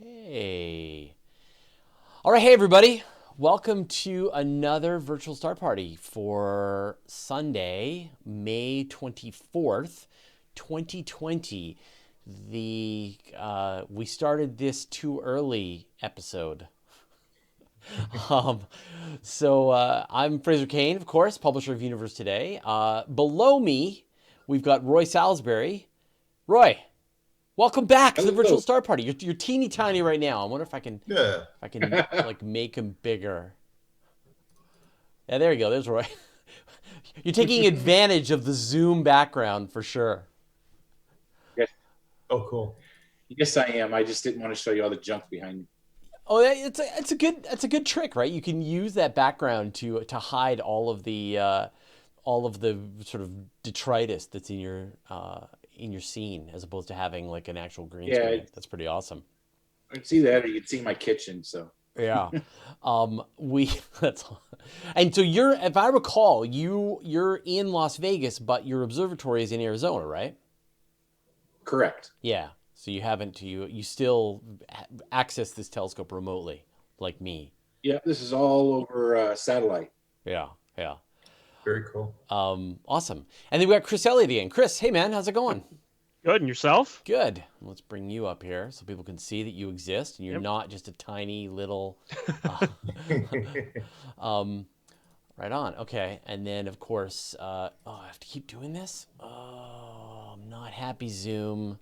Hey. All right, hey everybody. Welcome to another virtual star party for Sunday, May 24th, 2020. We started this too early episode. I'm Fraser Cain, of course, publisher of Universe Today. Below me, we've got Roy Salisbury. Roy, welcome back to the virtual star party. You're teeny tiny right now. I wonder if I can like make him bigger. Yeah, there you go. There's Roy. You're taking advantage of the Zoom background for sure. Yes. Oh, cool. Yes, I am. I just didn't want to show you all the junk behind me. Oh, it's a good trick, right? You can use that background to hide all of the sort of detritus that's in your scene, as opposed to having like an actual green screen. That's pretty awesome. I can see that, or you can see my kitchen. So yeah, and so if I recall, you're in Las Vegas, but your observatory is in Arizona, right? Correct. Yeah. So you still access this telescope remotely, like me. Yeah, this is all over satellite. Yeah. Very cool. Awesome. And then we got Chris Elliot again. Chris, hey man, how's it going? Good, and yourself? Good. Let's bring you up here so people can see that you exist and you're not just a tiny little. Right on. Okay. And then of course, I have to keep doing this. Oh, I'm not happy, Zoom.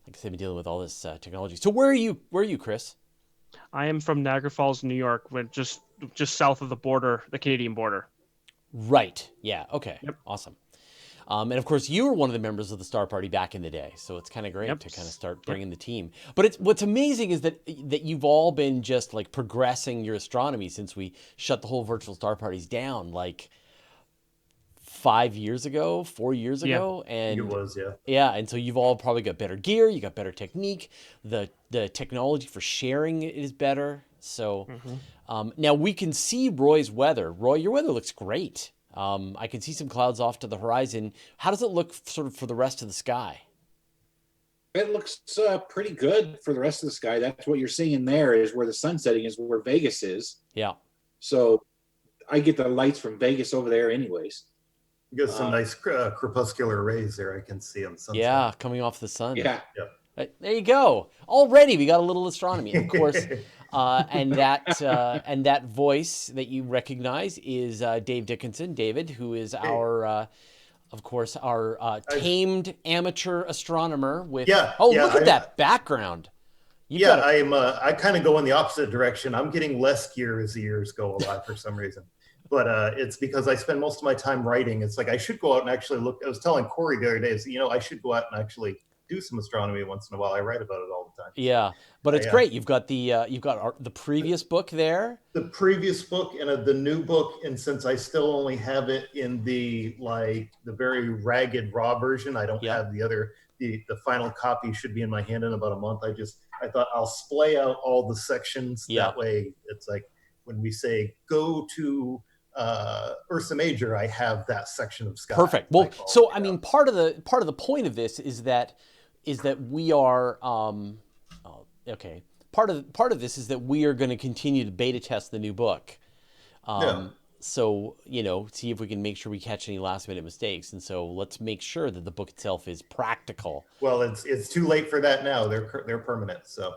Like I said, I've been dealing with all this technology. So where are you, Chris? I am from Niagara Falls, New York, just south of the border, the Canadian border. Right. Yeah. Okay. Yep. Awesome. And of course, you were one of the members of the Star Party back in the day, so it's kind of great to kind of start bringing the team. But what's amazing is that you've all been just like progressing your astronomy since we shut the whole virtual Star Parties down, like 4 years ago, and it was, and so you've all probably got better gear, you got better technique, the technology for sharing is better. So now we can see Roy's weather. Roy, your weather looks great. I can see some clouds off to the horizon. How does it look sort of for the rest of the sky? It looks pretty good for the rest of the sky. That's what you're seeing there is where the sun setting is, where Vegas is. Yeah. So I get the lights from Vegas over there anyways. You got some nice crepuscular rays there. I can see on sunset. Yeah, coming off the sun. Yeah. There you go. Already we got a little astronomy, of course. And that voice that you recognize is Dave Dickinson, David, who is our tamed amateur astronomer with. Look at that background. I kind of go in the opposite direction. I'm getting less gear as the years go by for some reason. But it's because I spend most of my time writing. It's like I should go out and actually look. I was telling Corey the other day, I should go out and actually do some astronomy once in a while. I write about it all the time. Yeah, but it's great. You've got the previous book there. The previous book and the new book, and since I still only have it in the very ragged raw version, I don't have the other. The final copy should be in my hand in about a month. I thought I'll splay out all the sections. That way, it's like when we say go to Ursa Major, I have that section of sky. Perfect. Well, so I mean, part of the point of this is that we are Part of this is that we are going to continue to beta test the new book. So see if we can make sure we catch any last minute mistakes, and so let's make sure that the book itself is practical. Well, it's too late for that now. They're permanent. So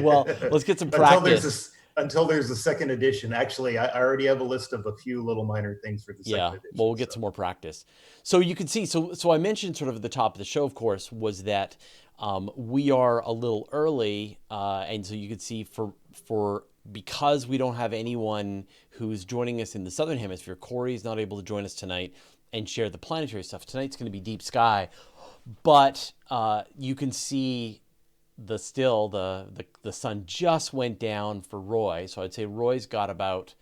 well, let's get some practice. Until there's a second edition. Actually, I already have a list of a few little minor things for the second edition. Well, we'll get some more practice. So you can see, so I mentioned sort of at the top of the show, of course, was that we are a little early. And so you can see because we don't have anyone who's joining us in the Southern Hemisphere, Corey's not able to join us tonight and share the planetary stuff. Tonight's going to be deep sky. But you can see the sun just went down for Roy, so I'd say Roy's got about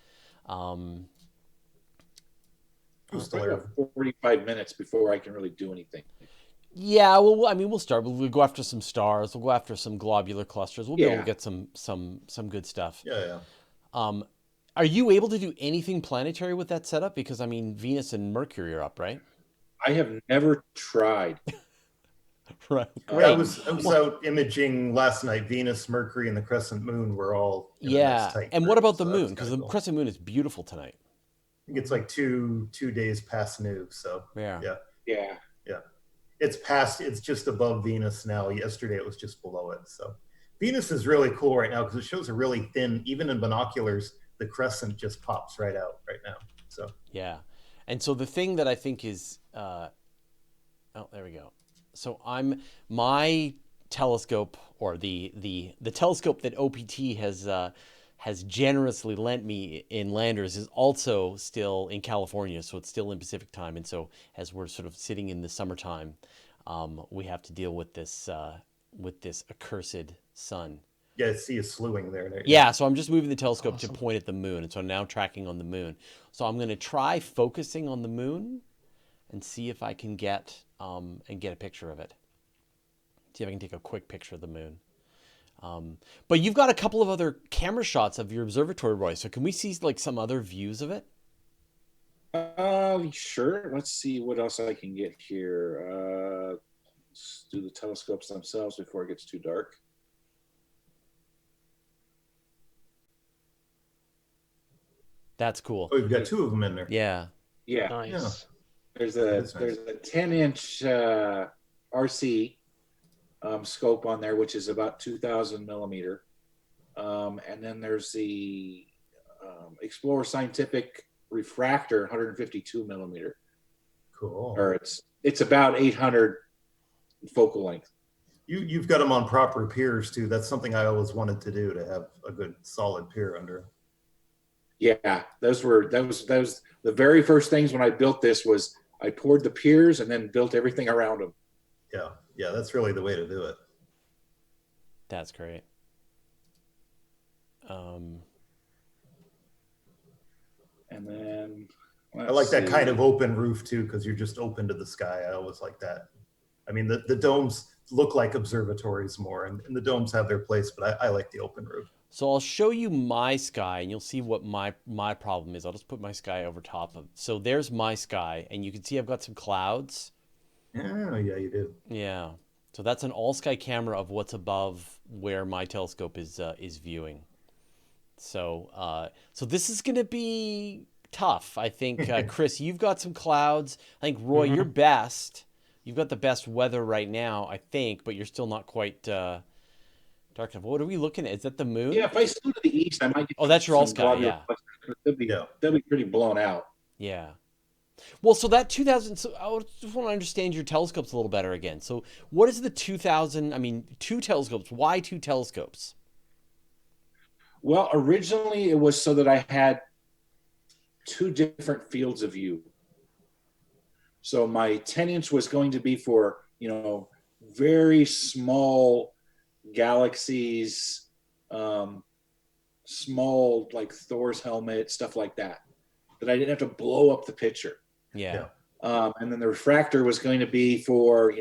45 minutes before I can really do anything. Yeah, well, I mean, we'll start. We'll go after some stars. We'll go after some globular clusters. We'll be able to get some good stuff. Yeah. Are you able to do anything planetary with that setup? Because I mean, Venus and Mercury are up, right? I have never tried. Right. Great. I was out imaging last night. Venus, Mercury, and the crescent moon were all in a nice tight And group, what about the so that's moon? Because the kinda cool. crescent moon is beautiful tonight. I think it's like two days past new. So Yeah. Yeah. It's past. It's just above Venus now. Yesterday it was just below it. So Venus is really cool right now because it shows a really thin. Even in binoculars, the crescent just pops right out right now. So Yeah. And so the thing that I think is, oh, there we go. So my telescope, or the telescope that OPT has generously lent me in Landers, is also still in California, so it's still in Pacific time. And so as we're sort of sitting in the summertime, we have to deal with this accursed sun. yeah, I see you slewing there. Yeah, so I'm just moving the telescope to point at the moon, and so I'm now tracking on the moon. So I'm going to try focusing on the moon and see if I can get a picture of it. See if I can take a quick picture of the moon. But you've got a couple of other camera shots of your observatory, Roy. So can we see like some other views of it? Sure. Let's see what else I can get here. Let's do the telescopes themselves before it gets too dark. That's cool. Oh, you've got two of them in there. Yeah. Yeah. Nice. There's a 10-inch RC scope on there, which is about 2,000 millimeter, and then there's the Explorer Scientific refractor, 152 millimeter. Cool. Or it's about 800 focal length. You've got them on proper piers too. That's something I always wanted to do, to have a good solid pier under. Yeah, that was the very first things when I built this. Was I poured the piers and then built everything around them. Yeah, that's really the way to do it. That's great. And then I like that kind of open roof too, because you're just open to the sky. I always like that. I mean, the domes look like observatories more, and the domes have their place, but I like the open roof. So I'll show you my sky, and you'll see what my problem is. I'll just put my sky over top of. So there's my sky, and you can see I've got some clouds. Oh, yeah, you do. Yeah. So that's an all-sky camera of what's above where my telescope is viewing. So so this is going to be tough, I think. Chris, you've got some clouds. I think, Roy, you're best. You've got the best weather right now, I think, but you're still not quite dark enough. What are we looking at? Is that the moon? Yeah, if I slew to the east, I might get. Oh, that's your all sky, globular yeah. clusters. They'll be pretty blown out. Yeah. Well, so that 2000, so I just want to understand your telescopes a little better again. So what is the 2000, I mean, two telescopes. Why two telescopes? Well, originally it was so that I had two different fields of view. So my 10-inch was going to be for, very small galaxies, small like Thor's helmet, stuff like that I didn't have to blow up the picture. Yeah. And then the refractor was going to be for,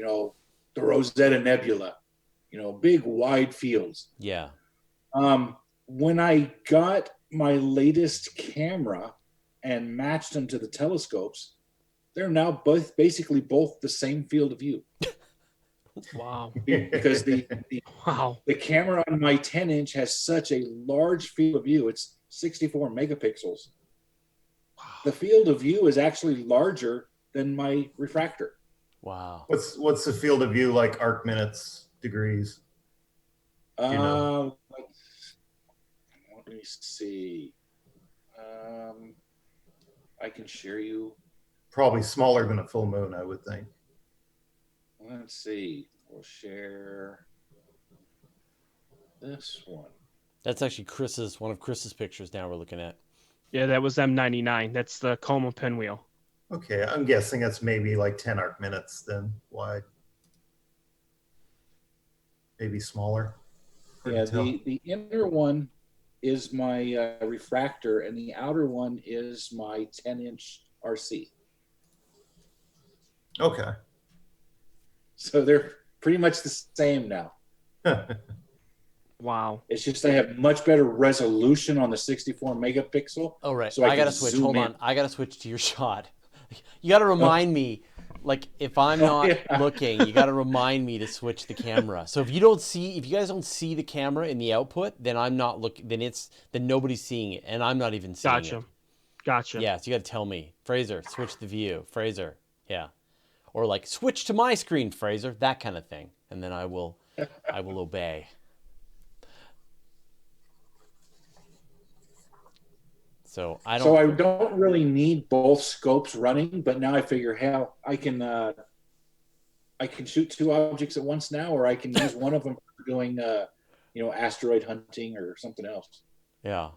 the Rosetta Nebula, big wide fields. Yeah. When I got my latest camera and matched them to the telescopes, they're now basically both the same field of view. Wow. Because the camera on my 10-inch has such a large field of view. It's 64 megapixels. Wow. The field of view is actually larger than my refractor. Wow. What's the field of view like, arc minutes, degrees? Let me see. I can share you. Probably smaller than a full moon, I would think. Let's see. We'll share this one. That's actually one of Chris's pictures now we're looking at. Yeah, that was M99. That's the Comet pinwheel. Okay, I'm guessing that's maybe like 10 arc minutes then wide. Maybe smaller. Yeah, the inner one is my refractor, and the outer one is my 10-inch RC. Okay. So they're pretty much the same now. Wow. It's just I have much better resolution on the 64 megapixel. Oh, right. So I got to switch. Hold on. I got to switch to your shot. You got to remind me, Like if I'm not looking, you got to remind me to switch the camera. So if you guys don't see the camera in the output, then I'm not looking. Then nobody's seeing it, and I'm not even seeing it. Gotcha. Yeah, so you got to tell me, Fraser, switch the view, Fraser. Yeah, or like switch to my screen, Fraser. That kind of thing, and then I will obey. So I don't really need both scopes running, but now I figure, hell, I can shoot two objects at once now, or I can use one of them for doing asteroid hunting or something else. Yeah.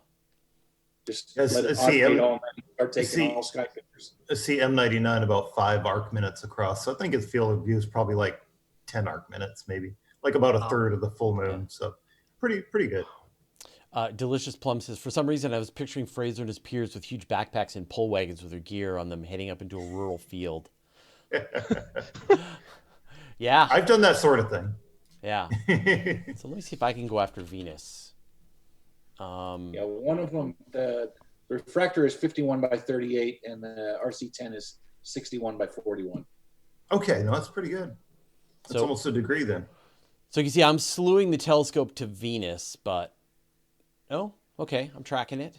Just let it automate all and start taking all sky pictures. See M99 about 5 arc minutes across. So I think its field of view is probably like 10 arc minutes, maybe like about a third of the full moon. So pretty good. Delicious Plum says, for some reason, I was picturing Fraser and his peers with huge backpacks and pull wagons with their gear on them heading up into a rural field. Yeah. I've done that sort of thing. Yeah. So let me see if I can go after Venus. One of them, the refractor is 51 by 38, and the RC10 is 61 by 41. Okay, no, that's pretty good. That's almost a degree then. So you can see I'm slewing the telescope to Venus, but... Oh, okay, I'm tracking it.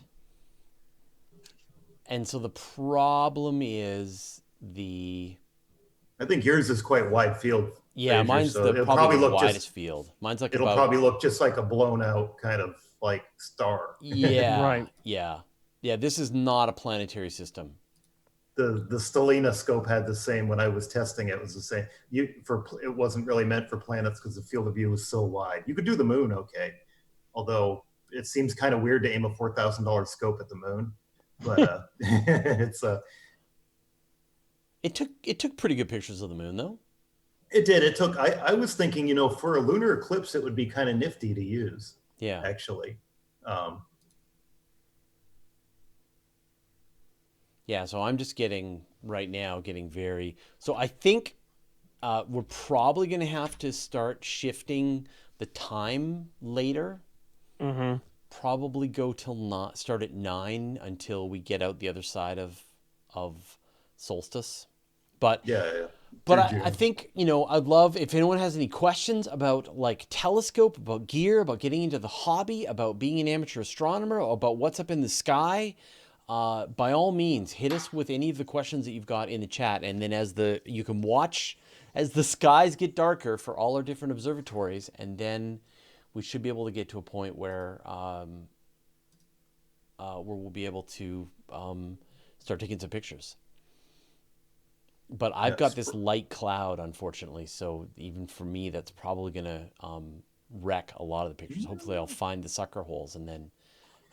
And so the problem is I think yours is quite wide field. Yeah, Fraser, mine's so probably the widest field. Mine's like it'll probably look just like a blown out kind of like star. Yeah, right. Yeah. This is not a planetary system. The Stellina scope had the same when I was testing it. It was the same. It wasn't really meant for planets because the field of view was so wide. You could do the moon, okay, although it seems kind of weird to aim a $4,000 scope at the moon, but It took pretty good pictures of the moon, though. It did. It took. I was thinking, for a lunar eclipse, it would be kind of nifty to use. Yeah. Actually. Yeah. So I'm just getting very. So I think we're probably going to have to start shifting the time later. Mm-hmm. Probably start at 9 until we get out the other side of solstice. But yeah. But I think, I'd love if anyone has any questions about like telescope, about gear, about getting into the hobby, about being an amateur astronomer, about what's up in the sky. By all means, hit us with any of the questions that you've got in the chat. And then you can watch as the skies get darker for all our different observatories. And then we should be able to get to a point where we'll be able to start taking some pictures. But I've got this light cloud, unfortunately. So even for me, that's probably going to wreck a lot of the pictures. Hopefully I'll find the sucker holes and then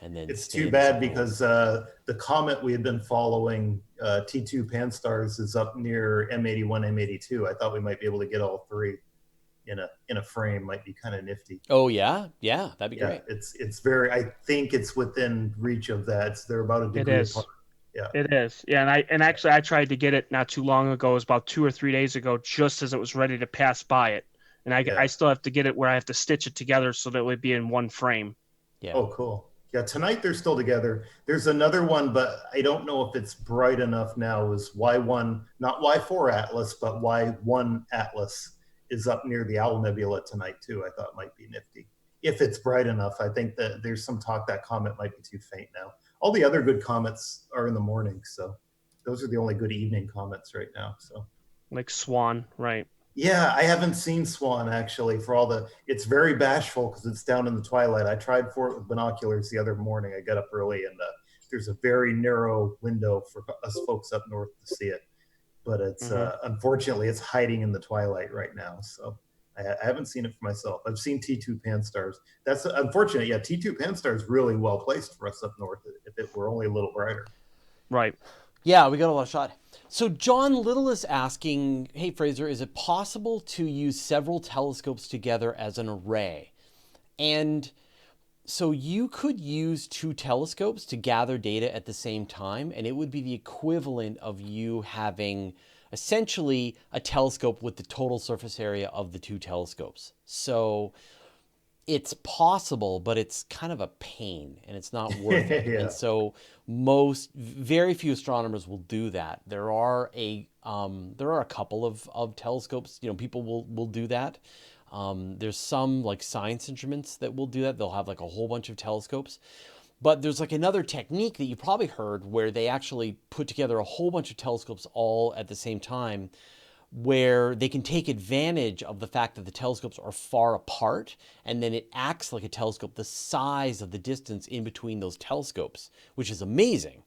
it's too bad because the comet we had been following, T2 Pan-STARRS, is up near M81, M82. I thought we might be able to get all three in a frame. Might be kind of nifty. Oh yeah, that'd be great. It's very. I think it's within reach of that. They're about a degree apart. Yeah, it is. Yeah, and actually I tried to get it not too long ago. It was about 2 or 3 days ago, just as it was ready to pass by it. And I still have to get it where I have to stitch it together so that it would be in one frame. Yeah. Oh, cool. Yeah, tonight they're still together. There's another one, but I don't know if it's bright enough now. Is Y1, not Y4 Atlas, but Y1 Atlas is up near the Owl Nebula tonight too. I thought might be nifty. If it's bright enough. I think that there's some talk that comet might be too faint now. All the other good comets are in the morning, so those are the only good evening comets right now. So, like Swan, right? Yeah, I haven't seen Swan actually. It's very bashful because it's down in the twilight. I tried for it with binoculars the other morning. I got up early, and there's a very narrow window for us folks up north to see it. But it's unfortunately it's hiding in the twilight right now. So I haven't seen it for myself. I've seen T2 Pan-STARRS. That's unfortunate. Yeah, T2 Pan-STARRS is really well placed for us up north if it were only a little brighter. Right. Yeah, we got a lot of shot. So John Little is asking, hey, Fraser, is it possible to use several telescopes together as an array? And so you could use 2 telescopes to gather data at the same time, and it would be the equivalent of you having essentially a telescope with the total surface area of the 2 telescopes. So it's possible, but it's kind of a pain and it's not worth it. Yeah. And so very few astronomers will do that. There are a There are a couple of telescopes. People will do that. There's some like science instruments that will do that. They'll have like a whole bunch of telescopes. But there's like another technique that you probably heard where they actually put together a whole bunch of telescopes all at the same time, where they can take advantage of the fact that the telescopes are far apart, and then it acts like a telescope the size of the distance in between those telescopes, which is amazing.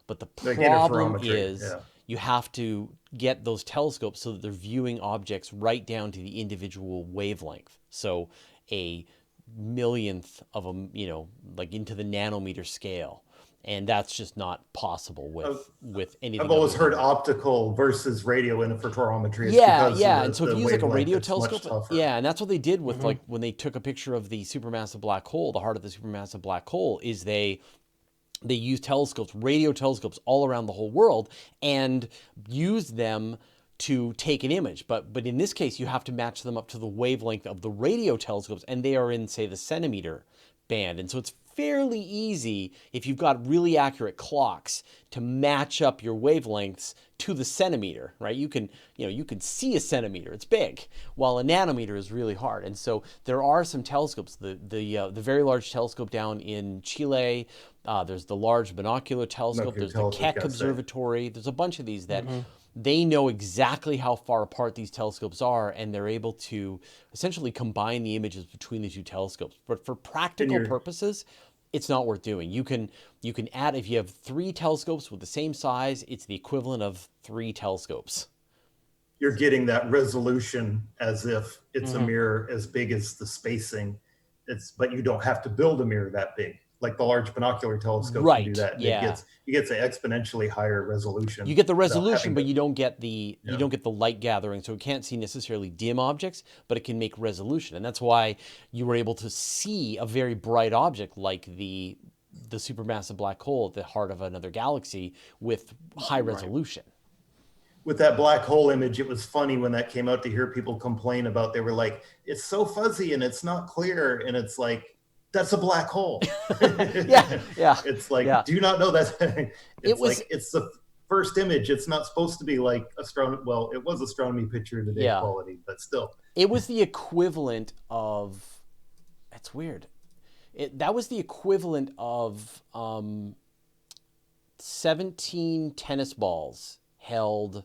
But the problem is you have to get those telescopes so that they're viewing objects right down to the individual wavelength. So a millionth of a, like into the nanometer scale. And that's just not possible with anything. I've always heard optical versus radio interferometry. Yeah. And so if you use like a radio telescope, and that's what they did with like when they took a picture of the supermassive black hole, the heart of the supermassive black hole, is they used telescopes, radio telescopes all around the whole world, and used them to take an image. But in this case, you have to match them up to the wavelength of the radio telescopes, and they are in, say, the centimeter band. And so it's fairly easy, if you've got really accurate clocks, to match up your wavelengths to the centimeter, right? You can see a centimeter, it's big, while a nanometer is really hard. And so there are some telescopes, the very large telescope down in Chile, there's the large binocular telescope, there's the Keck Observatory, there's a bunch of these that they know exactly how far apart these telescopes are, and they're able to essentially combine the images between the two telescopes. But for practical purposes, it's not worth doing. You can add, if you have 3 telescopes with the same size, it's the equivalent of 3 telescopes. You're getting that resolution as if it's a mirror as big as the spacing. But you don't have to build a mirror that big. Like the large binocular telescope can do that. Yeah. You get the exponentially higher resolution. You get the resolution, but you don't get the light gathering, so it can't see necessarily dim objects, but it can make resolution. And that's why you were able to see a very bright object like the supermassive black hole at the heart of another galaxy with high resolution. With that black hole image, it was funny when that came out to hear people complain about, they were like, it's so fuzzy and it's not clear, and it's like, that's a black hole. yeah. It's like, do you not know that? It's the first image. It's not supposed to be like astronomy. Well, it was astronomy picture today quality, but still. It was the equivalent of, it's weird. That was the equivalent of 17 tennis balls held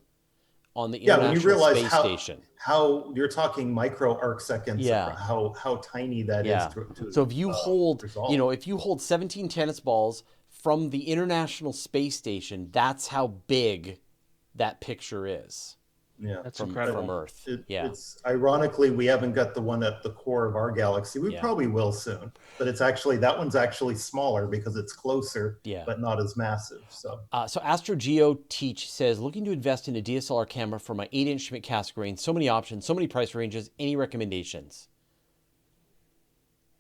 on the International Space Station. How you're talking micro arc seconds, how tiny that is. So if you hold, if you hold 17 tennis balls from the International Space Station, that's how big that picture is. Yeah, that's incredible. From Earth. It's ironically, we haven't got the one at the core of our galaxy. We probably will soon, but that one's actually smaller because it's closer, but not as massive. So AstroGeo Teach says, looking to invest in a DSLR camera for my 8-inch Schmidt Cassegrain. So many options, so many price ranges. Any recommendations?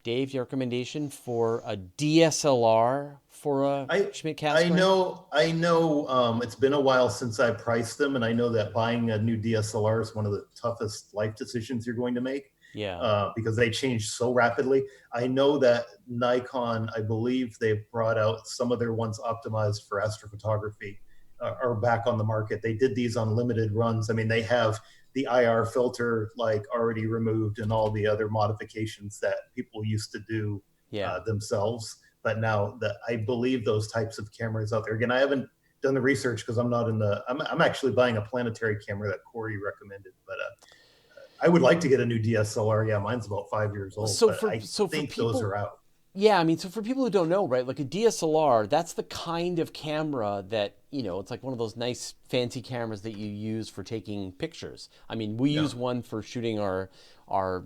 Dave, your recommendation for a DSLR for a Schmidt Cassegrain? I know. It's been a while since I priced them, and I know that buying a new DSLR is one of the toughest life decisions you're going to make. Because they change so rapidly. I know that Nikon, I believe they've brought out some of their ones optimized for astrophotography, are back on the market. They did these on limited runs. I mean, they have the IR filter like already removed and all the other modifications that people used to do themselves. But now I believe those types of cameras out there. Again, I haven't done the research because I'm not in I'm actually buying a Planetary camera that Corey recommended, but I would like to get a new DSLR. Yeah, mine's about 5 years old. I think those are out. Yeah, I mean, so for people who don't know, right, like a DSLR, that's the kind of camera that, it's like one of those nice fancy cameras that you use for taking pictures. I mean, we use one for shooting our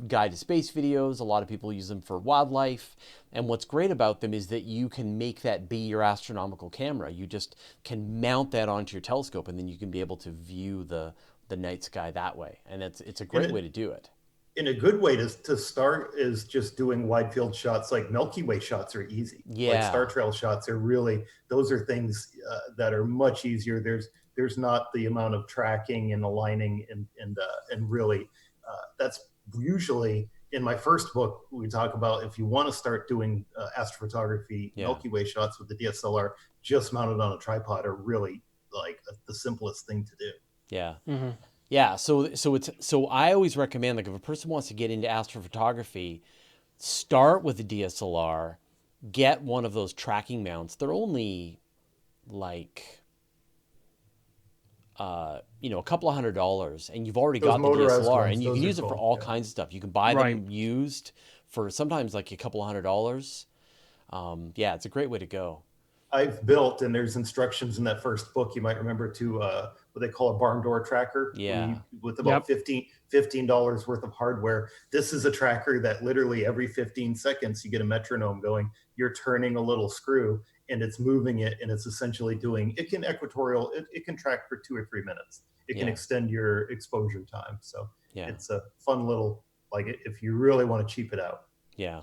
guide to space videos. A lot of people use them for wildlife. And what's great about them is that you can make that be your astronomical camera. You just can mount that onto your telescope, and then you can be able to view the night sky that way. And it's a great way to do it. In a good way to start is just doing wide field shots. Like Milky Way shots are easy. Like Star Trail shots are those are things that are much easier. There's not the amount of tracking and aligning and really that's usually in my first book. We talk about if you want to start doing astrophotography, Milky Way shots with the DSLR just mounted on a tripod are really like the simplest thing to do. Yeah. Mm-hmm. Yeah. So I always recommend, like, if a person wants to get into astrophotography, start with a DSLR, get one of those tracking mounts. They're only like, a couple of $100, and you've already Those got the motorized DSLR, ones, and you can those are use it for cool. all Yeah. kinds of stuff. You can buy Right. them used for sometimes like a couple of $100. Yeah, it's a great way to go. I've built, and there's instructions in that first book, you might remember, to what they call a barn door tracker. Yeah. With about $15 worth of hardware. This is a tracker that literally every 15 seconds you get a metronome going. You're turning a little screw, and it's moving it, and it's essentially doing, it can equatorial, it can track for 2 or 3 minutes. It can Yeah. extend your exposure time. So Yeah. it's a fun little, like, if you really want to cheap it out. Yeah.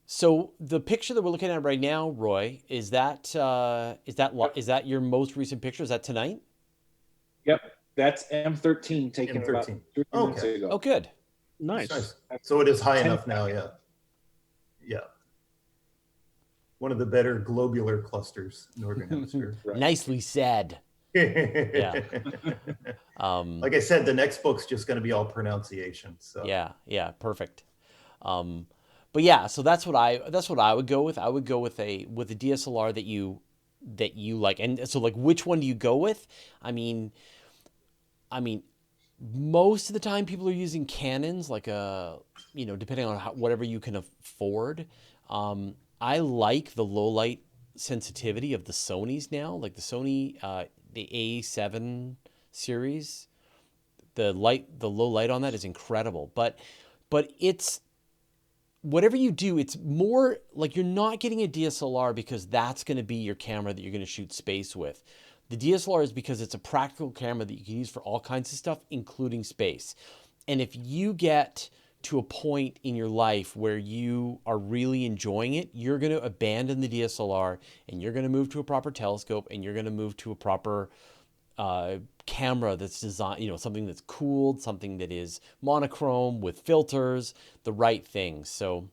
So the picture that we're looking at right now, Roy, is that your most recent picture? Is that tonight? Yep, that's M13 taken about M13. 3 minutes Okay. ago. Oh, good. Nice. So it is high 10 enough now, yeah. Yeah. One of the better globular clusters in the Northern Hemisphere. Right. Nicely said. Yeah. Like I said, the next book's just going to be all pronunciation. So Yeah, perfect. But yeah, so that's what I would go with. I would go with a DSLR that you like. And so, like, which one do you go with? I mean, most of the time people are using Canons, like depending on whatever you can afford. I like the low light sensitivity of the Sonys now, like the Sony the A7 series. The low light on that is incredible, but it's, whatever you do, it's more like you're not getting a DSLR because that's going to be your camera that you're going to shoot space with. The DSLR is because it's a practical camera that you can use for all kinds of stuff, including space. And if you get to a point in your life where you are really enjoying it, you're going to abandon the DSLR and you're going to move to a proper telescope, and you're going to move to a proper camera that's designed, something that's cooled, something that is monochrome with filters, the right things. So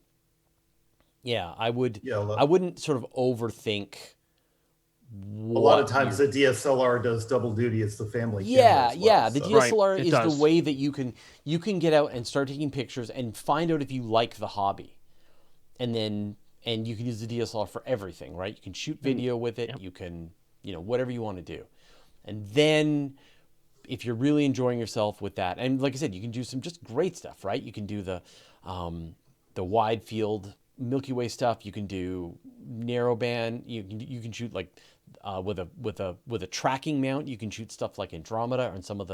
yeah, I wouldn't sort of overthink. A lot of times the DSLR does double duty as the family camera as well, yeah. The so. DSLR Right, is does. the way that you can get out and start taking pictures and find out if you like the hobby. And you can use the DSLR for everything, right? You can shoot video with it. Yep. You can, whatever you want to do. And then if you're really enjoying yourself with that, and like I said, you can do some just great stuff, right? You can do the wide field Milky Way stuff. You can do narrow band. You can shoot like with a tracking mount. You can shoot stuff like Andromeda and some of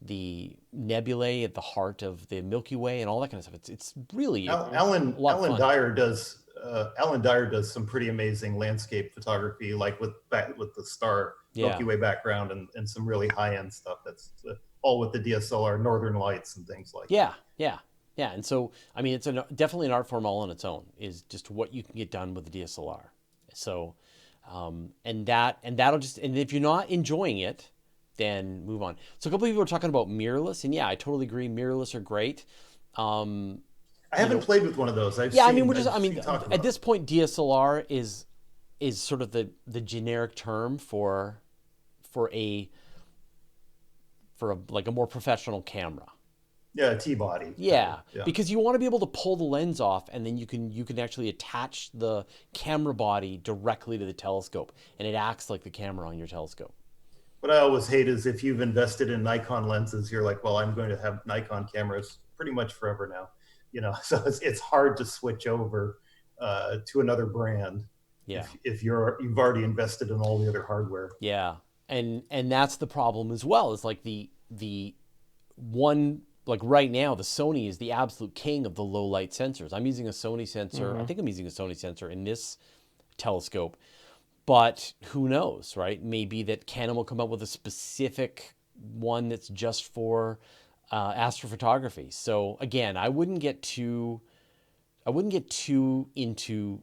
the nebulae at the heart of the Milky Way and all that kind of stuff. It's really Alan fun. Dyer does some pretty amazing landscape photography, like with the star Milky Way background and some really high end stuff. That's all with the DSLR, Northern Lights and things like that. Yeah. And so, I mean, it's definitely an art form all on its own, is just what you can get done with the DSLR. So, and if you're not enjoying it, then move on. So a couple of people are talking about mirrorless, and yeah, I totally agree. Mirrorless are great. I haven't played with one of those. At this point, DSLR is sort of the generic term for a more professional camera. Yeah, T-body. Yeah, because you want to be able to pull the lens off, and then you can actually attach the camera body directly to the telescope, and it acts like the camera on your telescope. What I always hate is if you've invested in Nikon lenses, you're like, well, I'm going to have Nikon cameras pretty much forever now. So it's hard to switch over to another brand. Yeah. If you've already invested in all the other hardware. Yeah, and that's the problem as well. Is like the one. Like right now, the Sony is the absolute king of the low light sensors. I'm using a Sony sensor. Mm-hmm. I think I'm using a Sony sensor in this telescope, but who knows, right? Maybe that Canon will come up with a specific one that's just for astrophotography. So again, I wouldn't get too into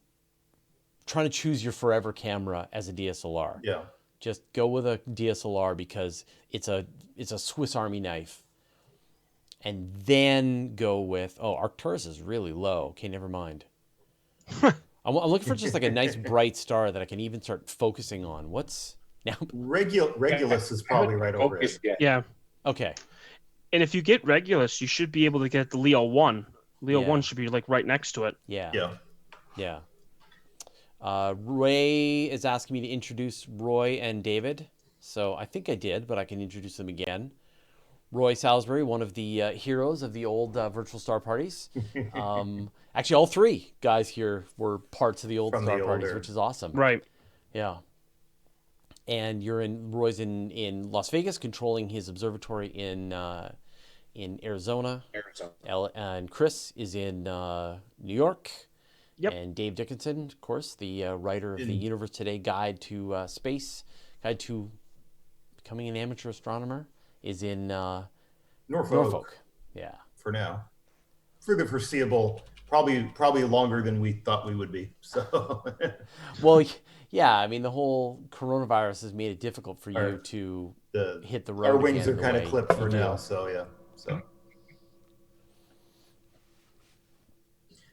trying to choose your forever camera as a DSLR. Yeah. Just go with a DSLR because it's a Swiss Army knife. And then go with, Arcturus is really low. Okay, never mind. I'm looking for just like a nice bright star that I can even start focusing on. now. Regulus is probably right overhead. Yeah. Okay. And if you get Regulus, you should be able to get the Leo 1. Leo Yeah. 1 should be like right next to it. Yeah. Yeah. Yeah. Ray is asking me to introduce Roy and David. So I think I did, but I can introduce them again. Roy Salisbury, one of the heroes of the old virtual star parties. Actually, all three guys here were parts of the old star parties, which is awesome. Right. Yeah. And Roy's in Las Vegas, controlling his observatory in Arizona. And Chris is in New York. Yep. And Dave Dickinson, of course, the writer of the Universe Today Guide to Space, Guide to Becoming an Amateur Astronomer, is in Norfolk. Yeah. For now. For the foreseeable, probably longer than we thought we would be. So. Well, yeah. I mean, the whole coronavirus has made it difficult for you to hit the road. Our wings are kind of clipped for now. So yeah. So.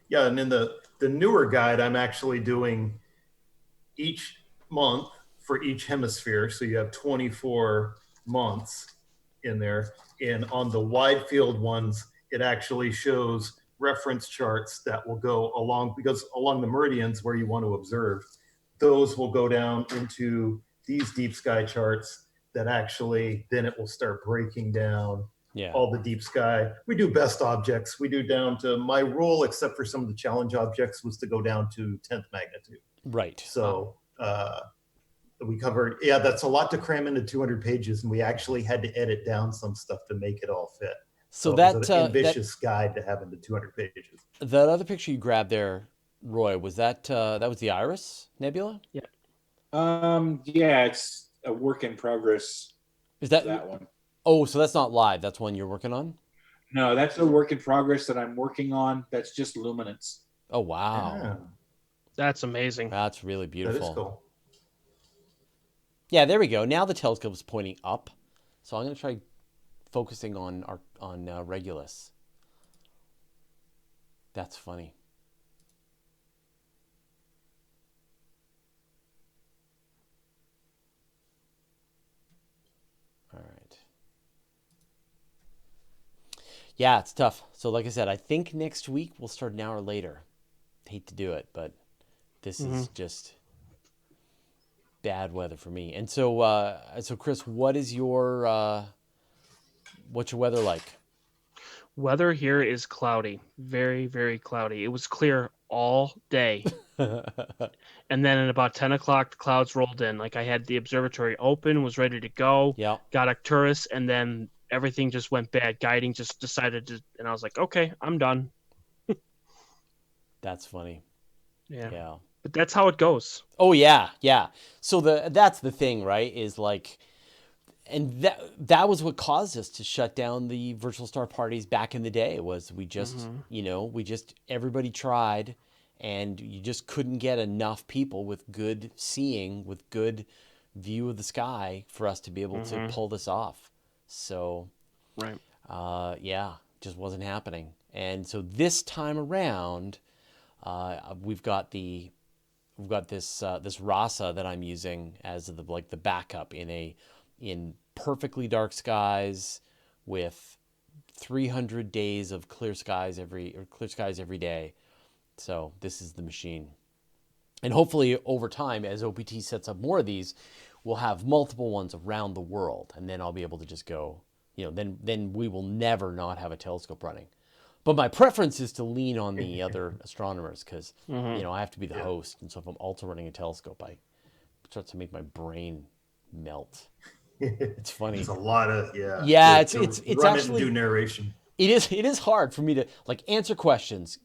Yeah, and in the newer guide, I'm actually doing each month for each hemisphere. So you have 24 months in there. And on the wide field ones, it actually shows reference charts that will go along, because along the meridians where you want to observe, those will go down into these deep sky charts that actually, then it will start breaking down all the deep sky. We do best objects. We do down to, my rule, except for some of the challenge objects, was to go down to 10th magnitude. Right. So we covered, that's a lot to cram into 200 pages, and we actually had to edit down some stuff to make it all fit. So it was an ambitious guide to have into 200 pages. That other picture you grabbed there, Roy, was that was the Iris Nebula? Yeah. Yeah, it's a work in progress. Is that one? Oh, so that's not live. That's one you're working on? No, that's a work in progress that I'm working on. That's just luminance. Oh, wow. Yeah. That's amazing. That's really beautiful. That is cool. Yeah, there we go. Now the telescope is pointing up. So I'm going to try focusing on Regulus. That's funny. All right. Yeah, it's tough. So like I said, I think next week we'll start an hour later. Hate to do it, but this is just bad weather for me. And so Chris, what's your weather like? Weather here is cloudy. Very, very cloudy. It was clear all day. And then at about 10 o'clock, the clouds rolled in. Like, I had the observatory open, was ready to go. Yeah. Got Arcturus, and then everything just went bad. Guiding just decided to, and I was like, okay, I'm done. That's funny. Yeah. But that's how it goes. Oh yeah. So that's the thing, right? Is like, and that was what caused us to shut down the virtual star parties back in the day. Was we just everybody tried, and you just couldn't get enough people with good seeing, with good view of the sky for us to be able to pull this off. So, right. Just wasn't happening. And so this time around, we've got this RASA that I'm using as the backup in perfectly dark skies with 300 days of clear skies every day. So this is the machine. And hopefully over time, as OPT sets up more of these, we'll have multiple ones around the world, and then I'll be able to just go, then we will never not have a telescope running. But my preference is to lean on the other astronomers, because I have to be the host, and so if I'm also running a telescope, it starts to make my brain melt. It's funny. It's a lot of it's actually do narration. It is hard for me to answer questions,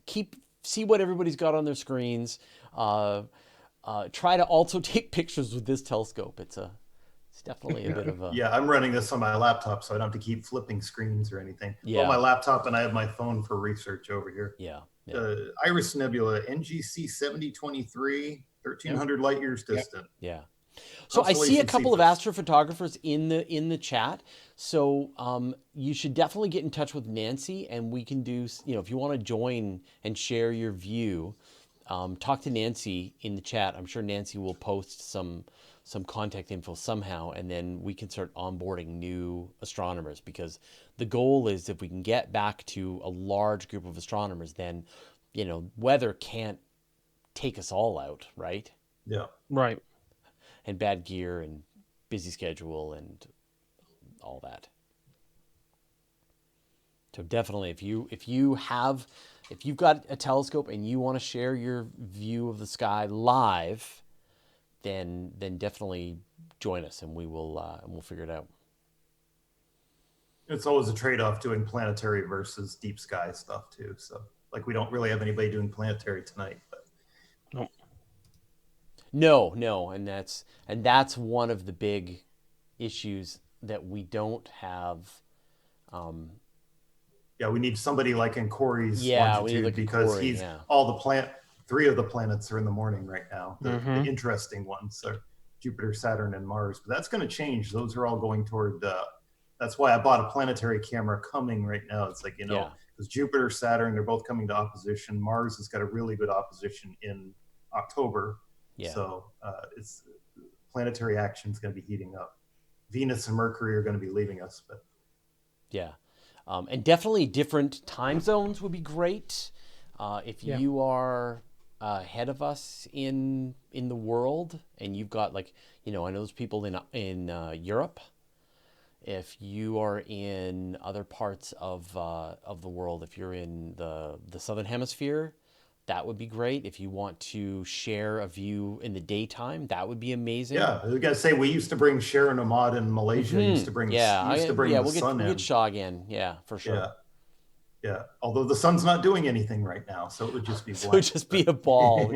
see what everybody's got on their screens, try to also take pictures with this telescope. It's definitely a bit of a... Yeah, I'm running this on my laptop, so I don't have to keep flipping screens or anything. Yeah. On my laptop, and I have my phone for research over here. Yeah. Iris Nebula, NGC 7023, 1,300 light years distant. Yeah. So I see a couple of astrophotographers in the chat. So you should definitely get in touch with Nancy, and we can do, if you want to join and share your view, talk to Nancy in the chat. I'm sure Nancy will post some some contact info somehow, and then we can start onboarding new astronomers, because the goal is if we can get back to a large group of astronomers, then, you know, weather can't take us all out, right? Yeah. Right. And bad gear and busy schedule and all that. So definitely, if you've got a telescope and you want to share your view of the sky live, then definitely join us, and we'll figure it out. It's always a trade-off doing planetary versus deep sky stuff too. So like we don't really have anybody doing planetary tonight, but no, and that's one of the big issues that we don't have. Yeah, we need somebody like in Corey's longitude, like because Corey, he's three of the planets are in the morning right now. The interesting ones are Jupiter, Saturn, and Mars. But that's going to change. Those are all going toward. That's why I bought a planetary camera coming right now. It's like, because Jupiter, Saturn, they're both coming to opposition. Mars has got a really good opposition in October. Yeah. So it's planetary action is going to be heating up. Venus and Mercury are going to be leaving us, but yeah. And definitely different time zones would be great. If you are ahead of us in the world, and you've got, like, I know there's people in Europe. If you are in other parts of the world, if you're in the Southern Hemisphere, that would be great. If you want to share a view in the daytime, that would be amazing. Yeah, I gotta say, we used to bring Sharon Ahmad in Malaysia. Used to bring the sun in. We'll get Shah again. Yeah, for sure. Yeah. Although the sun's not doing anything right now, so it would just be so it would just be a ball,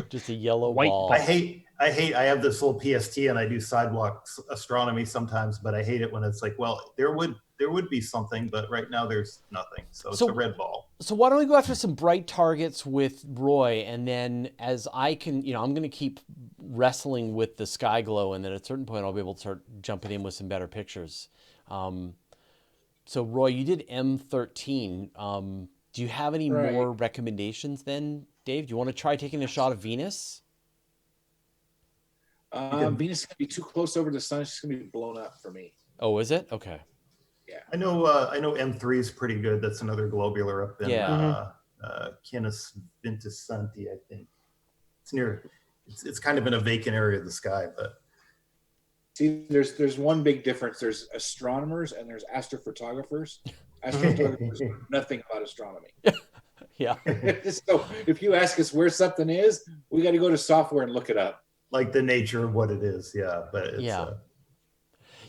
just a yellow white ball. I have this little PST, and I do sidewalk astronomy sometimes, but I hate it when it's like, well, there would be something, but right now there's nothing. So it's a red ball. So why don't we go after some bright targets with Roy, and then as I can, I'm going to keep wrestling with the sky glow, and then at a certain point I'll be able to start jumping in with some better pictures. So Roy, you did M13. Do you have any more recommendations then, Dave? Do you want to try taking a shot of Venus? Venus is going to be too close over the sun. It's just going to be blown up for me. Oh, is it? Okay. Yeah. I know M3 is pretty good. That's another globular up in Canis Vintisanti, I think. It's kind of in a vacant area of the sky, but see, there's one big difference. There's astronomers and there's astrophotographers. Astrophotographers know nothing about astronomy. Yeah. So if you ask us where something is, we got to go to software and look it up. Like the nature of what it is, but it's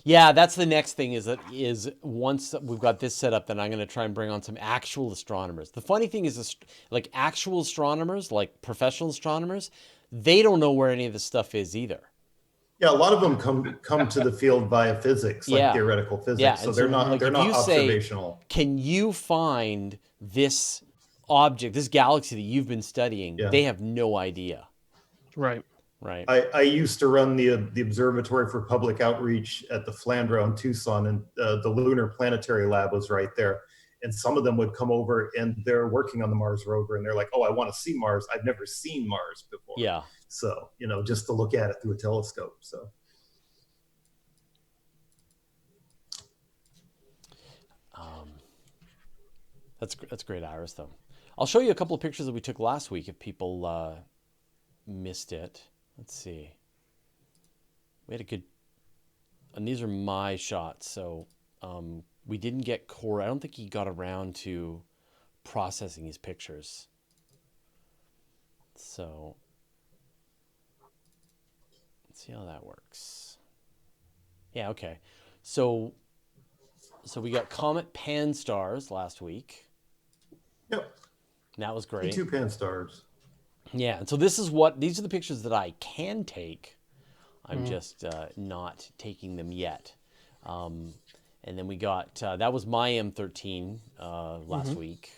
yeah, that's the next thing is once we've got this set up, then I'm going to try and bring on some actual astronomers. The funny thing is, like actual astronomers, like professional astronomers, they don't know where any of this stuff is either. Yeah, a lot of them come to the field via physics, like theoretical physics. Yeah, so they're not observational. Can you find this object, this galaxy that you've been studying? Yeah. They have no idea. Right. Right. I used to run the Observatory for Public Outreach at the Flandre in Tucson, and the Lunar Planetary Lab was right there. And some of them would come over, and they're working on the Mars rover, and they're like, "Oh, I want to see Mars. I've never seen Mars before." Yeah. So just to look at it through a telescope. So. That's great, Iris. Though, I'll show you a couple of pictures that we took last week if people missed it. Let's see. We had a good, and these are my shots. So we didn't get Corey. I don't think he got around to processing his pictures. So let's see how that works. Yeah, okay. So we got Comet Pan Stars last week. Yep. And that was great. 2 Pan Stars. Yeah, and so these are the pictures that I can take. I'm just not taking them yet. And then we got, that was my M13 last week.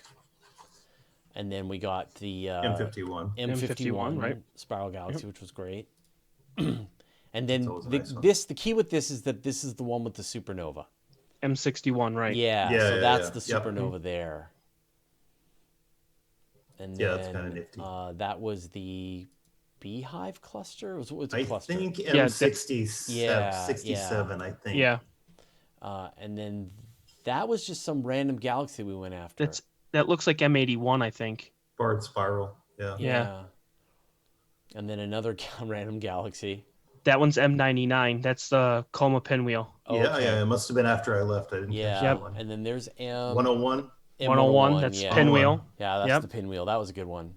And then we got the M51, right? Spiral Galaxy, which was great. And then the key with this is that this is the one with the supernova. M61, right? Yeah, that's the supernova there. And then, that's kind of nifty. That was the Beehive cluster? It was a I cluster. think Yeah, M67, 67, I think. Yeah, And then that was just some random galaxy we went after. that looks like M81, I think. Barred spiral. Yeah. Yeah. And then another random galaxy. That one's M99. That's the Coma pinwheel. Yeah, yeah. It must have been after I left. I didn't catch that one. And then there's M 101. 101. That's pinwheel. Yeah, that's the pinwheel. That was a good one.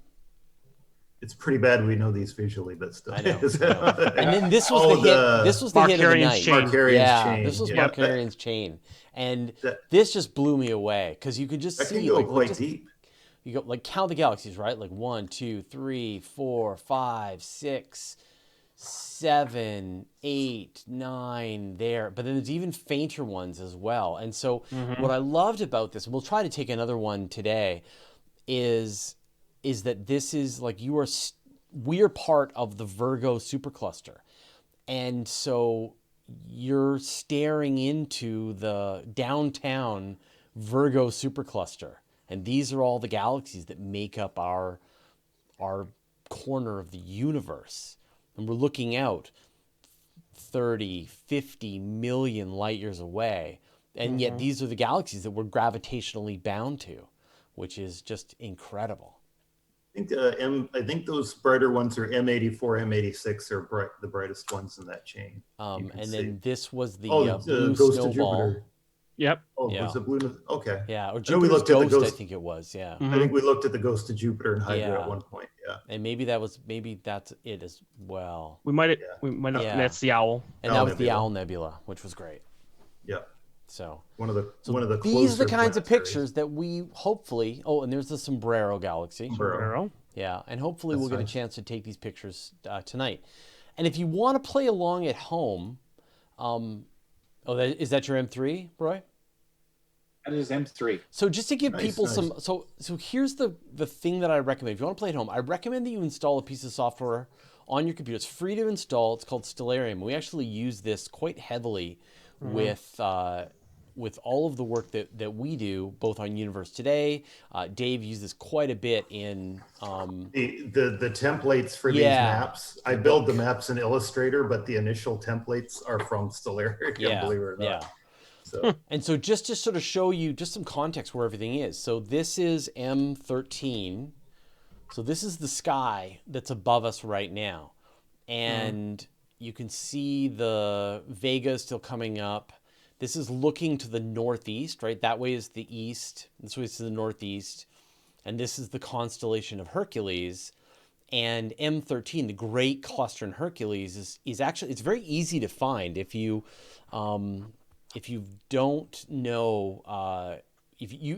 It's pretty bad we know these visually, but still. I know. And then this was the hit. This was the hit of the night. Markarian's chain. This was Markarian's chain, and this just blew me away because you could just see can go quite deep. You go like count the galaxies, right? Like 1, 2, 3, 4, 5, 6, 7, 8, 9 there. But then there's even fainter ones as well. And so what I loved about this, and we'll try to take another one today, is that this is like we are part of the Virgo supercluster. And so you're staring into the downtown Virgo supercluster. And these are all the galaxies that make up our corner of the universe. And we're looking out 30, 50 million light years away. And yet these are the galaxies that we're gravitationally bound to, which is just incredible. I think those brighter ones are M84, M86 are the brightest ones in that chain. And then this was the blue blue Ghost of snowball. Jupiter. Yep. Oh, was it blue? Okay. Yeah, or I know we Jupiter's looked at the Ghost, Ghost. I think it was. Yeah. I think we looked at the Ghost of Jupiter and Hydra at one point. Yeah. And maybe that's it as well. We might have. That's the owl. And that was the Owl Nebula, which was great. Yeah. So one of the these are the kinds of pictures that we hopefully. Oh, and there's the Sombrero Galaxy. Sombrero. Yeah, and hopefully we'll get a chance to take these pictures tonight. And if you want to play along at home, is that your M3, Roy? That is M3. So just to give people some, so here's the thing that I recommend. If you want to play at home, I recommend that you install a piece of software on your computer. It's free to install. It's called Stellarium. We actually use this quite heavily with all of the work that we do, both on Universe Today. Dave used this quite a bit in the templates for these maps. I build the maps in Illustrator, but the initial templates are from Stellarium, believe it or not. Yeah. So. And so just to sort of show you just some context where everything is. So this is M13. So this is the sky that's above us right now. And you can see the Vega still coming up. This is looking to the northeast, right? That way is the east. This way is to the northeast. And this is the constellation of Hercules. And M13, the great cluster in Hercules, is actually, it's very easy to find if you don't know,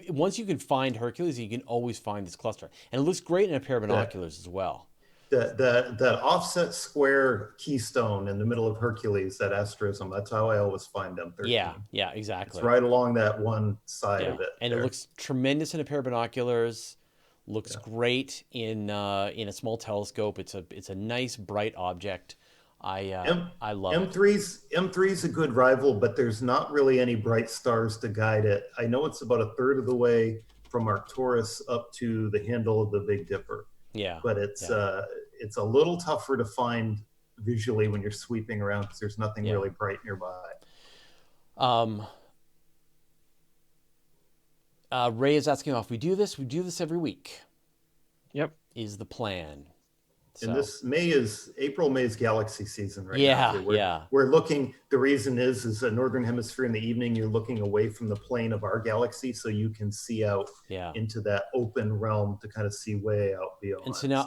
once you can find Hercules, you can always find this cluster. And it looks great in a pair of binoculars as well. That offset square keystone in the middle of Hercules, that asterism, that's how I always find M13. Yeah, exactly. It's right along that one side of it. And it looks tremendous in a pair of binoculars. Looks great in a small telescope. It's a nice bright object. I love it. M3's a good rival, but there's not really any bright stars to guide it. I know it's about a third of the way from Arcturus up to the handle of the Big Dipper. Yeah. But it's a little tougher to find visually when you're sweeping around because there's nothing really bright nearby. Ray is asking if we do this every week. Yep. Is the plan. So. And this April, May's galaxy season right now. We're looking, the reason is the northern hemisphere in the evening, you're looking away from the plane of our galaxy so you can see out into that open realm to kind of see way out beyond. And so now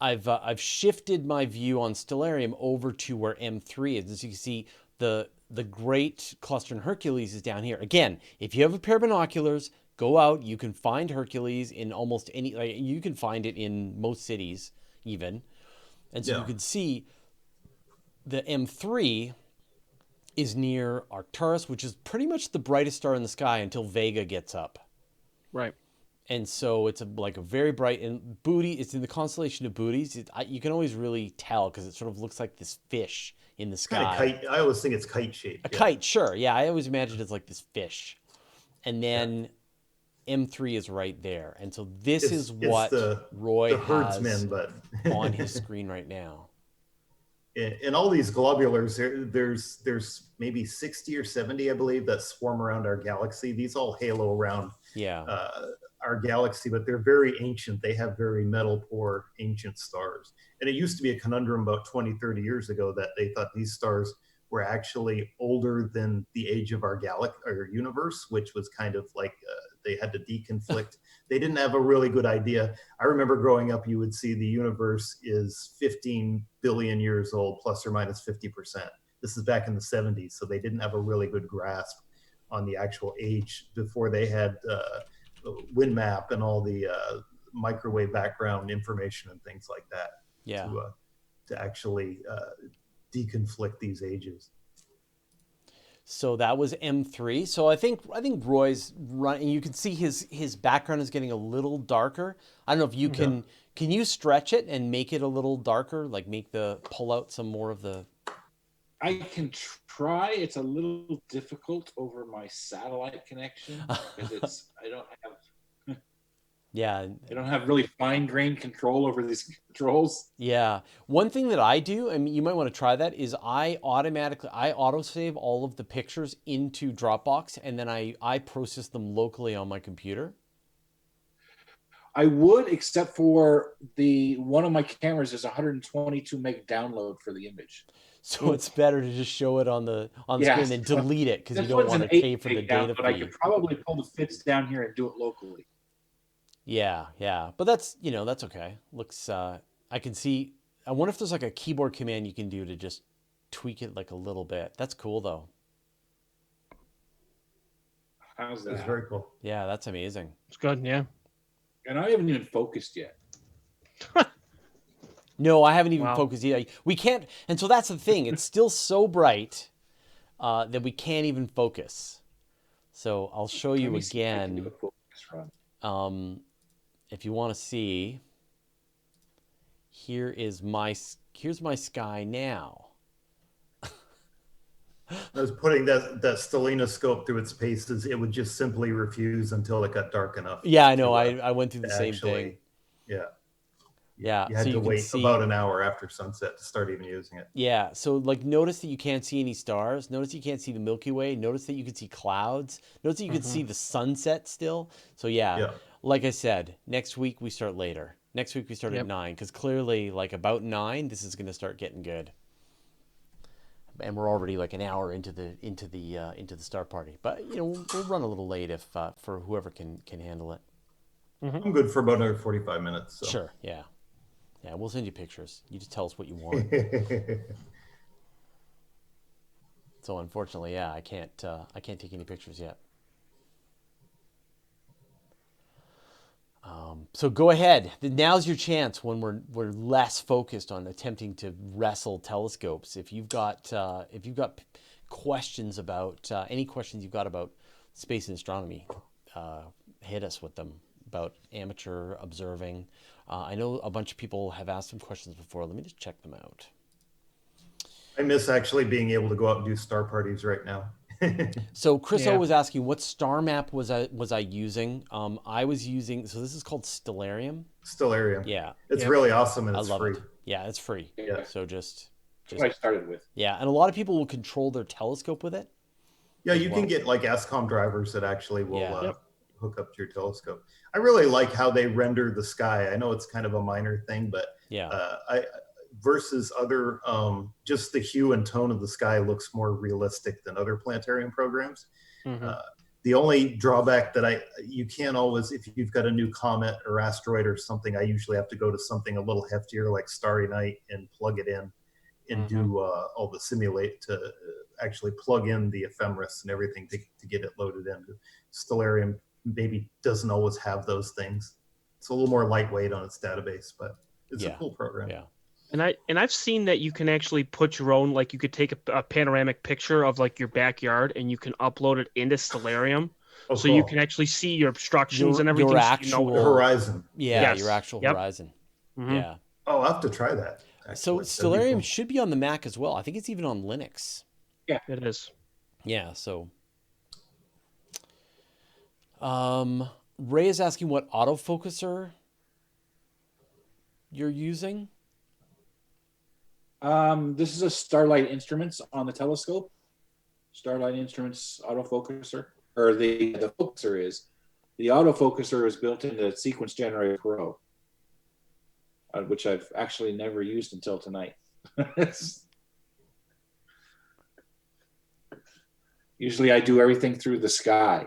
I've shifted my view on Stellarium over to where M3 is. As you can see, the great cluster in Hercules is down here. Again, if you have a pair of binoculars, go out. You can find Hercules in almost any. You can find it in most cities, even, and so you can see the M3 is near Arcturus, which is pretty much the brightest star in the sky until Vega gets up. Right. And so it's like a very bright and Booty. It's in the constellation of Booties. You can always really tell because it sort of looks like this fish in the sky. Kind of kite. I always think it's kite shaped. A kite, sure. Yeah, I always imagined it's like this fish, and then. M3 is right there. And so this is It's what Roy the has herdsman, but on his screen right now. In all these globulars, there's maybe 60 or 70, I believe, that swarm around our galaxy. These all halo around our galaxy, but they're very ancient. They have very metal poor ancient stars. And it used to be a conundrum about 20, 30 years ago that they thought these stars were actually older than the age of our universe, which was kind of like they had to deconflict. They didn't have a really good idea. I remember growing up, you would see the universe is 15 billion years old, plus or minus 50%. This is back in the 70s, so they didn't have a really good grasp on the actual age before they had wind map and all the microwave background information and things like that. To actually deconflict these ages. So that was M3. So I think Roy's running. You can see his background is getting a little darker. I don't know if you can you stretch it and make it a little darker, like pull out some more of the. I can try. It's a little difficult over my satellite connection because I don't have. Yeah. I don't have really fine-grained control over these controls. Yeah. One thing that I do, I mean, you might want to try that, is I autosave all of the pictures into Dropbox, and then I process them locally on my computer. I would, except for one of my cameras is 122 meg download for the image. So it's better to just show it on the screen than delete it because you don't want to pay for the data but fee. I could probably pull the fits down here and do it locally. Yeah, but that's that's okay. Looks I can see. I wonder if there's like a keyboard command you can do to just tweak it like a little bit. That's cool though. How's that? That's very cool. Yeah, that's amazing. It's good, yeah. And I haven't even focused yet. No, I haven't even focused yet. We can't, and so that's the thing. It's still so bright that we can't even focus. So I'll show you again. If you want to see, here's my sky now. I was putting that stelinoscope through its paces. It would just simply refuse until it got dark enough. Yeah, I know. I went through the same thing. Yeah. Yeah. You had to wait about an hour after sunset to start even using it. Yeah. So like notice that you can't see any stars. Notice you can't see the Milky Way. Notice that you can see clouds. Notice that you can see the sunset still. So yeah. Like I said, next week we start later. Next week we start at 9 because clearly like about 9 this is going to start getting good. And we're already like an hour into the start party. But we'll run a little late if for whoever can handle it. I'm good for about another 45 minutes. So. Sure. Yeah. Yeah, we'll send you pictures. You just tell us what you want. So unfortunately, I can't take any pictures yet. So go ahead. Now's your chance when we're less focused on attempting to wrestle telescopes. If you've got questions about any questions you've got about space and astronomy, hit us with them about amateur observing. I know a bunch of people have asked some questions before. Let me just check them out. I miss actually being able to go out and do star parties right now. So Chris O was asking, what star map was I using? I was using, so this is called Stellarium. Stellarium. Yeah. It's really awesome and it's free. It. Yeah, it's free. Yeah. So just what I started with. Yeah, and a lot of people will control their telescope with it. Yeah, you can get like ASCOM drivers that actually will hook up to your telescope. I really like how they render the sky. I know it's kind of a minor thing, but versus other, just the hue and tone of the sky looks more realistic than other planetarium programs. The only drawback that you can't always, if you've got a new comet or asteroid or something, I usually have to go to something a little heftier like Starry Night and plug it in and do all the simulate to actually plug in the ephemeris and everything to get it loaded in. Stellarium maybe doesn't always have those things. It's a little more lightweight on its database, but it's a cool program. Yeah. And I've seen that you can actually put your own, like you could take a panoramic picture of like your backyard and you can upload it into Stellarium. So you can actually see your obstructions and everything. Your actual horizon. Yeah, your actual horizon. Yeah. Oh, I'll have to try that. Actually. So Stellarium should be on the Mac as well. I think it's even on Linux. Yeah, it is. Yeah, so Ray is asking what autofocuser you're using. This is a Starlight Instruments on the telescope. Starlight Instruments autofocuser, or the focuser is. The autofocuser is built into Sequence Generator Pro, which I've actually never used until tonight. Usually I do everything through the sky.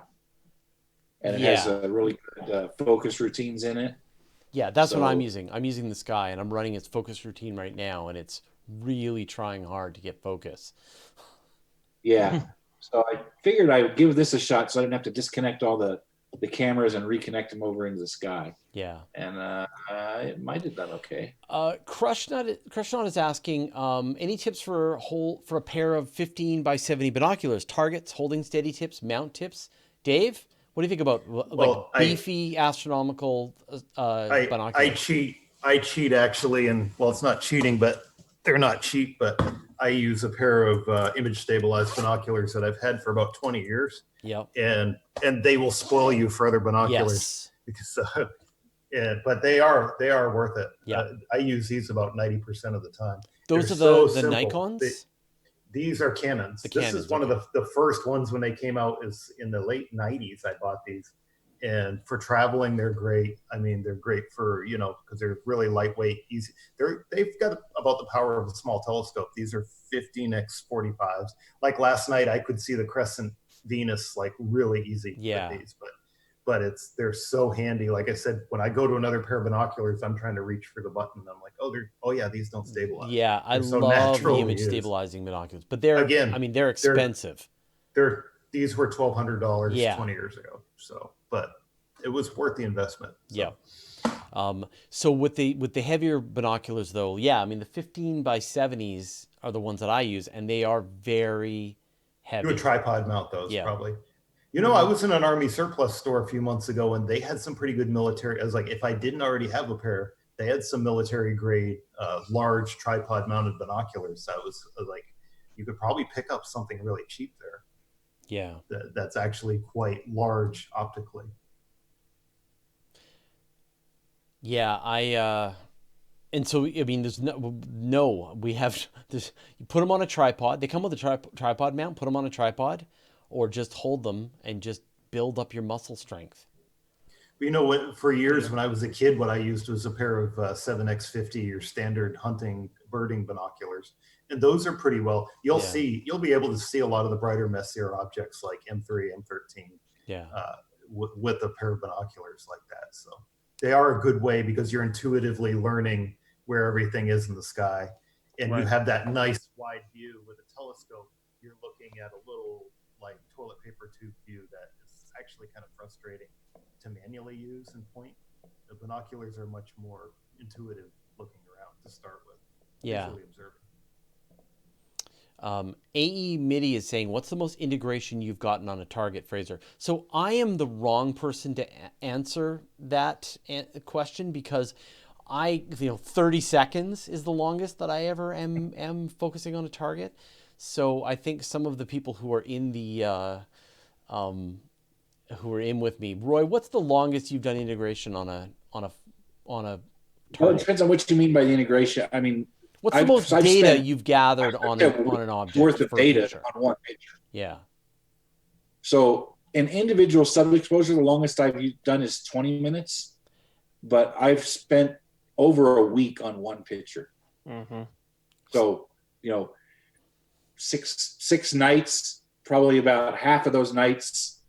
And it has a really good focus routines in it. Yeah, that's what I'm using. I'm using the Sky, and I'm running its focus routine right now, and it's really trying hard to get focus. Yeah. So I figured I would give this a shot so I didn't have to disconnect all the cameras and reconnect them over into the Sky. Yeah. And it might have done okay. Crushnaut is asking, any tips for a pair of 15 by 70 binoculars? Targets, holding steady tips, mount tips? Dave? What do you think about beefy astronomical binoculars? I cheat actually, and well, it's not cheating, but they're not cheap. But I use a pair of image stabilized binoculars that I've had for about 20 years. Yeah, and they will spoil you for other binoculars. Yes. Because, but they are worth it. Yeah, I use these about 90% of the time. Those are the Nikons. These are Canons. This is one of the first ones when they came out. Is in the late 90s. I bought these, and for traveling, they're great. I mean, they're great for, because they're really lightweight, easy. They've got about the power of a small telescope. These are 15x45s. Like last night, I could see the crescent Venus like really easy with these, but they're so handy. Like I said, when I go to another pair of binoculars, I'm trying to reach for the button. I'm like, these don't stabilize. Yeah, I love the image stabilizing binoculars, but they're expensive. These were $1,200 20 years ago. So, but it was worth the investment. So. Yeah. So with the heavier binoculars though, the 15 by 70s are the ones that I use, and they are very heavy. You would tripod mount those probably. I was in an Army surplus store a few months ago, and they had some pretty good military. I was like, if I didn't already have a pair, they had some military grade, large tripod mounted binoculars. That was like, you could probably pick up something really cheap there. Yeah. That's actually quite large optically. Yeah, and so, there's we have this, you put them on a tripod. They come with a tripod mount, put them on a tripod, or just hold them and just build up your muscle strength. For years when I was a kid, what I used was a pair of 7x50, your standard hunting birding binoculars. And those are pretty well, you'll be able to see a lot of the brighter, messier objects like M3, M13 with a pair of binoculars like that. So they are a good way because you're intuitively learning where everything is in the sky. And you have that nice wide view. With a telescope, you're looking at a little like toilet paper tube view that is actually kind of frustrating to manually use and point. The binoculars are much more intuitive looking around to start with. Visually observing. AE MIDI is saying, what's the most integration you've gotten on a target, Fraser? So I am the wrong person to answer that question, because 30 seconds is the longest that I ever am focusing on a target. So I think some of the people who are in with me, Roy, what's the longest you've done integration on a target? Well, it depends on what you mean by the integration. I mean, what's the most data you've gathered on an object? Worth of data on one picture. Yeah. So an individual sub-exposure, the longest I've done is 20 minutes, but I've spent over a week on one picture. Mm-hmm. So, six nights, probably about half of those nights.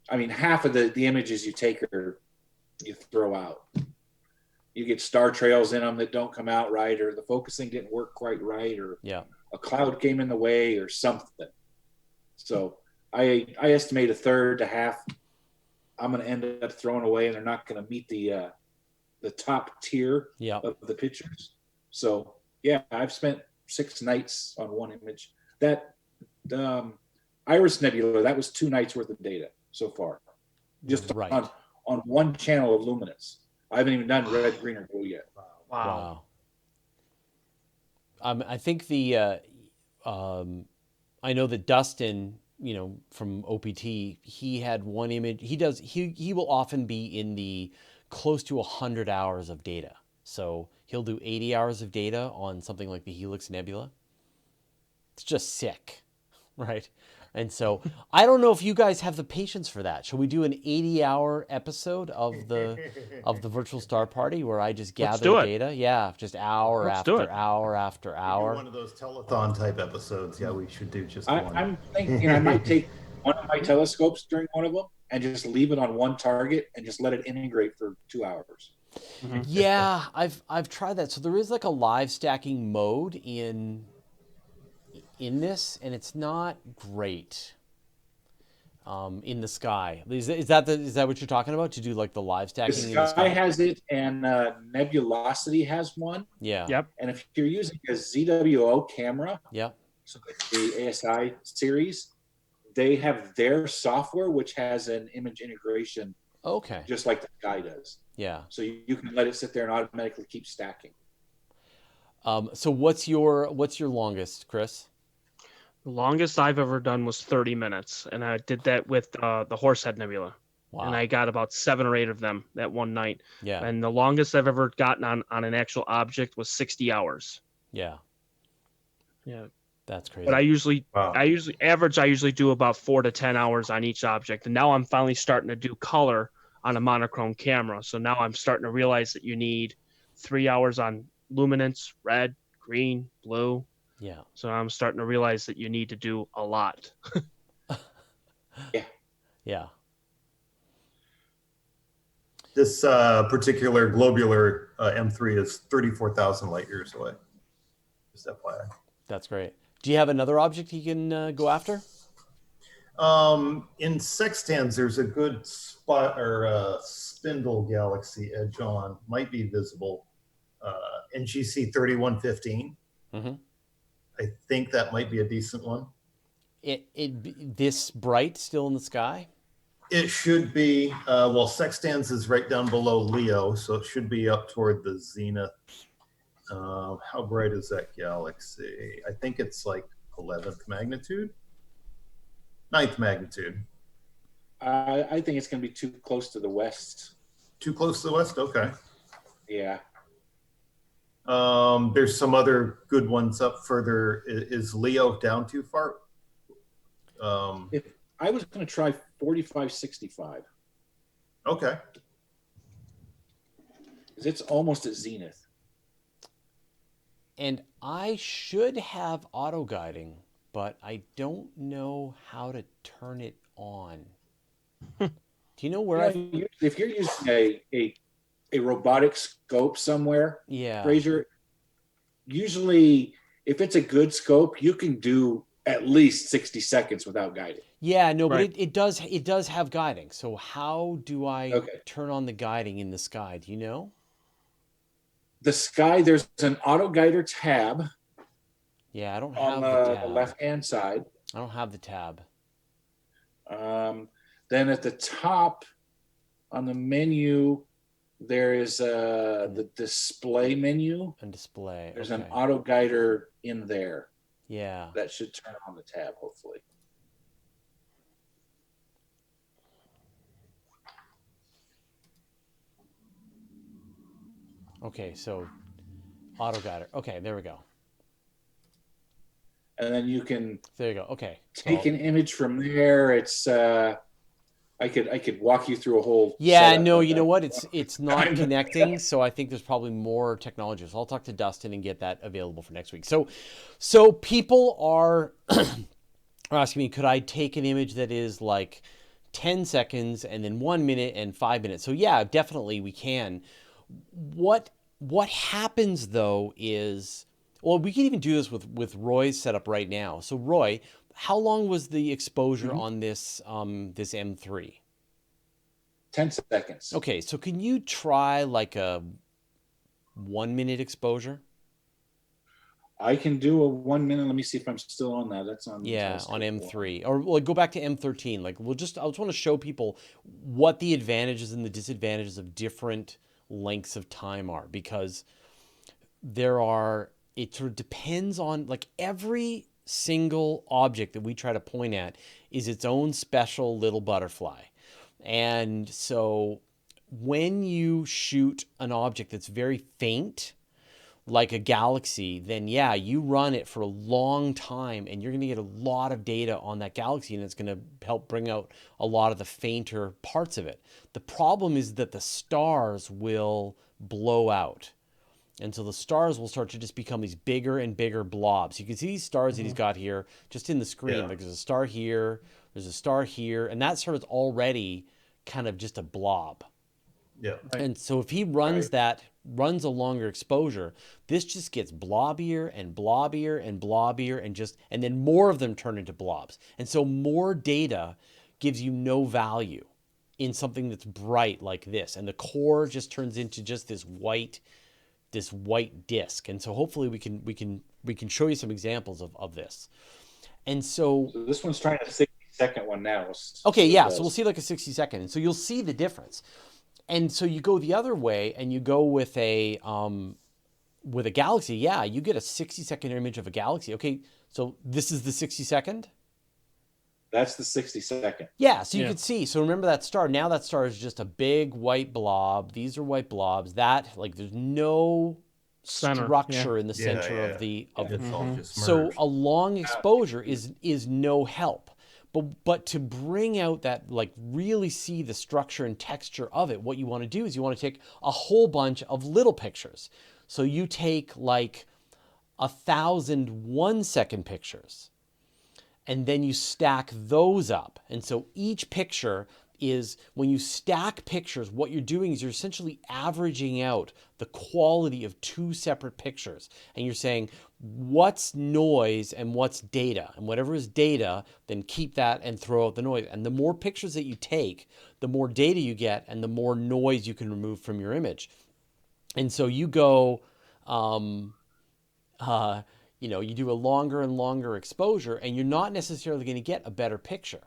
Half of the images you take you throw out. You get star trails in them that don't come out right, or the focusing didn't work quite right, or a cloud came in the way or something. So I estimate a third to half I'm going to end up throwing away, and they're not going to meet the top tier of the pictures. So I've spent 6 nights on one image. That Iris Nebula, that was 2 nights worth of data so far, just on one channel of luminance. I haven't even done red, green, or blue yet. Wow. I think I know that Dustin from OPT, he had one image. He will often be in the close to 100 hours of data. So he'll do 80 hours of data on something like the Helix Nebula. It's just sick, right? And so I don't know if you guys have the patience for that. Shall we do an 80-hour episode of the virtual star party where I just gather data? Yeah, just hour after hour after hour. One of those telethon type episodes. Yeah, we should do just one. I'm thinking I might take one of my telescopes during one of them and just leave it on one target and just let it integrate for 2 hours. Mm-hmm. Yeah, I've tried that. So there is like a live stacking mode in this, and it's not great in the sky. Is that what you're talking about, to do like the live stacking? The Sky has it, and Nebulosity has one. Yeah. Yep. And if you're using a ZWO camera, Yep. so the ASI series, they have their software which has an image integration. Okay. Just like the Sky does. Yeah. So you can let it sit there and automatically keep stacking. So what's your longest, Chris? The longest I've ever done was 30 minutes, and I did that with the Horsehead Nebula. Wow. And I got about 7 or 8 of them that one night. Yeah. And the longest I've ever gotten on an actual object was 60 hours. Yeah. Yeah. That's crazy. But I usually do about 4 to 10 hours on each object. And now I'm finally starting to do color on a monochrome camera. So now I'm starting to realize that you need 3 hours on luminance, red, green, blue. Yeah. So I'm starting to realize that you need to do a lot. Yeah. Yeah. This particular globular M3 is 34,000 light years away. Just FYI. That's great. Do you have another object you can go after? In sextans, there's a good spot, or spindle galaxy edge on, might be visible. NGC 3115. Mm-hmm. I think that might be a decent one. This bright still in the sky? It should be. Well, sextans is right down below Leo, so it should be up toward the zenith. How bright is that galaxy? I think it's like 11th magnitude, 9th magnitude. I think it's going to be too close to the west. Too close to the west? Okay. Yeah. There's some other good ones up further. Is Leo down too far? If I was going to try 4565. Okay. Because it's almost at zenith. And I should have auto guiding, but I don't know how to turn it on. Do you know where if you're using a robotic scope somewhere, yeah, Fraser, usually if it's a good scope, you can do at least 60 seconds without guiding. Yeah, no, right. But it does have guiding. So how do I turn on the guiding in the sky? Do you know? The Sky, there's an auto guider tab. Yeah, I don't have the tab. On the left-hand side. I don't have the tab. Then at the top on the menu, there is the display menu. And display. There's an auto guider in there. Yeah. That should turn on the tab, hopefully. Okay, so auto guider. Okay, there we go. And then you can there you go. Okay. Take an image from there. It's I could walk you through a whole no, you know what? It's not connecting, so I think there's probably more technology. So I'll talk to Dustin and get that available for next week. So people are asking me, could I take an image that is like 10 seconds and then 1 minute and 5 minutes? So yeah, definitely we can. What happens though is, well, we can even do this with Roy's setup right now. So Roy, how long was the exposure on this this M3? 10 seconds. Okay, so can you try like a 1 minute exposure? I can do a 1 minute. Let me see if I'm still on that. That's on on M3, or like go back to M13. Like I just want to show people what the advantages and the disadvantages of different lengths of time are, because it sort of depends on, like, every single object that we try to point at is its own special little butterfly. And so when you shoot an object that's very faint, like a galaxy, then yeah, you run it for a long time and you're going to get a lot of data on that galaxy, and it's going to help bring out a lot of the fainter parts of it. The problem is that the stars will blow out. And so the stars will start to just become these bigger and bigger blobs. You can see these stars that he's got here just in the screen. Yeah. Like there's a star here, there's a star here, and that sort of already kind of just a blob. Yeah. Right. And so if he runs runs a longer exposure, this just gets blobbier and blobbier and blobbier, and then more of them turn into blobs. And so more data gives you no value in something that's bright like this. And the core just turns into just this white disc. And so hopefully we can show you some examples of this. And so this one's trying a 60-second one now. Okay, yeah. So we'll see like a 60-second. And so you'll see the difference. And so you go the other way and you go with a galaxy. Yeah, you get a 60-second image of a galaxy. Okay, so this is the 60-second? That's the 60-second. Yeah, so you can see. So remember that star. Now that star is just a big white blob. These are white blobs. That, like, there's no structure in the center of the It's all just So merged. a long exposure is no help. But to bring out that, like, really see the structure and texture of it, what you want to do is you want to take a whole bunch of little pictures. So you take like 1,000 1-second pictures, and then you stack those up. And so each picture is, when you stack pictures, what you're doing is you're essentially averaging out the quality of two separate pictures. And you're saying, what's noise and what's data? And whatever is data, then keep that and throw out the noise. And the more pictures that you take, the more data you get and the more noise you can remove from your image. And so you go, you do a longer and longer exposure, and you're not necessarily going to get a better picture.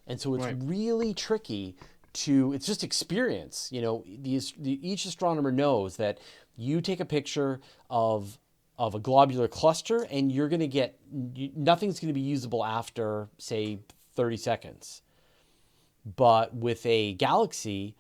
And so it's really tricky it's just experience. Each astronomer knows that you take a picture of a globular cluster and you're going to get, nothing's going to be usable after, say, 30 seconds. But with a galaxy,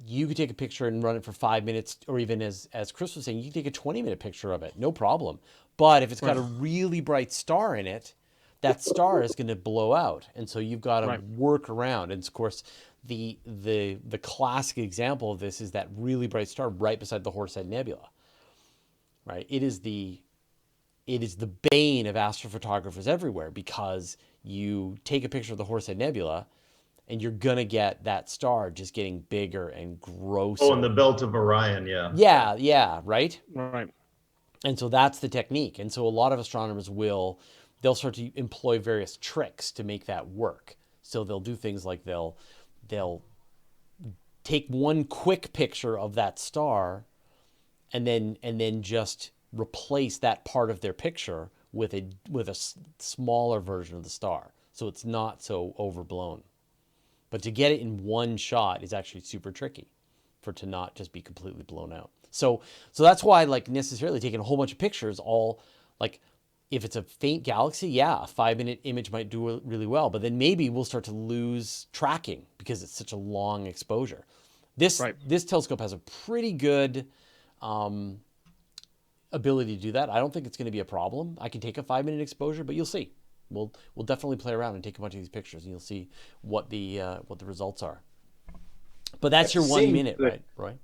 you could take a picture and run it for 5 minutes, or even as Chris was saying, you can take a 20-minute picture of it, no problem. But if it's got a really bright star in it, that star is going to blow out, and so you've got to work around. And of course, the classic example of this is that really bright star right beside the Horsehead Nebula. Right? It is the bane of astrophotographers everywhere, because you take a picture of the Horsehead Nebula, and you're gonna get that star just getting bigger and grosser. Oh, in the belt of Orion, yeah. Yeah, right? Right. And so that's the technique. And so a lot of astronomers they'll start to employ various tricks to make that work. So they'll do things like they'll take one quick picture of that star and then just replace that part of their picture with a smaller version of the star, so it's not so overblown. But to get it in one shot is actually super tricky, for it to not just be completely blown out. So that's why, like, necessarily taking a whole bunch of pictures, all, like, if it's a faint galaxy, yeah, a 5-minute image might do really well, but then maybe we'll start to lose tracking because it's such a long exposure. This telescope has a pretty good ability to do that. I don't think it's going to be a problem. I can take a 5-minute exposure, but you'll see. We'll definitely play around and take a bunch of these pictures, and you'll see what the results are. But that's your 1 minute, right, Roy?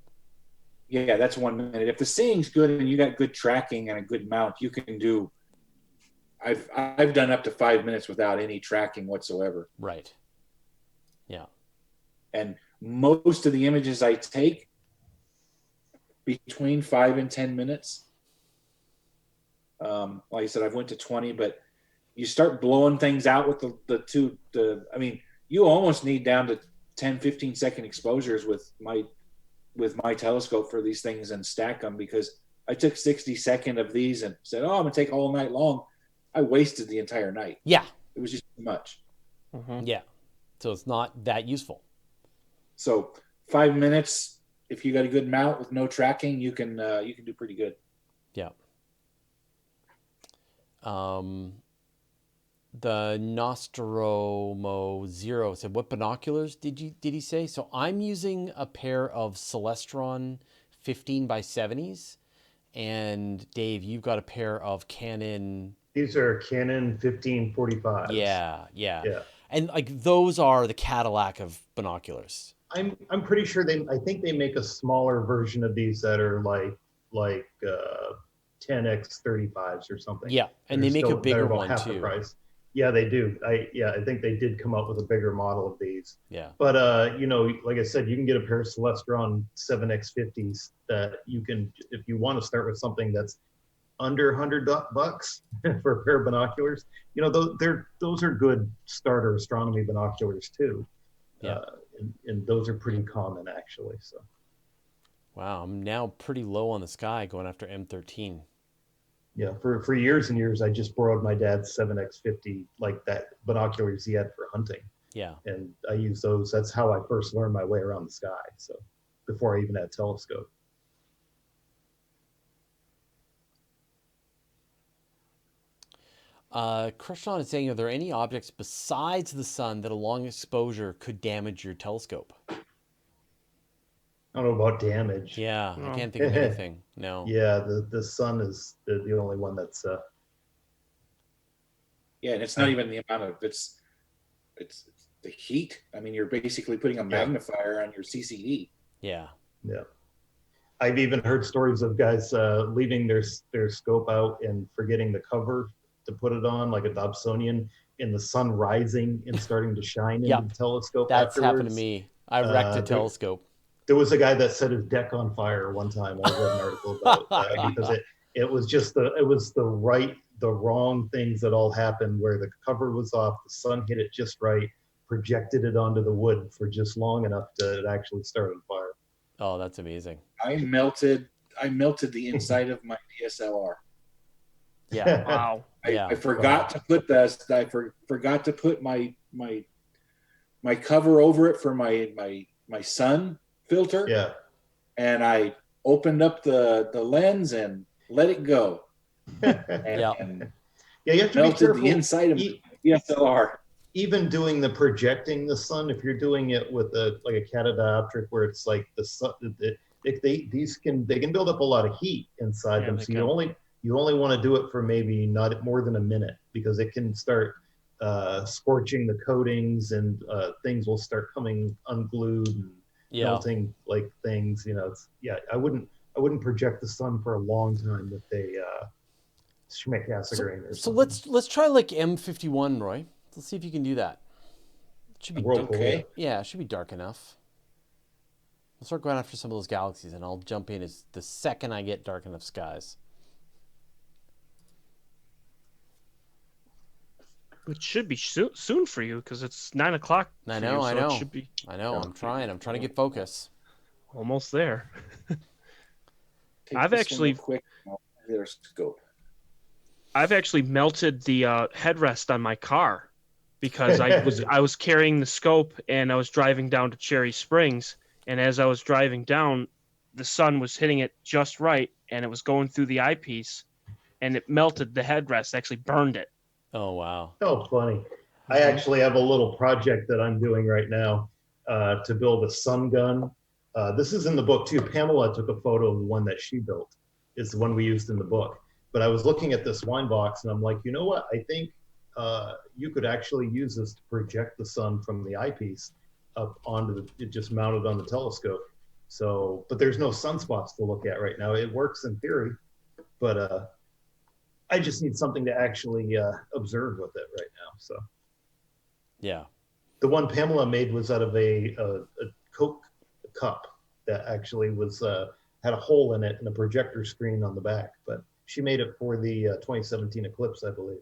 Yeah, that's 1 minute. If the seeing's good and you got good tracking and a good mount, you can do. I've done up to 5 minutes without any tracking whatsoever. Right. Yeah. And most of the images I take between 5 and 10 minutes. Like I said, I've went to 20, but you start blowing things out with I mean, you almost need down to 10, 15 second exposures with my telescope for these things and stack them, because I took 60 second of these and said, oh, I'm gonna take all night long. I wasted the entire night. Yeah. It was just too much. Mm-hmm. Yeah. So it's not that useful. So 5 minutes, if you got a good mount with no tracking, you can do pretty good. Yeah. The Nostromo Zero said, "What binoculars did he say?" So I'm using a pair of Celestron 15x70s, and Dave, you've got a pair of Canon. These are Canon 1545s. Yeah. And like those are the Cadillac of binoculars. I'm pretty sure I think they make a smaller version of these that are like 10x35s or something. Yeah, and they make a bigger one half too. The price. Yeah, they do. I think they did come up with a bigger model of these. Yeah. But like I said, you can get a pair of Celestron 7x50s that you can, if you want to start with something that's under $100 for a pair of binoculars. Those are good starter astronomy binoculars too. Yeah. And those are pretty common actually. So. Wow, I'm now pretty low on the sky going after M13. Yeah, for years and years, I just borrowed my dad's 7x50, like that binoculars he had for hunting. Yeah. And I use those. That's how I first learned my way around the sky. So before I even had a telescope. Krishnan is saying, are there any objects besides the sun that a long exposure could damage your telescope? I don't know about damage. Yeah, I can't think of anything. No. Yeah, the sun is the only one that's. Yeah, and it's not even the amount of it's the heat. I mean, you're basically putting a magnifier on your CCD. Yeah. Yeah. I've even heard stories of guys leaving their scope out and forgetting the cover to put it on, like a Dobsonian, in the sun rising and starting to shine into the telescope. That's afterwards. happened to me. I wrecked a telescope. There was a guy that set his deck on fire one time. I read an article about that because it was just the wrong things that all happened where the cover was off, the sun hit it just right, projected it onto the wood for just long enough to it actually start on fire. Oh, that's amazing. I melted the inside of my DSLR. Yeah. Wow. I forgot to put forgot to put my cover over it for my sun filter. Yeah. And I opened up the lens and let it go. And you have to be careful. The inside of the DSLR. Even doing the projecting the sun, if you're doing it with a catadioptric where it's like the sun, they can build up a lot of heat inside them. So you only want to do it for maybe not more than a minute because it can start scorching the coatings and things will start coming unglued and melting like things. I wouldn't project the sun for a long time with a Schmidt acid grain or something. So let's try like M51, Roy. Let's see if you can do that. It should be okay. Yeah, it should be dark enough. We'll start going after some of those galaxies, and I'll jump in as the second I get dark enough skies. It should be soon for you because it's 9 o'clock. I know. It should be I'm trying to get focus. almost there. I've actually melted the headrest on my car because I was carrying the scope and I was driving down to Cherry Springs, and as I was driving down, the sun was hitting it just right and it was going through the eyepiece and it melted the headrest, actually burned it. Oh wow. Oh, funny. I actually have a little project that I'm doing right now to build a sun gun. This is in the book too. Pamela took a photo of the one that she built. It's the one we used in the book. But I was looking at this wine box and I'm like, you know what? I think you could actually use this to project the sun from the eyepiece up onto it just mounted on the telescope. So, but there's no sunspots to look at right now. It works in theory, but I just need something to actually observe with it right now. So, yeah, the one Pamela made was out of a Coke cup that actually was had a hole in it and a projector screen on the back. But she made it for the 2017 eclipse, I believe.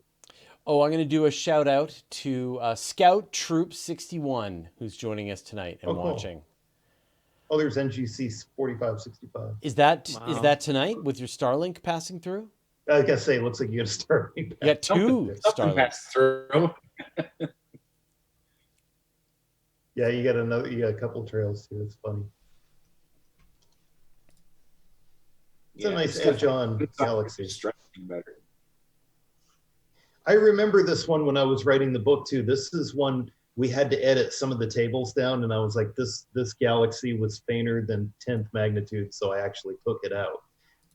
Oh, I'm going to do a shout out to Scout Troop 61, who's joining us tonight and watching. Oh, there's NGC 4565. Is that tonight with your Starlink passing through? I gotta say, it looks like you got a Starlink. You got two Starlinks. Pass through. Yeah, you got a couple trails too. It's funny. It's a nice edge on Galaxy. Striking better. I remember this one when I was writing the book too. This is one we had to edit some of the tables down, and I was like, this galaxy was fainter than 10th magnitude, so I actually took it out.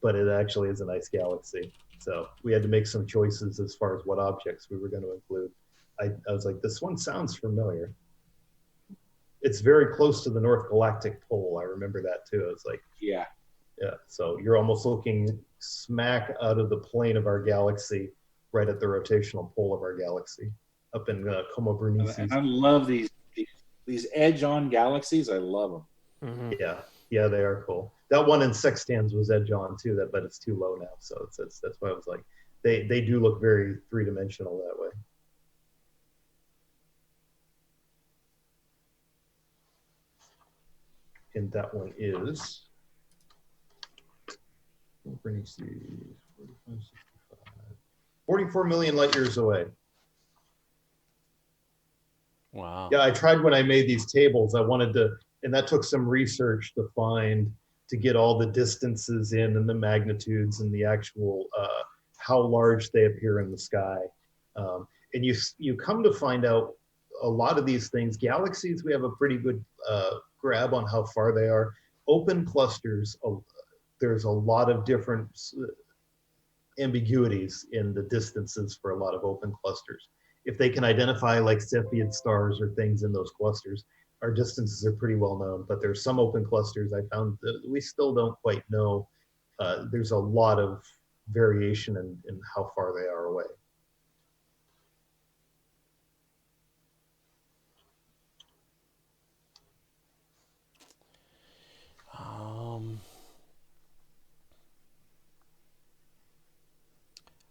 But it actually is a nice galaxy. So we had to make some choices as far as what objects we were going to include. I was like, this one sounds familiar. It's very close to the North Galactic pole. I remember that too. I was like, Yeah. yeah. So you're almost looking smack out of the plane of our galaxy, right at the rotational pole of our galaxy, up in Comet. And I love these edge-on galaxies. I love them. Mm-hmm. Yeah, they are cool. That one in sextans was edge-on too, but it's too low now. So that's why I was like, they do look very three-dimensional that way. And that one is 44 million light years away. Wow. Yeah, I tried when I made these tables. I wanted to, and that took some research to get all the distances in and the magnitudes and the actual how large they appear in the sky. And you come to find out a lot of these things. Galaxies, we have a pretty good grab on how far they are. Open clusters, there's a lot of different ambiguities in the distances for a lot of open clusters. If they can identify like Cepheid stars or things in those clusters, our distances are pretty well known, but there's some open clusters I found that we still don't quite know. There's a lot of variation in how far they are away.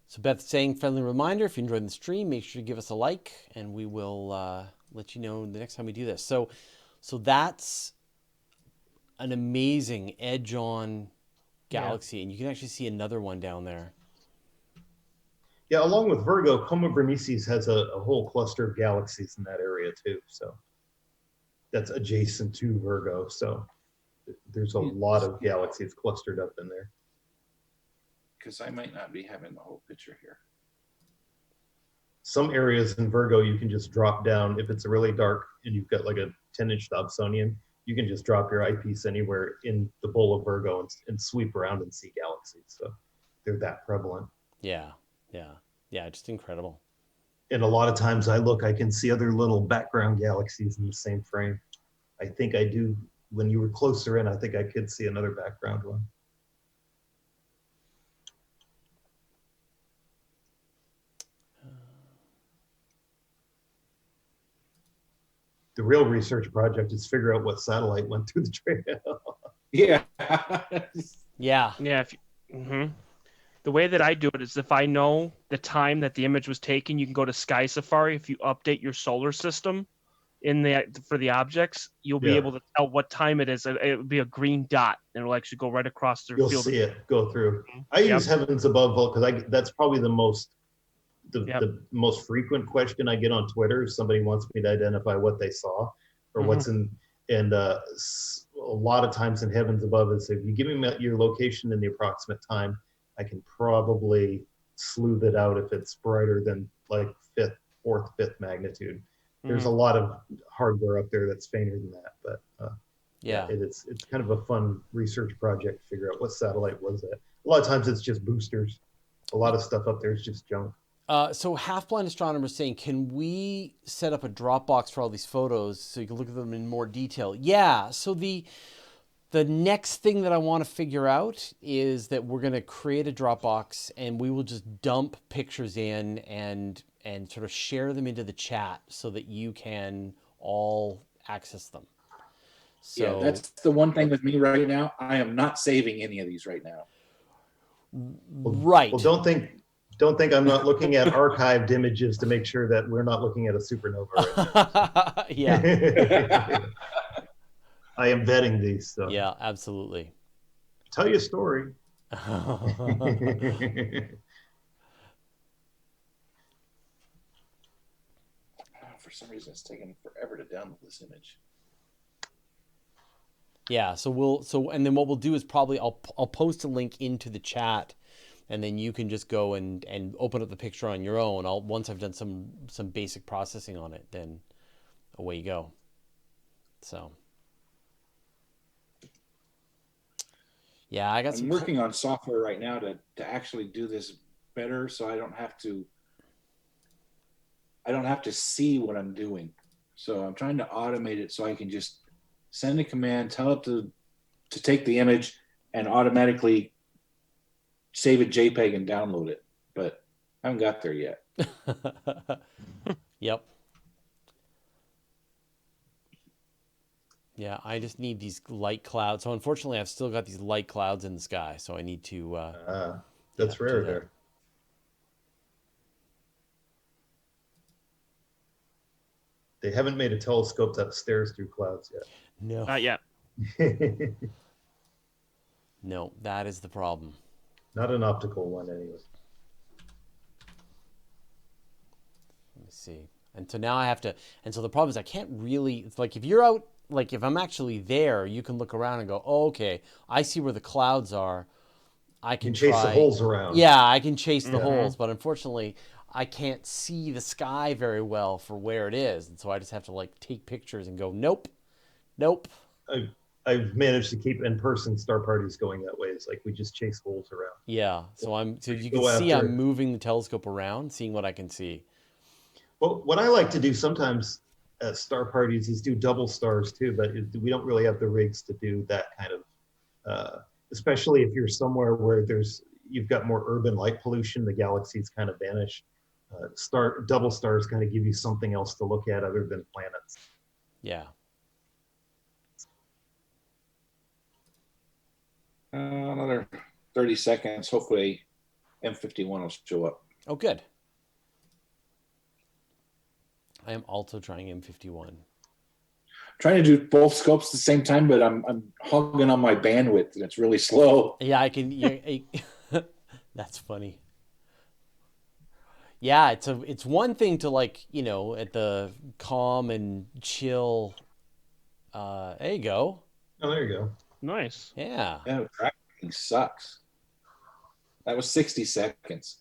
So Beth's saying, friendly reminder, if you enjoyed the stream, make sure to give us a like, and we will let you know the next time we do this. So that's an amazing edge-on galaxy, and you can actually see another one down there. Yeah, along with Virgo, Comet Berenices has a whole cluster of galaxies in that area too. So that's adjacent to Virgo. So there's a lot of galaxies clustered up in there. Because I might not be having the whole picture here. Some areas in Virgo, you can just drop down. If it's really dark and you've got like a 10-inch Dobsonian, you can just drop your eyepiece anywhere in the bowl of Virgo and sweep around and see galaxies. So they're that prevalent. Yeah, just incredible. And a lot of times I can see other little background galaxies in the same frame. I think I do. When you were closer in, I think I could see another background one. The real research project is figure out what satellite went through the trail. Yeah. Yeah. The way that I do it is if I know the time that the image was taken, you can go to Sky Safari. If you update your solar system for the objects, you'll be able to tell what time it is. It would be a green dot, and it'll actually go right across the field. You'll see it go through. I use Heavens Above because that's probably the most frequent question I get on Twitter. Somebody wants me to identify what they saw or what's in, and a lot of times in Heavens Above is if you give me your location and the approximate time, I can probably sleuth it out if it's brighter than like fourth, fifth magnitude. There's a lot of hardware up there that's fainter than that, but it's kind of a fun research project to figure out what satellite was that. A lot of times it's just boosters. A lot of stuff up there is just junk. So Half Blind Astronomer is saying, can we set up a Dropbox for all these photos so you can look at them in more detail? Yeah. So the next thing that I want to figure out is that we're going to create a Dropbox and we will just dump pictures in and sort of share them into the chat so that you can all access them. So yeah, that's the one thing with me right now. I am not saving any of these right now. Right. Well, don't think I'm not looking at archived images to make sure that we're not looking at a supernova right now. Yeah. I am vetting these. So. Yeah, absolutely. Tell you a story. For some reason, it's taking forever to download this image. Yeah, and then what we'll do is probably I'll post a link into the chat, and then you can just go and open up the picture on your own. Once I've done some basic processing on it, then away you go. So yeah, I'm working on software right now to actually do this better, so I don't have to see what I'm doing. So I'm trying to automate it so I can just send a command, tell it to take the image, and automatically save a JPEG and download it. But I haven't got there yet. Yep. Yeah, I just need these light clouds. So unfortunately, I've still got these light clouds in the sky. So I need to. That's rare there. They haven't made a telescope that stares through clouds yet. No. Not yet. No, that is the problem. Not an optical one, anyway. Let me see. And so now I have to. And so the problem is I can't really. It's like if you're out. Like if I'm actually there, you can look around and go, oh, okay, I see where the clouds are. I can chase try. the holes around. Yeah, I can chase the holes, but unfortunately, I can't see the sky very well for where it is, and so I just have to like take pictures and go, nope. I've managed to keep in-person star parties going that way. It's like we just chase holes around. Yeah, so you can see I'm moving the telescope around, seeing what I can see. Well, what I like to do sometimes at star parties is do double stars too, but we don't really have the rigs to do that kind of, especially if you're somewhere where you've got more urban light pollution, the galaxies kind of vanish. Double stars kind of give you something else to look at other than planets. Yeah. Another 30 seconds. Hopefully M51 will show up. Oh, good. I am also trying M51. Trying to do both scopes at the same time, but I'm hogging on my bandwidth, and it's really slow. Yeah, I can. Yeah, that's funny. Yeah, it's one thing to like at the calm and chill. There you go. Oh, there you go. Nice. Yeah. Yeah, tracking sucks. That was 60 seconds.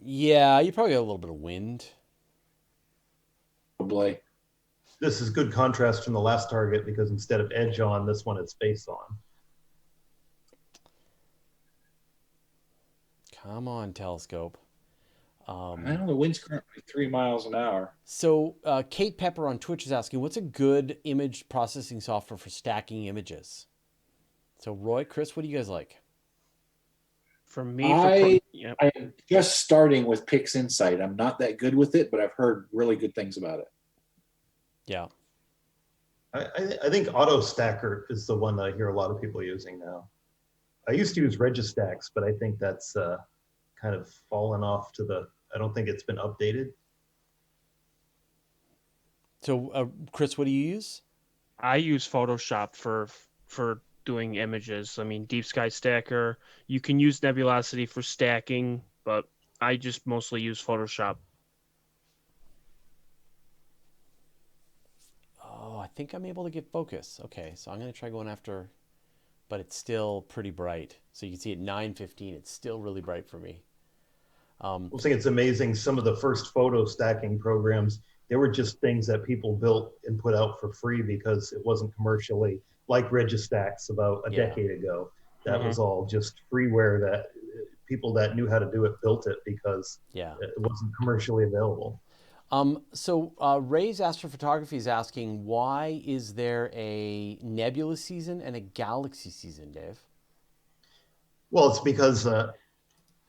Yeah, you probably got a little bit of wind. Probably. This is good contrast from the last target because instead of edge on, this one is face on. Come on, telescope. I know the wind's currently 3 miles an hour. So Kate Pepper on Twitch is asking, what's a good image processing software for stacking images? So Roy, Chris, what do you guys like? For me, I am just starting with PixInsight. I'm not that good with it, but I've heard really good things about it. Yeah. I think AutoStacker is the one that I hear a lot of people using now. I used to use Registax, but I think that's kind of fallen off I don't think it's been updated. So Chris, what do you use? I use Photoshop for doing images. I mean, Deep Sky Stacker. You can use Nebulosity for stacking, but I just mostly use Photoshop. Oh, I think I'm able to get focus. Okay, so I'm going to try going after, but it's still pretty bright. So you can see at 9:15, it's still really bright for me. I think it's amazing. Some of the first photo stacking programs, they were just things that people built and put out for free because it wasn't commercially, like Registax about a decade ago. That was all just freeware that people that knew how to do it built it because it wasn't commercially available. So Ray's Astrophotography is asking, why is there a nebula season and a galaxy season, Dave? Well, it's because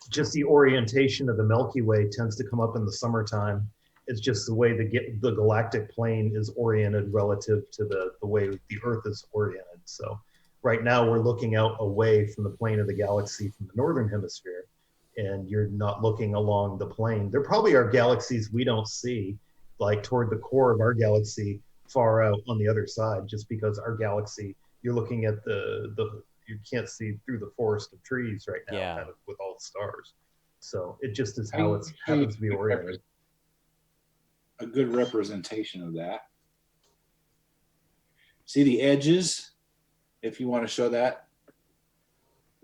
just the orientation of the Milky Way tends to come up in the summertime. It's just the way the galactic plane is oriented relative to the way the Earth is oriented. So right now we're looking out away from the plane of the galaxy from the northern hemisphere, and you're not looking along the plane. There probably are galaxies we don't see, like toward the core of our galaxy, far out on the other side, just because our galaxy, you're looking at you can't see through the forest of trees right now, kind of with all the stars. So it just is how it happens to be oriented. A good representation of that. See the edges, if you want to show that.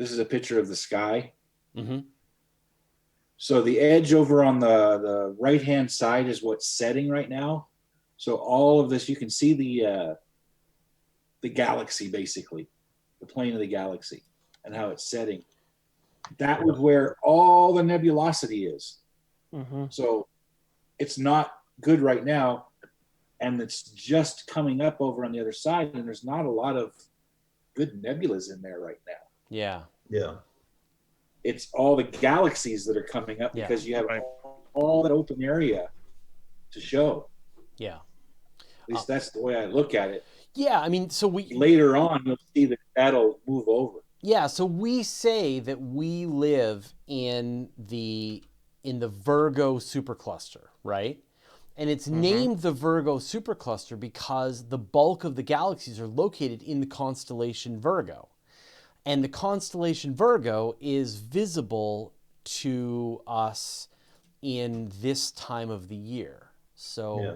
This is a picture of the sky. Mm-hmm. So the edge over on the right-hand side is what's setting right now. So all of this, you can see the galaxy, basically, the plane of the galaxy and how it's setting. That was where all the nebulosity is. Mm-hmm. So it's not good right now. And it's just coming up over on the other side. And there's not a lot of good nebulas in there right now. Yeah. Yeah. It's all the galaxies that are coming up because you have all that open area to show. Yeah. At least that's the way I look at it. Yeah, I mean, so later on you'll see that that'll move over. Yeah, so we say that we live in the Virgo supercluster, right? And it's named the Virgo supercluster because the bulk of the galaxies are located in the constellation Virgo. And the constellation Virgo is visible to us in this time of the year. So,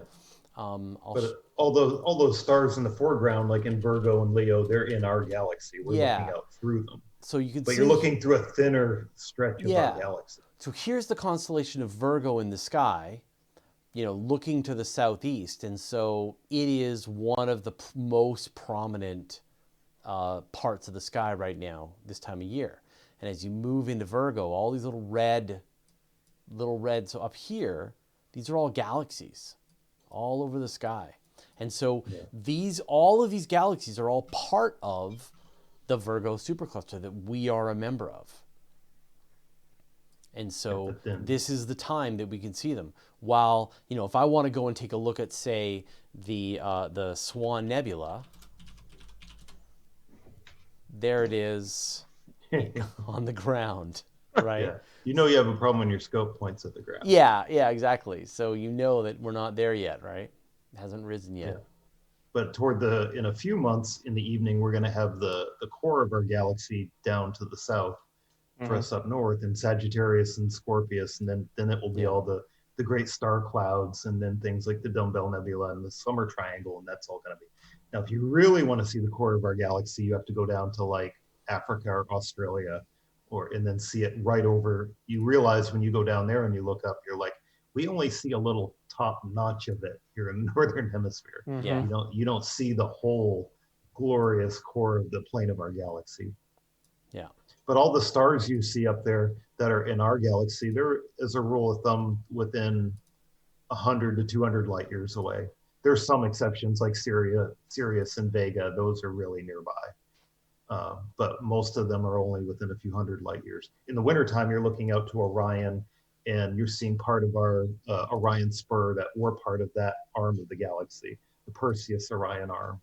but all those stars in the foreground, like in Virgo and Leo, they're in our galaxy. We're looking out through them. So you can but see, you're looking through a thinner stretch of our galaxy. So here's the constellation of Virgo in the sky, looking to the southeast. And so it is one of the most prominent parts of the sky right now, this time of year. And as you move into Virgo, all these little red, so up here, these are all galaxies all over the sky. And so all of these galaxies are all part of the Virgo supercluster that we are a member of. And so this is the time that we can see them. While, if I want to go and take a look at, say, the Swan Nebula, there it is on the ground, right? Yeah. You have a problem when your scope points at the ground. Yeah, exactly. So you know that we're not there yet, right? It hasn't risen yet. Yeah. But in a few months in the evening, we're going to have the core of our galaxy down to the south for us up north, in Sagittarius and Scorpius, and then it will be all the great star clouds, and then things like the Dumbbell Nebula and the Summer Triangle, and that's all going to be. Now, if you really want to see the core of our galaxy, you have to go down to like Africa or Australia, and then see it right over. You realize when you go down there and you look up, you're like, we only see a little top notch of it here in the Northern Hemisphere. Yeah. You don't see the whole glorious core of the plane of our galaxy. Yeah. But all the stars you see up there that are in our galaxy, they're, as a rule of thumb, within 100 to 200 light years away. There's some exceptions like Sirius and Vega. Those are really nearby. But most of them are only within a few hundred light years. In the wintertime, you're looking out to Orion, and you're seeing part of our Orion spur, that we're part of that arm of the galaxy, the Perseus-Orion arm.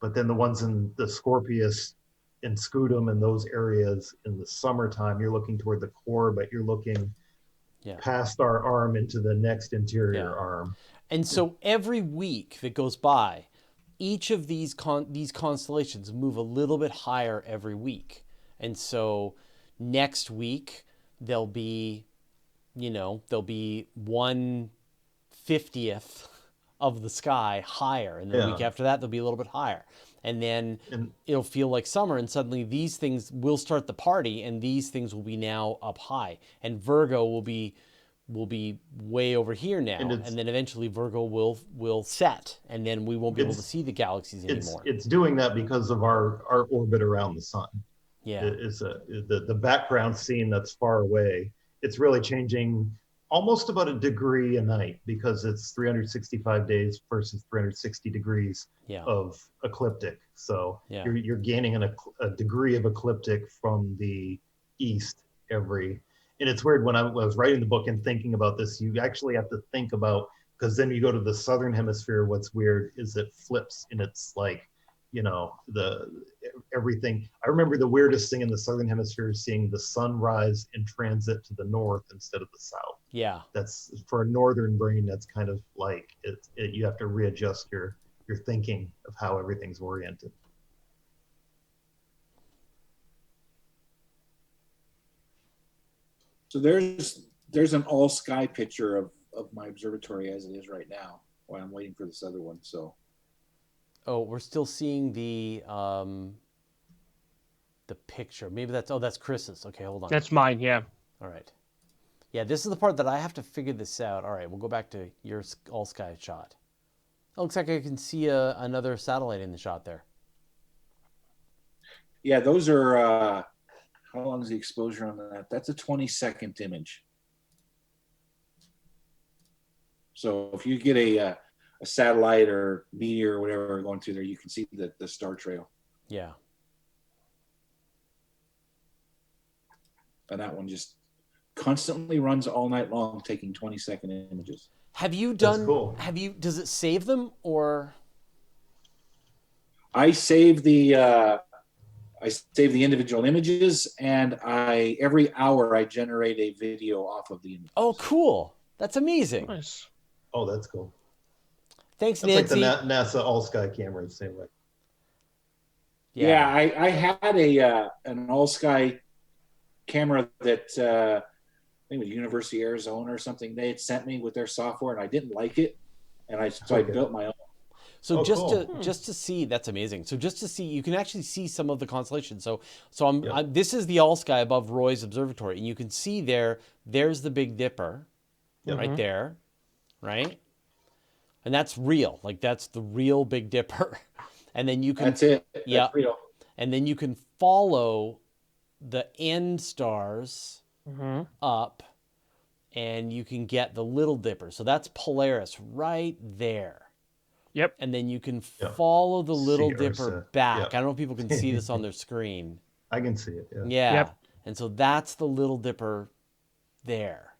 But then the ones in the Scorpius and Scutum and those areas in the summertime, you're looking toward the core, but you're looking past our arm into the next interior arm. And so every week that goes by, each of these constellations move a little bit higher every week. And so next week there'll be 1/50th of the sky higher, and the week after that they'll be a little bit higher. And then it'll feel like summer, and suddenly these things will start the party, and these things will be now up high, and Virgo will be way over here now, and then eventually Virgo will set, and then we won't be able to see the galaxies anymore. It's doing that because of our orbit around the sun. Yeah, it's the background scene that's far away. It's really changing almost about a degree a night, because it's 365 days versus 360 degrees of ecliptic. So you're gaining a degree of ecliptic from the east every. And it's weird, when I was writing the book and thinking about this, you actually have to think about, because then you go to the southern hemisphere, what's weird is it flips, and it's like, everything. I remember the weirdest thing in the southern hemisphere is seeing the sun rise in transit to the north instead of the south. Yeah. That's, for a northern brain, that's kind of like you have to readjust your thinking of how everything's oriented. So there's an all sky picture of my observatory as it is right now, while I'm waiting for this other one. So we're still seeing the the picture. Maybe that's Chris's. Okay, hold on. That's mine. Yeah. All right. Yeah, this is the part that I have to figure this out. All right, we'll go back to your all sky shot. It looks like I can see another satellite in the shot there. Yeah, those are, how long is the exposure on that? That's a 20-second image. So if you get a satellite or meteor or whatever going through there, you can see the star trail. Yeah. And that one just constantly runs all night long, taking 20-second images. Have you done? That's cool. Does it save them or? I save the individual images, and every hour I generate a video off of the images. Oh, cool! That's amazing. Nice. Oh, that's cool. Thanks, That's Nancy. like the NASA All Sky camera, the same way. Yeah, I had an all sky camera that I think it was University of Arizona or something. They had sent me with their software, and I didn't like it, and I built my own. So cool. just to see, that's amazing. So just to see, you can actually see some of the constellations. So Yep. this is the all sky above Roy's observatory, and you can see there's the Big Dipper, Yep. right there, right, and that's real. Like that's the real Big Dipper, and then you can That's it. Yeah. That's real. and then you can follow the end stars Mm-hmm. up, and you can get the Little Dipper. So that's Polaris right there. Yep. And then you can Yeah. follow the Little See Dipper Ursa. back. Yeah. I don't know if people can see this on their screen. I can see it. Yeah. Yeah. Yep. And so that's the Little Dipper there.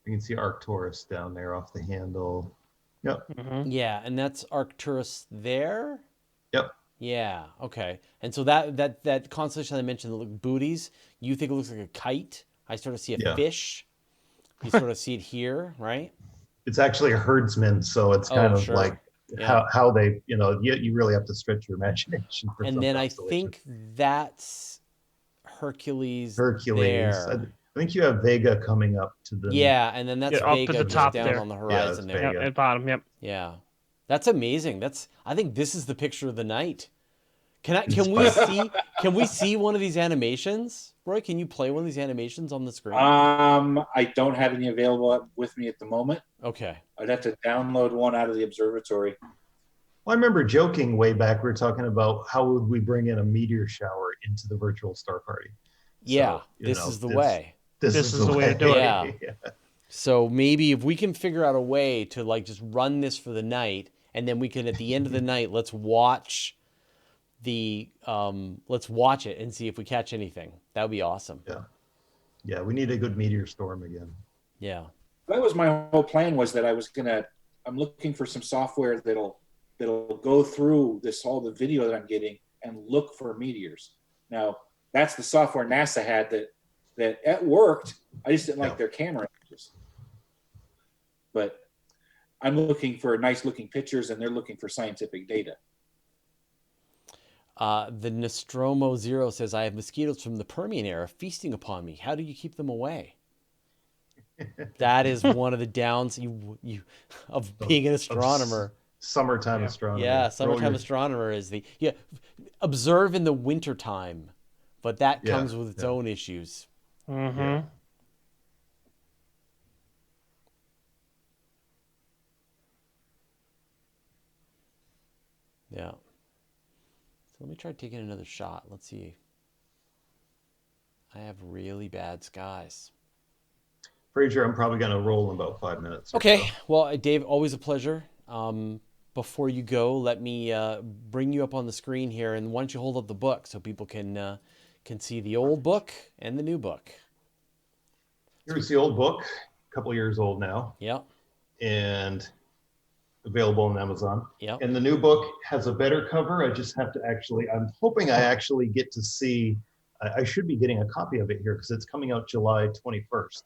You can see Arcturus down there off the handle. Yep. Mm-hmm. Yeah, and that's Arcturus there. Yep. Yeah. Okay. And so that constellation I mentioned, the booties, you think it looks like a kite? I sort of see a Yeah. fish. You sort of see it here, right? It's actually a herdsman, so it's kind of sure. like Yeah. how they, you really have to stretch your imagination. For And some then I constellations. think that's Hercules. Hercules. There. I think you have Vega coming up to the. Yeah, and then that's Yeah, up Vega at the just top down there. on the Yeah, horizon that's there. Vega. Yep. At bottom. Yep. Yeah, that's amazing. I think this is the picture of the night. Can we see one of these animations, Roy? Can you play one of these animations on the screen? I don't have any available with me at the moment. Okay. I'd have to download one out of the observatory. Well, I remember joking way back. We were talking about how would we bring in a meteor shower into the virtual star party. Yeah, So, you this know, is the way. This is the way to do it. Yeah. So maybe if we can figure out a way to like just run this for the night, and then we can at the end of the night let's watch it and see if we catch anything. That would be awesome. Yeah, we need a good meteor storm again. Yeah. That was my whole plan, was that I'm looking for some software that'll go through all the video that I'm getting and look for meteors. Now, that's the software NASA had that it worked. I just didn't like their camera images. But I'm looking for nice looking pictures, and they're looking for scientific data. The Nostromo Zero says, I have mosquitoes from the Permian era feasting upon me. How do you keep them away? That is one of the downs of being an astronomer. Summertime astronomy. Yeah, summertime astronomer is observe in the wintertime, but that comes with its own issues. Mm-hmm. Yeah. Yeah. So let me try taking another shot. Let's see. I have really bad skies. Fraser, I'm probably going to roll in about 5 minutes. Okay. Well, Dave, always a pleasure. Before you go, let me bring you up on the screen here, and why don't you hold up the book so people can see the old book and the new book. Here's the old book, a couple years old now. Yeah. And available on Amazon. Yeah. And the new book has a better cover. I just have to I'm hoping I actually get to see, I should be getting a copy of it here because it's coming out July 21st.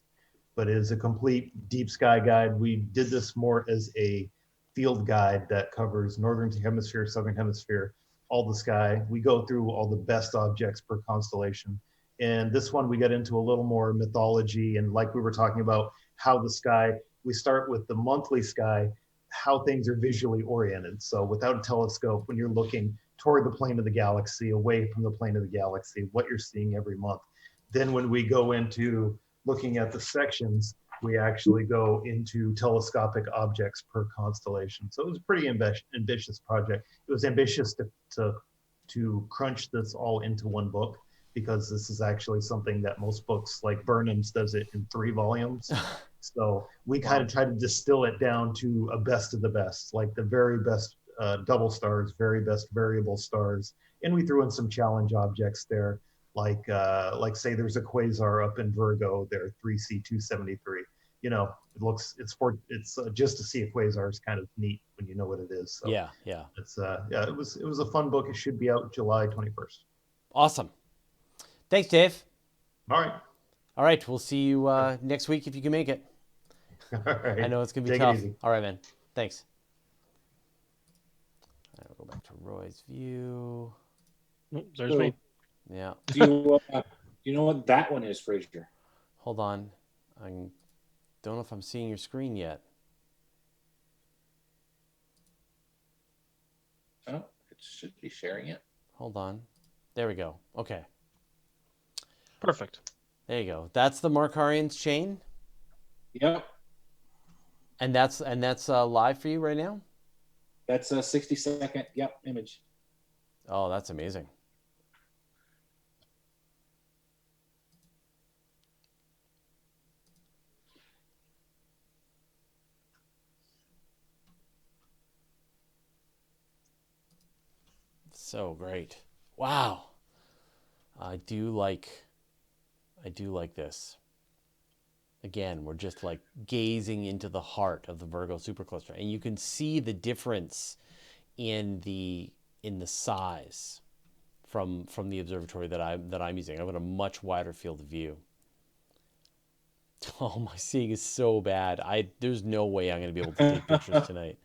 But it is a complete deep sky guide. We did this more as a field guide that covers Northern Hemisphere, Southern Hemisphere, all the sky. We go through all the best objects per constellation. And this one, we get into a little more mythology and like we were talking about how the sky, we start with the monthly sky, how things are visually oriented. So without a telescope, when you're looking toward the plane of the galaxy, away from the plane of the galaxy, what you're seeing every month. Then when we go into looking at the sections, we actually go into telescopic objects per constellation. So it was a pretty ambitious project. It was ambitious to crunch this all into one book, because this is actually something that most books, like Burnham's does it in 3 volumes. So we kind of try to distill it down to a best of the best, like the very best double stars, very best variable stars. And we threw in some challenge objects there, like say there's a quasar up in Virgo there, 3C273. You know, it's just to see a quasar is kind of neat when you know what it is. So yeah. It's it was a fun book. It should be out July 21st. Awesome. Thanks, Dave. All right. We'll see you next week if you can make it. All right. I know it's gonna be Take tough. it easy. All right, man. Thanks. All right, we'll go back to Roy's view. There's me. Yeah. Do you know what that one is, Fraser? Hold on. I don't know if I'm seeing your screen yet. Oh, it should be sharing it. Hold on. There we go. Okay. Perfect. There you go. That's the Markarian's chain. Yep. And that's live for you right now? That's a 60-second image. Oh, that's amazing. So great. Wow. I do like this. Again, we're just like gazing into the heart of the Virgo supercluster, and you can see the difference in the size from the observatory that I'm using. I've got a much wider field of view. Oh, my seeing is so bad. There's no way I'm going to be able to take pictures tonight.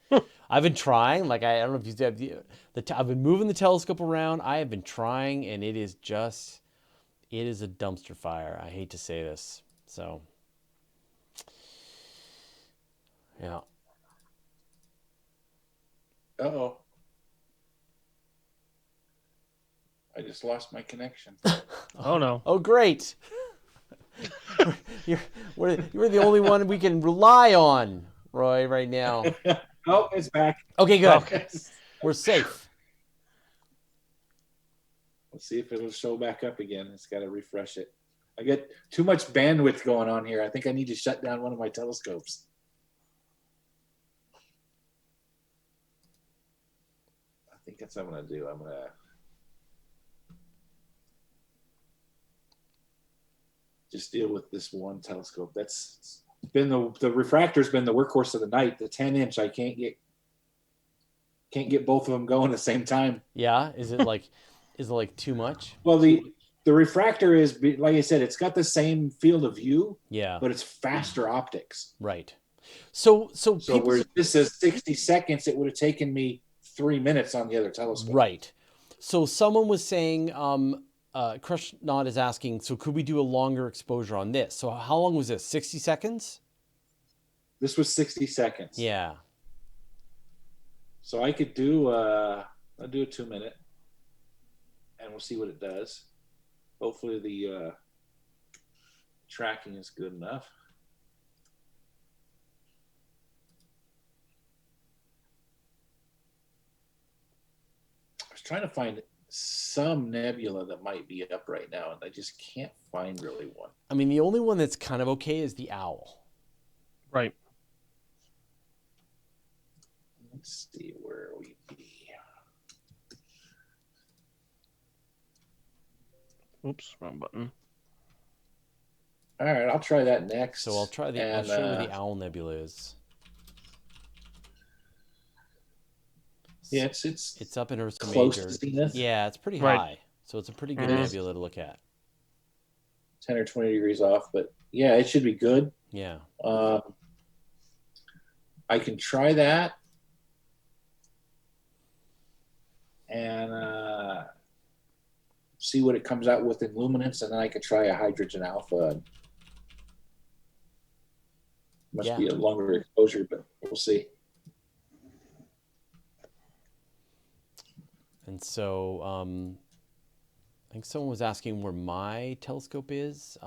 I've been trying. Like I don't know if you have I've been moving the telescope around. I have been trying, and it is a dumpster fire. I hate to say this. So, yeah. Uh-oh. I just lost my connection. Oh no. Oh, great. You're the only one we can rely on, Roy, right now. Oh, it's back. Okay, good. Okay. We're safe. Let's see if it'll show back up again. It's got to refresh it. I get too much bandwidth going on here. I think I need to shut down one of my telescopes. I think that's what I'm going to do. I'm going to just deal with this one telescope. That's been the refractor's been the workhorse of the night. The 10-inch, I can't get both of them going at the same time. Yeah, is it like too much? Well, the refractor is, like I said, it's got the same field of view. Yeah, but it's faster optics. Right. So where this says 60 seconds, it would have taken me 3 minutes on the other telescope. Right. So someone was saying, Crush Nod is asking, so could we do a longer exposure on this? So how long was this? 60 seconds? This was 60 seconds. Yeah. So I could do I'll do a 2-minute, and we'll see what it does. Hopefully the tracking is good enough. I was trying to find some nebula that might be up right now, and I just can't find really one. I mean, the only one that's kind of okay is the Owl. Right. Let's see where we be. Oops, wrong button. All right, I'll try that next. So I'll show you where the Owl Nebula is. Yeah, it's up in Ursa close Major. to Zenith. Yeah, it's pretty Right. high. So it's a pretty good nebula to look at. 10 or 20 degrees off, but yeah, it should be good. Yeah. I can try that and see what it comes out with in luminance, and then I could try a hydrogen alpha. Must be a longer exposure, but we'll see. And so I think someone was asking where my telescope is.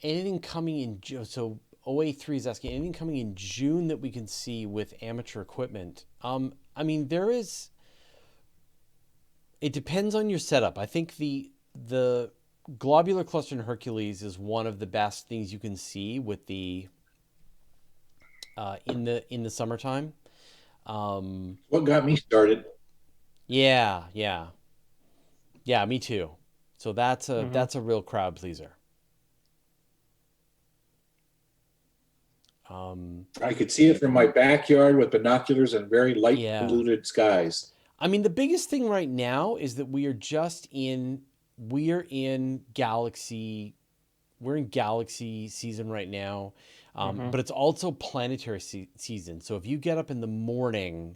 Anything coming in June? So 083 is asking anything coming in June that we can see with amateur equipment. I mean, there is. It depends on your setup. I think the globular cluster in Hercules is one of the best things you can see with the in the summertime. What got me started? Yeah, me too. So that's a real crowd pleaser. I could see it from my backyard with binoculars and very light polluted skies. I mean, the biggest thing right now is that we're in galaxy season right now. But it's also planetary season. So if you get up in the morning,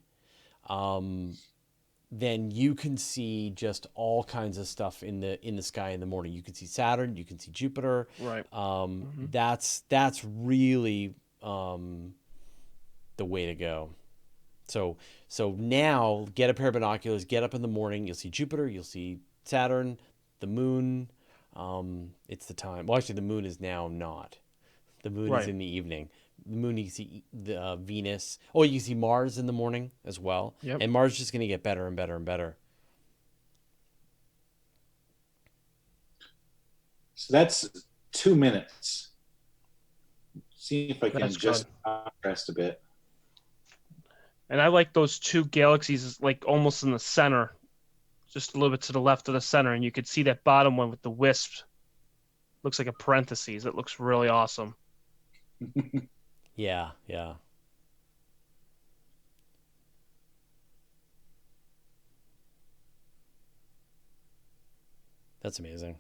then you can see just all kinds of stuff in the sky in the morning. You can see Saturn, you can see Jupiter. Right. That's really the way to go. So now get a pair of binoculars, get up in the morning, you'll see Jupiter, you'll see Saturn, the moon. It's the time. Well, actually the moon is now not. The moon is in the evening. The moon, you can see the Venus. Oh, you can see Mars in the morning as well. Yep. And Mars is just going to get better and better and better. So that's 2 minutes. See if I can just contrast a bit. And I like those two galaxies like almost in the center, just a little bit to the left of the center, and you could see that bottom one with the wisp. Looks like a parentheses. It looks really awesome. Yeah. That's amazing.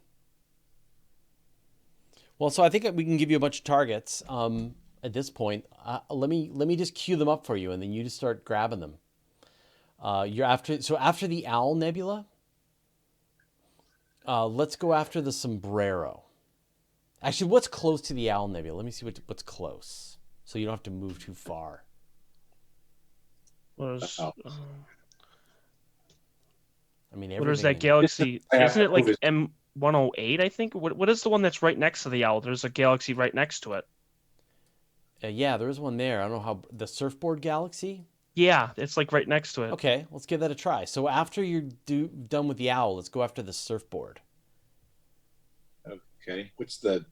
Well, so I think we can give you a bunch of targets at this point. Let me just cue them up for you, and then you just start grabbing them. After the Owl Nebula, let's go after the Sombrero. Actually, what's close to the Owl Nebula? Let me see what's close, so you don't have to move too far. I mean, what is that galaxy? Isn't it like M108? I think. What is the one that's right next to the Owl? There's a galaxy right next to it. Yeah, there is one there. I don't know how the Surfboard Galaxy. Yeah, it's like right next to it. Okay, let's give that a try. So after you're done with the Owl, let's go after the Surfboard. Okay, what's the?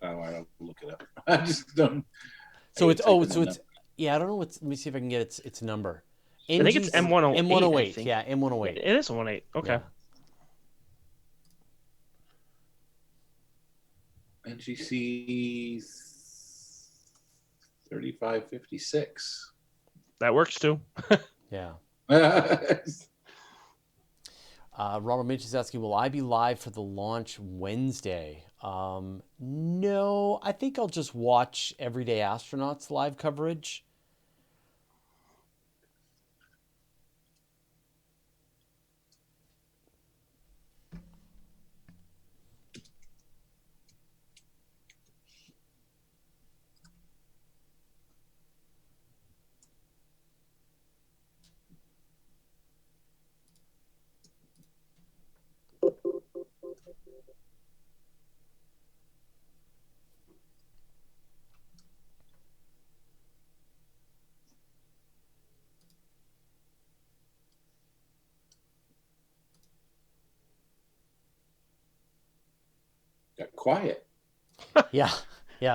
Oh, I don't look it up. I just don't. So it's yeah. I don't know what's. Let me see if I can get its number. I think it's M108. M108. Yeah, M108. It is 108. Okay. Yeah. NGC 3556. That works too. Yeah. Ronald Mitch is asking, will I be live for the launch Wednesday? No, I think I'll just watch Everyday Astronauts live coverage. Got quiet. Yeah.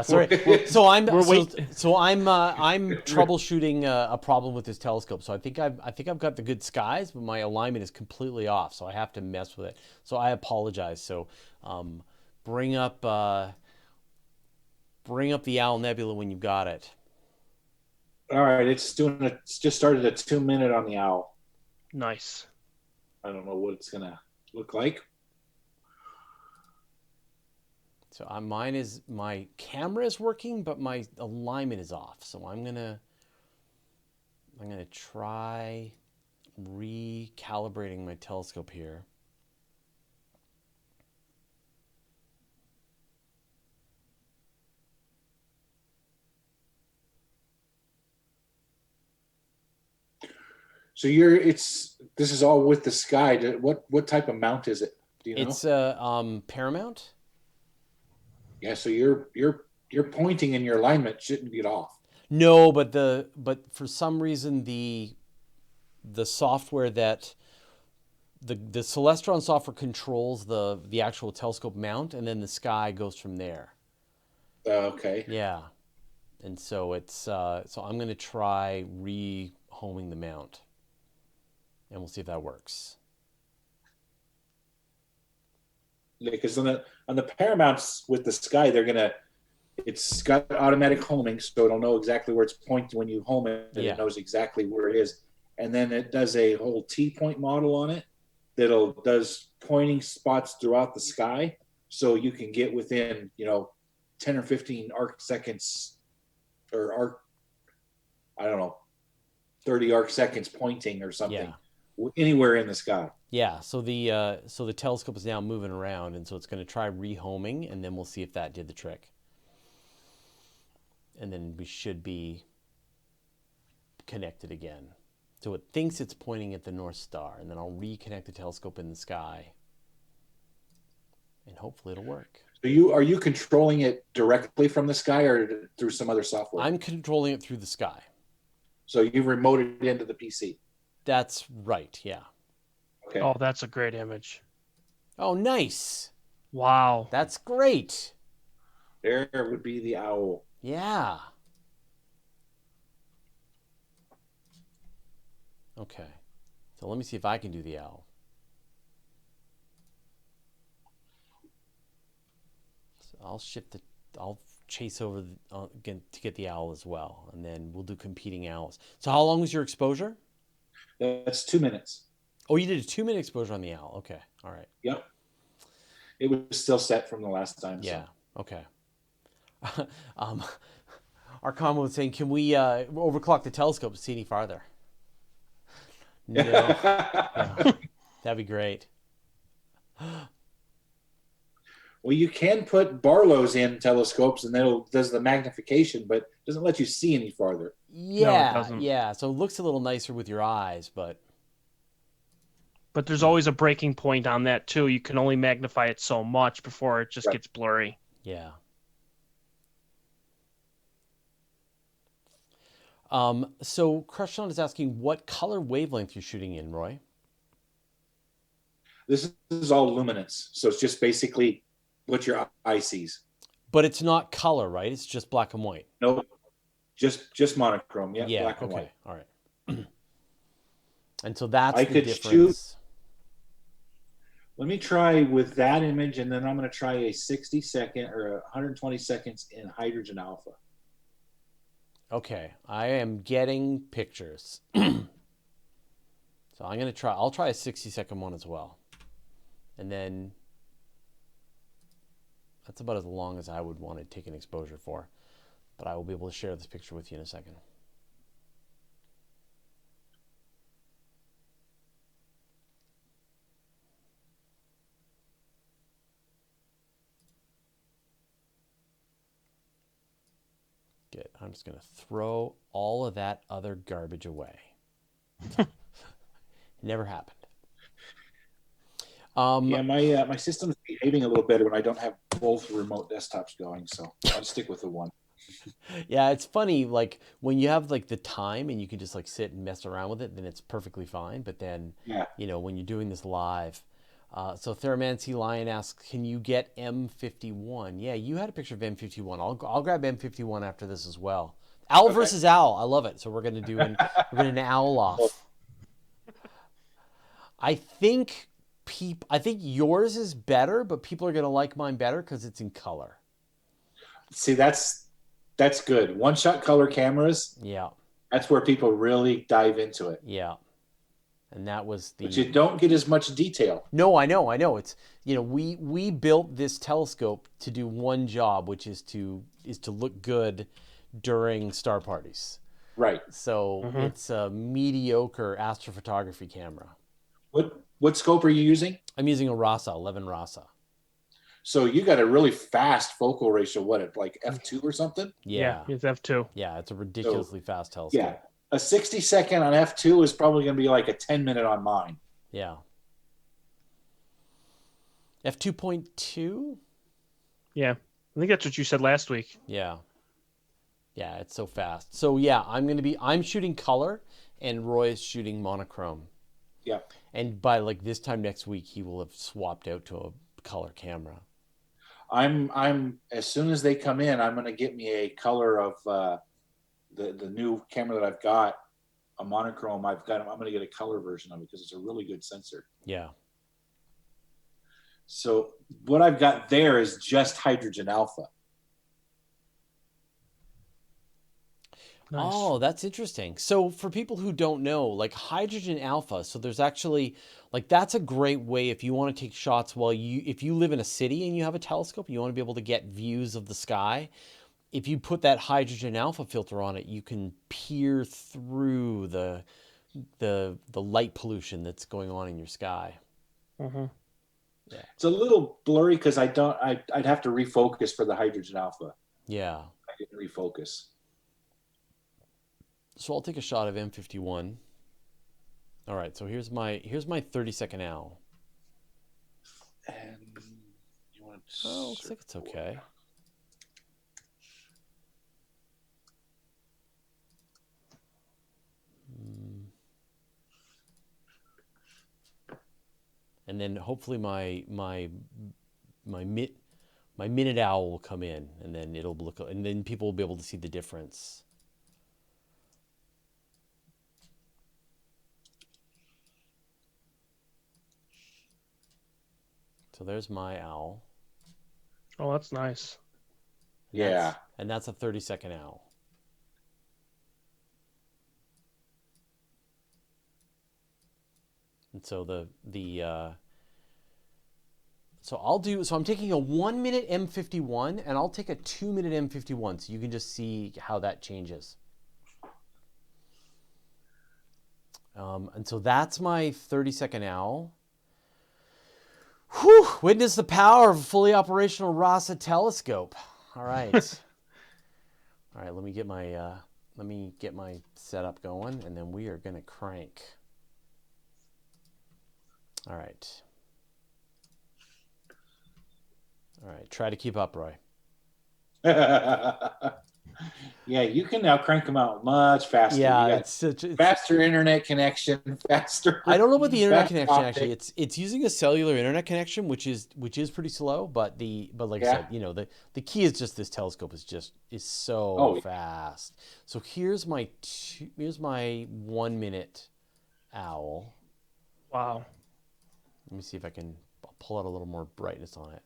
Sorry. So I'm troubleshooting a problem with this telescope. So I think I've got the good skies, but my alignment is completely off. So I have to mess with it. So I apologize. So bring up the Owl Nebula when you've got it. All right, it's just started a 2 minute on the Owl. Nice. I don't know what it's gonna look like. So my camera is working, but my alignment is off. So I'm gonna try recalibrating my telescope here. So this is all with the sky. What type of mount is it? Do you know? It's Paramount. Yeah, so you're pointing and your alignment shouldn't get off. No, but for some reason the software that the Celestron software controls the actual telescope mount, and then the sky goes from there. Okay. Yeah, and so it's so I'm going to try rehoming the mount, and we'll see if that works. Because on the Paramounts with the sky, it's got automatic homing, so it'll know exactly where it's pointing when you home it, and Yeah. it knows exactly where it is. And then it does a whole T-point model on it that does pointing spots throughout the sky, so you can get within 10 or 15 arc seconds, or I don't know, 30 arc seconds pointing or something, anywhere in the sky. Yeah, so the telescope is now moving around, and so it's going to try rehoming, and then we'll see if that did the trick. And then we should be connected again. So it thinks it's pointing at the North Star, and then I'll reconnect the telescope in the sky, and hopefully it'll work. So are you controlling it directly from the sky or through some other software? I'm controlling it through the sky. So you remoted it into the PC. That's right, yeah. Okay. Oh, that's a great image. Oh, nice. Wow. That's great. There would be the owl. Yeah. Okay. So let me see if I can do the owl. So I'll chase over again to get the owl as well, and then we'll do competing owls. So how long was your exposure? That's 2 minutes. Oh, you did a 2-minute exposure on the owl. Okay. All right. Yep. It was still set from the last time. Yeah. So. Okay. Our comment was saying, can we overclock the telescope to see any farther? No. Yeah. That'd be great. Well, you can put Barlow's in telescopes, and does the magnification, but it doesn't let you see any farther. Yeah. No, it doesn't. Yeah. So it looks a little nicer with your eyes, but there's always a breaking point on that too. You can only magnify it so much before it just gets blurry. yeah. So Crushon is asking what color wavelength you're shooting in, Roy. This is all luminance, so it's just basically what your eye sees. But it's not color, right? It's just black and white. Nope, just monochrome. Yeah, black and okay, white. all right. And so that's I the could difference. Let me try with that image, and then I'm going to try a 60-second or 120 seconds in hydrogen alpha. Okay, I am getting pictures. So I'm going to I'll try a 60-second one as well. And then that's about as long as I would want to take an exposure for. But I will be able to share this picture with you in a second. Good. I'm just going to throw all of that other garbage away. Never happened. Yeah, my system's behaving a little better when I don't have both remote desktops going, so I'll stick with the one. Yeah, it's funny, like when you have like the time and you can just like sit and mess around with it, then it's perfectly fine. But then, when you're doing this live, so Theramancy Lion asks, can you get M51? Yeah, you had a picture of M51. I'll grab M51 after this as well. Owl versus owl. I love it. So we're gonna do an owl off. I think yours is better, but people are gonna like mine better because it's in color. See, that's good. One-shot color cameras. Yeah. That's where people really dive into it. Yeah. And that was But you don't get as much detail. No, I know. It's we built this telescope to do one job, which is to look good during star parties. Right. So it's a mediocre astrophotography camera. What scope are you using? I'm using a RASA, 11 RASA. So you got a really fast focal ratio. What, like f2 or something? Yeah, it's f2. Yeah, it's a ridiculously fast telescope. Yeah. A 60-second on f2 is probably going to be like a 10-minute on mine. Yeah. F2.2? Yeah. I think that's what you said last week. Yeah. Yeah, it's so fast. So yeah, I'm shooting color and Roy is shooting monochrome. Yeah. And by like this time next week, he will have swapped out to a color camera. I'm as soon as they come in, I'm going to get me a color of the new camera that I've got, a monochrome. I'm going to get a color version of it because it's a really good sensor. Yeah. So what I've got there is just hydrogen alpha. Nice. Oh, that's interesting. So for people who don't know, like hydrogen alpha, so there's actually like that's a great way if you want to take shots if you live in a city and you have a telescope, you want to be able to get views of the sky. If you put that hydrogen alpha filter on it, you can peer through the light pollution that's going on in your sky. Mm-hmm. Yeah. It's a little blurry because I'd have to refocus for the hydrogen alpha. Yeah. I didn't refocus. So I'll take a shot of M51. All right, so here's my 30-second owl. And you want to looks like it's okay. And then hopefully my minute owl will come in, and then it'll look, and then people will be able to see the difference. So there's my owl. Oh, that's nice. Yeah. And that's a 30-second owl. And so so I'm taking a 1-minute M51 and I'll take a 2-minute M51 so you can just see how that changes. And so that's my 30-second owl. Whew, witness the power of a fully operational RASA telescope. All right. All right, let me get my setup going and then we are going to crank. All right. All right, try to keep up, Roy. Yeah, you can now crank them out much faster. Yeah, it's faster internet connection, faster. I don't know about the internet connection actually. It's using a cellular internet connection, which is pretty slow. But like I said, you know, the key is just this telescope is so fast. So here's my 1-minute owl. Wow. Let me see if I'll pull out a little more brightness on it.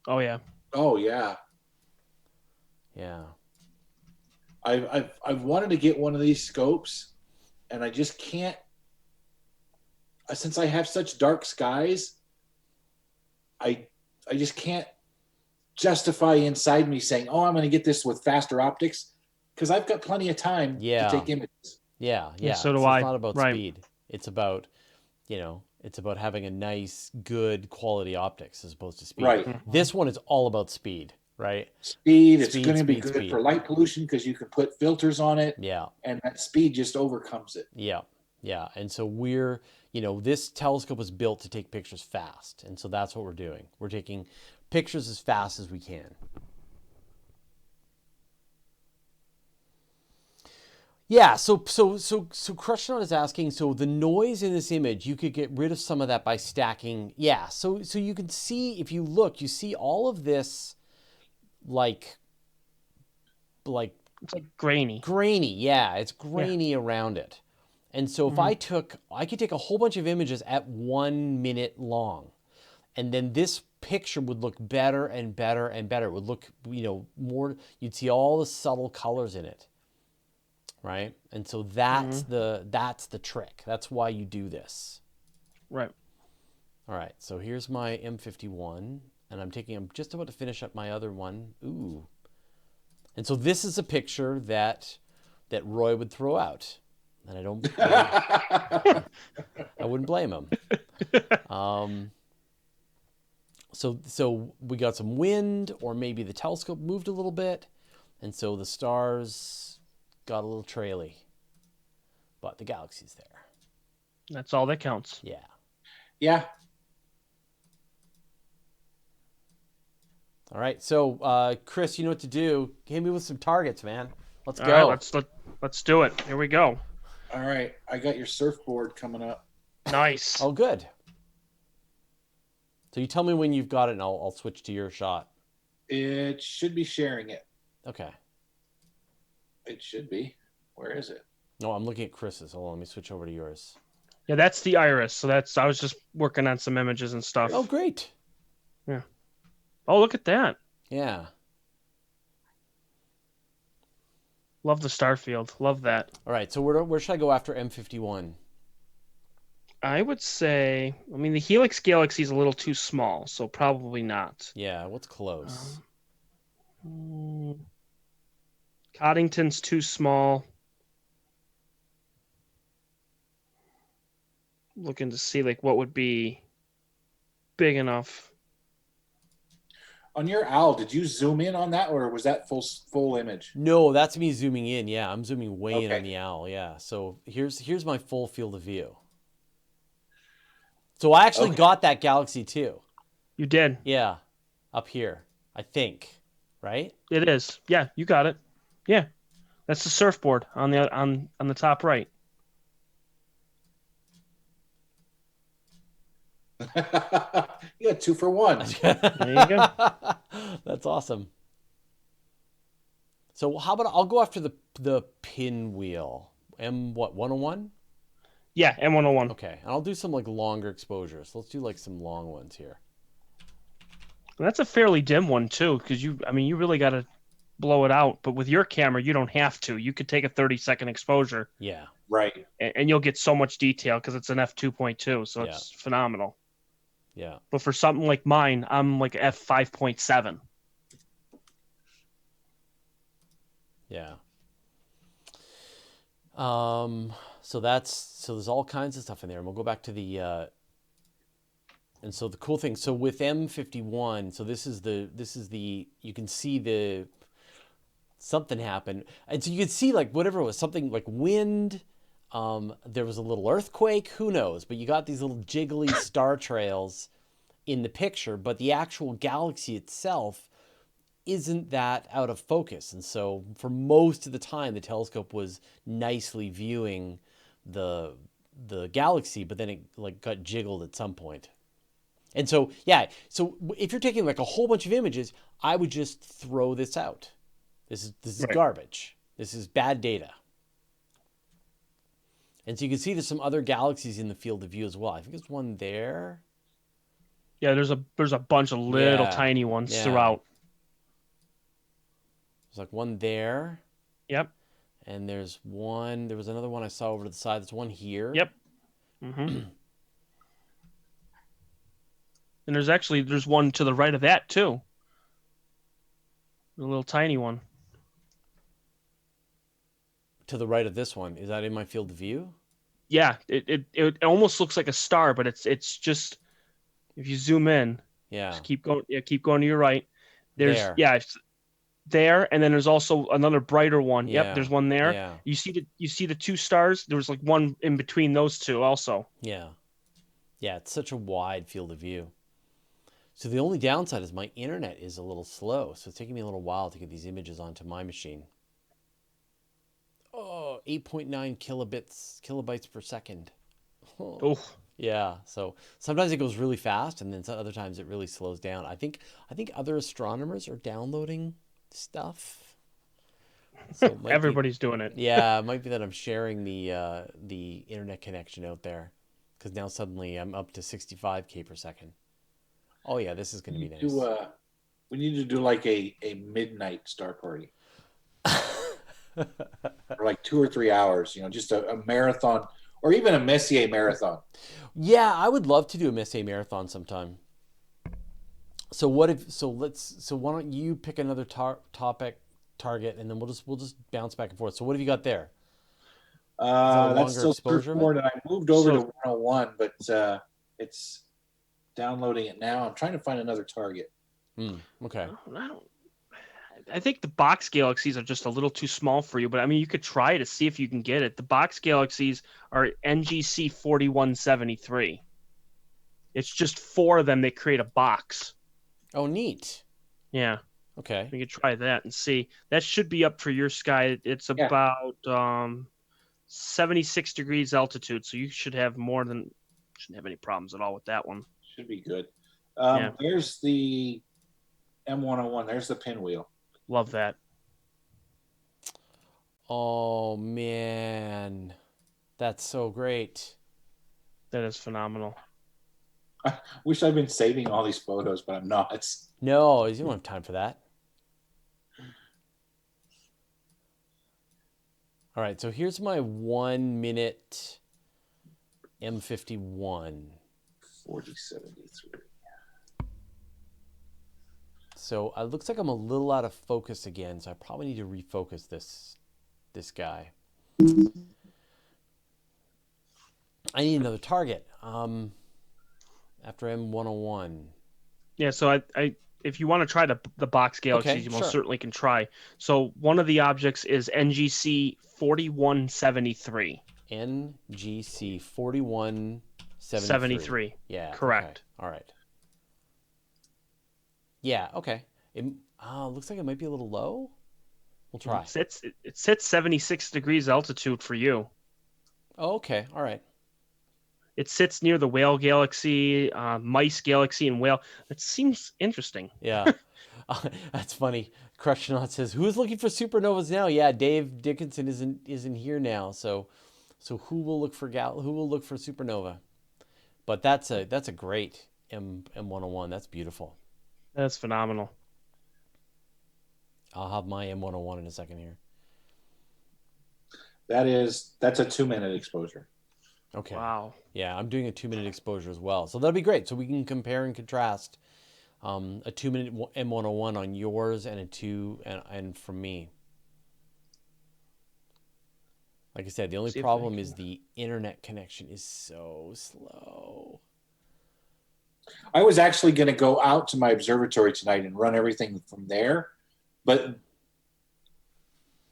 Oh yeah. Oh yeah. Yeah. I've wanted to get one of these scopes, and I just can't. Since I have such dark skies, I just can't justify inside me saying, "Oh, I'm going to get this with faster optics," because I've got plenty of time to take images. Yeah. So do I. It's not about speed. It's about, it's about having a nice, good quality optics as opposed to speed. Right. This one is all about speed. Right. Speed. It's going to be good for light pollution because you can put filters on it. Yeah. And that speed just overcomes it. Yeah. Yeah. And so this telescope was built to take pictures fast. And so that's what we're doing. We're taking pictures as fast as we can. Yeah, so Crushnaut is asking, so the noise in this image, you could get rid of some of that by stacking. Yeah, so you can see, if you look, you see all of this like it's like grainy. Grainy, yeah, it's grainy around it. And so if I could take a whole bunch of images at 1 minute long, and then this picture would look better and better and better. It would look, more, you'd see all the subtle colors in it. Right? And so that's the trick. That's why you do this. Right. All right. So here's my M51, and I'm just about to finish up my other one. Ooh. And so this is a picture that Roy would throw out. And I wouldn't blame him. So we got some wind, or maybe the telescope moved a little bit, and so the stars got a little traily, but the galaxy's there. That's all that counts. Yeah. Yeah. All right. So, Chris, you know what to do. Hit me with some targets, man. Let's go. All right, let's do it. Here we go. All right. I got your surfboard coming up. Nice. Oh, good. So you tell me when you've got it, and I'll switch to your shot. It should be sharing it. Okay. It should be. Where is it? No, I'm looking at Chris's. Hold on, let me switch over to yours. Yeah, that's the iris. So I was just working on some images and stuff. Oh, great. Yeah. Oh, look at that. Yeah. Love the star field. Love that. All right. So where should I go after M51? I would say, I mean, the Helix Galaxy is a little too small, so probably not. Yeah. What's close? Coddington's too small. Looking to see like what would be big enough. On your Owl, did you zoom in on that, or was that full image? No, that's me zooming in. Yeah, I'm zooming way in Okay. on the Owl. Yeah. So here's my full field of view. So I actually got that galaxy too. You did. Yeah, up here, I think. Right? It is. Yeah, you got it. Yeah, that's the surfboard on the top right. You got 2 for 1. There you go. That's awesome. So how about I'll go after the pinwheel. What, 101? Yeah, M101. Okay, and I'll do some like longer exposures. Let's do like some long ones here. That's a fairly dim one too, because you really got to blow it out. But with your camera, you don't have to. You could take a 30-second exposure. Yeah. Right. And you'll get so much detail because it's an f2.2, so it's phenomenal. Yeah. But for something like mine, I'm like f5.7. Yeah. So there's all kinds of stuff in there, and we'll go back to the and so the cool thing, so with M51, so this is the you can see something happened, and so you could see like whatever it was, something like wind, there was a little earthquake, who knows, but you got these little jiggly star trails in the picture, but the actual galaxy itself isn't that out of focus. And so for most of the time, the telescope was nicely viewing the galaxy, but then it like got jiggled at some point. And so, yeah, so if you're taking like a whole bunch of images, I would just throw this out. This is Right. garbage. This is bad data. And so you can see there's some other galaxies in the field of view as well. I think there's one there. Yeah, there's a bunch of little Yeah. tiny ones Yeah. throughout. There's like one there. Yep. And there was another one I saw over to the side. There's one here. Yep. Mm-hmm. And there's one to the right of that too. A little tiny one. To the right of this one. Is that in my field of view? Yeah, it almost looks like a star, but it's just if you zoom in, Yeah. just keep going. Yeah, keep going to your right. There's There. it's there, and then there's also another brighter one. Yeah. Yep, there's one there. Yeah. You see the two stars. There was like one in between those two also. Yeah. Yeah, it's such a wide field of view. So the only downside is my internet is a little slow. So it's taking me a little while to get these images onto my machine. Oh, 8.9 kilobytes per second. Oh, Yeah, so sometimes it goes really fast, and then other times it really slows down. I think other astronomers are downloading stuff. So it might be- everybody's doing it. yeah, it might be that I'm sharing the internet connection out there, because now suddenly I'm up to 65K per second. Oh yeah, this is going to be nice. We need to do like a midnight star party. For like 2 or 3 hours, just a marathon, or even a Messier marathon. Yeah, I would love to do a Messier marathon sometime. So why don't you pick another target, and then we'll just bounce back and forth. So what have you got there? a That's longer still exposure, more than I moved over to 101, but it's downloading it now. I'm trying to find another target. Okay. I don't. I think the box galaxies are just a little too small for you, but I mean, you could try to see if you can get it. The box galaxies are NGC 4173. It's just 4 of them. They create a box. Oh, neat. Yeah. Okay. We could try that and see. That should be up for your sky. It's about 76 degrees altitude, so you should have shouldn't have any problems at all with that one. Should be good. Yeah. There's the M101. There's the pinwheel. Love that. Oh man, that's so great. That is phenomenal. I wish I'd been saving all these photos, but I'm not. No, you don't have time for that. All right, so here's my 1 minute M51. 4073. So it looks like I'm a little out of focus again, so I probably need to refocus this guy. I need another target after M101. Yeah, so I if you want to try the box galaxies, Okay, you most sure. certainly can try. So one of the objects is NGC 4173. NGC 4173. 73. Yeah. Correct. Okay. All right. Yeah, okay. It looks like it might be a little low. We'll try. It sits 76 degrees altitude for you. Oh, okay. All right. It sits near the Whale Galaxy, Mice Galaxy, and Whale. That seems interesting. Yeah. That's funny. Crushnaut says, "Who's looking for supernovas now?" Yeah, Dave Dickinson isn't here now. So who will look for supernova? But that's a great M101. That's beautiful. That's phenomenal. I'll have my M101 in a second here. That's a 2 minute exposure. Okay. Wow. Yeah, I'm doing a 2 minute exposure as well. So that'll be great. So we can compare and contrast a 2 minute M101 on yours and and from me. Like I said, the only problem is the internet connection is so slow. I was actually going to go out to my observatory tonight and run everything from there, but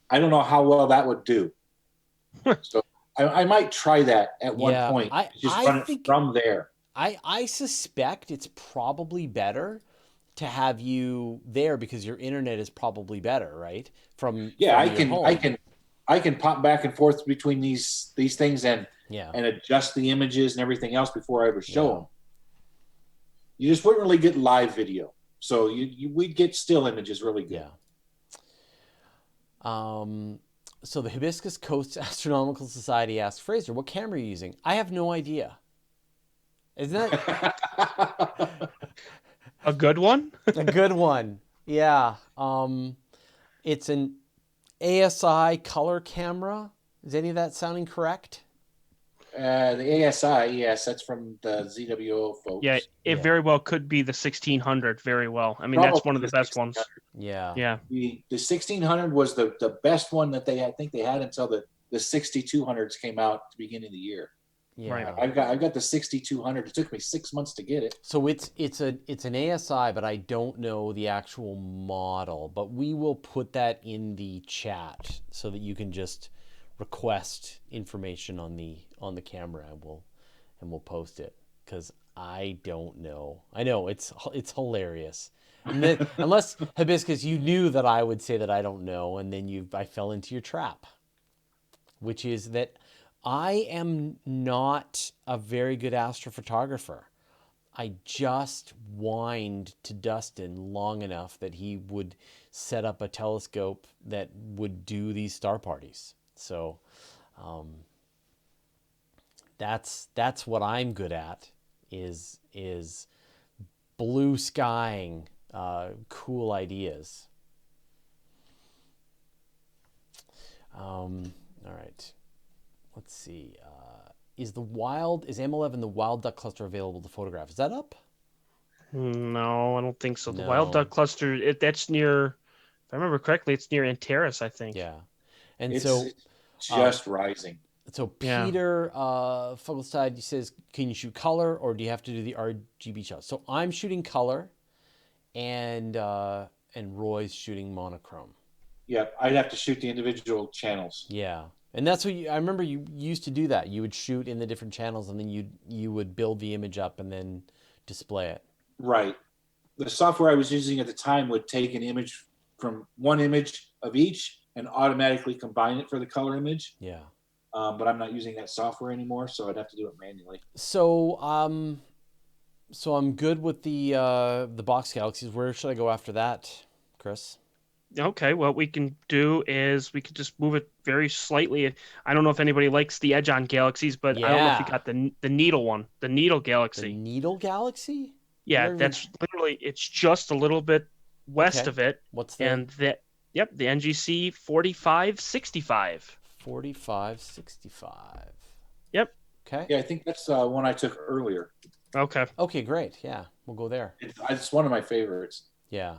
I don't know how well that would do. So I might try that at one point. Just run it from there. I suspect it's probably better to have you there because your internet is probably better, right? I can pop back and forth between these things and adjust the images and everything else before I ever show them. You just wouldn't really get live video, so we'd get still images really good. Yeah. So the Hibiscus Coast Astronomical Society asked Fraser, "What camera are you using?" I have no idea. Isn't that a good one? A good one. Yeah. It's an ASI color camera. Is any of that sounding correct? The ASI, yes, that's from the ZWO folks. Yeah, it very well could be the 1600. Very well. I mean, Probably that's one of the best ones. Yeah. Yeah. The 1600 was the best one that I think they had until the 6200s came out at the beginning of the year. Yeah. Right. I've got the 6200. It took me 6 months to get it. So it's an ASI, but I don't know the actual model. But we will put that in the chat so that you can just request information on the camera, and we'll post it because I don't know. I know it's hilarious. And then, unless Hibiscus, you knew that I would say that I don't know, and then I fell into your trap, which is that I am not a very good astrophotographer. I just whined to Dustin long enough that he would set up a telescope that would do these star parties. So that's what I'm good at is blue skying cool ideas. All right. Let's see. Is M11 the wild duck cluster available to photograph? Is that up? No, I don't think so. The No. wild duck cluster, that's near, if I remember correctly, it's near Antares, I think. Yeah. And it's so just rising. So Peter Fogelstad says, can you shoot color or do you have to do the RGB shot? So I'm shooting color, and and Roy's shooting monochrome. Yeah, I'd have to shoot the individual channels. Yeah. And that's what I remember you used to do that. You would shoot in the different channels, and then you would build the image up and then display it. Right. The software I was using at the time would take an image from one image of each and automatically combine it for the color image. Yeah. But I'm not using that software anymore, so I'd have to do it manually. So so I'm good with the box galaxies. Where should I go after that, Chris? Okay, what we can do is we could just move it very slightly. I don't know if anybody likes the edge-on galaxies, but I don't know if you got the needle one, the needle galaxy. The needle galaxy? Yeah, that's literally, it's just a little bit west of it. What's that? And the NGC 4565. 4565. Yep. Okay. Yeah, I think that's one I took earlier. Okay. Okay, great. Yeah, we'll go there. It's one of my favorites. Yeah.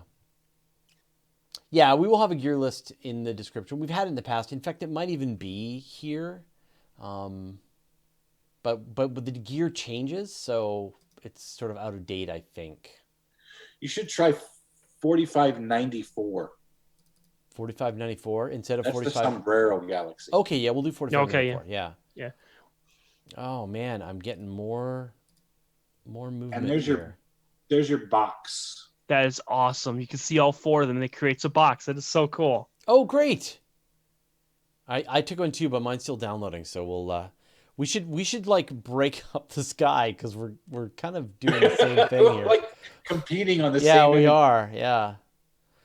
Yeah, we will have a gear list in the description. We've had it in the past. In fact, it might even be here. But the gear changes, so it's sort of out of date, I think. You should try 4594. 4594 instead of That's 45. the Sombrero Galaxy. Okay, yeah, we'll do 4594. Okay, yeah. Yeah. Oh man, I'm getting more movement. And there's here. your box. That is awesome. You can see all four of them, and it creates a box. That is so cool. Oh, great. I took one too, but mine's still downloading, so we'll we should like break up the sky because we're kind of doing the same thing here. Like competing on the same. Yeah, we are. Yeah.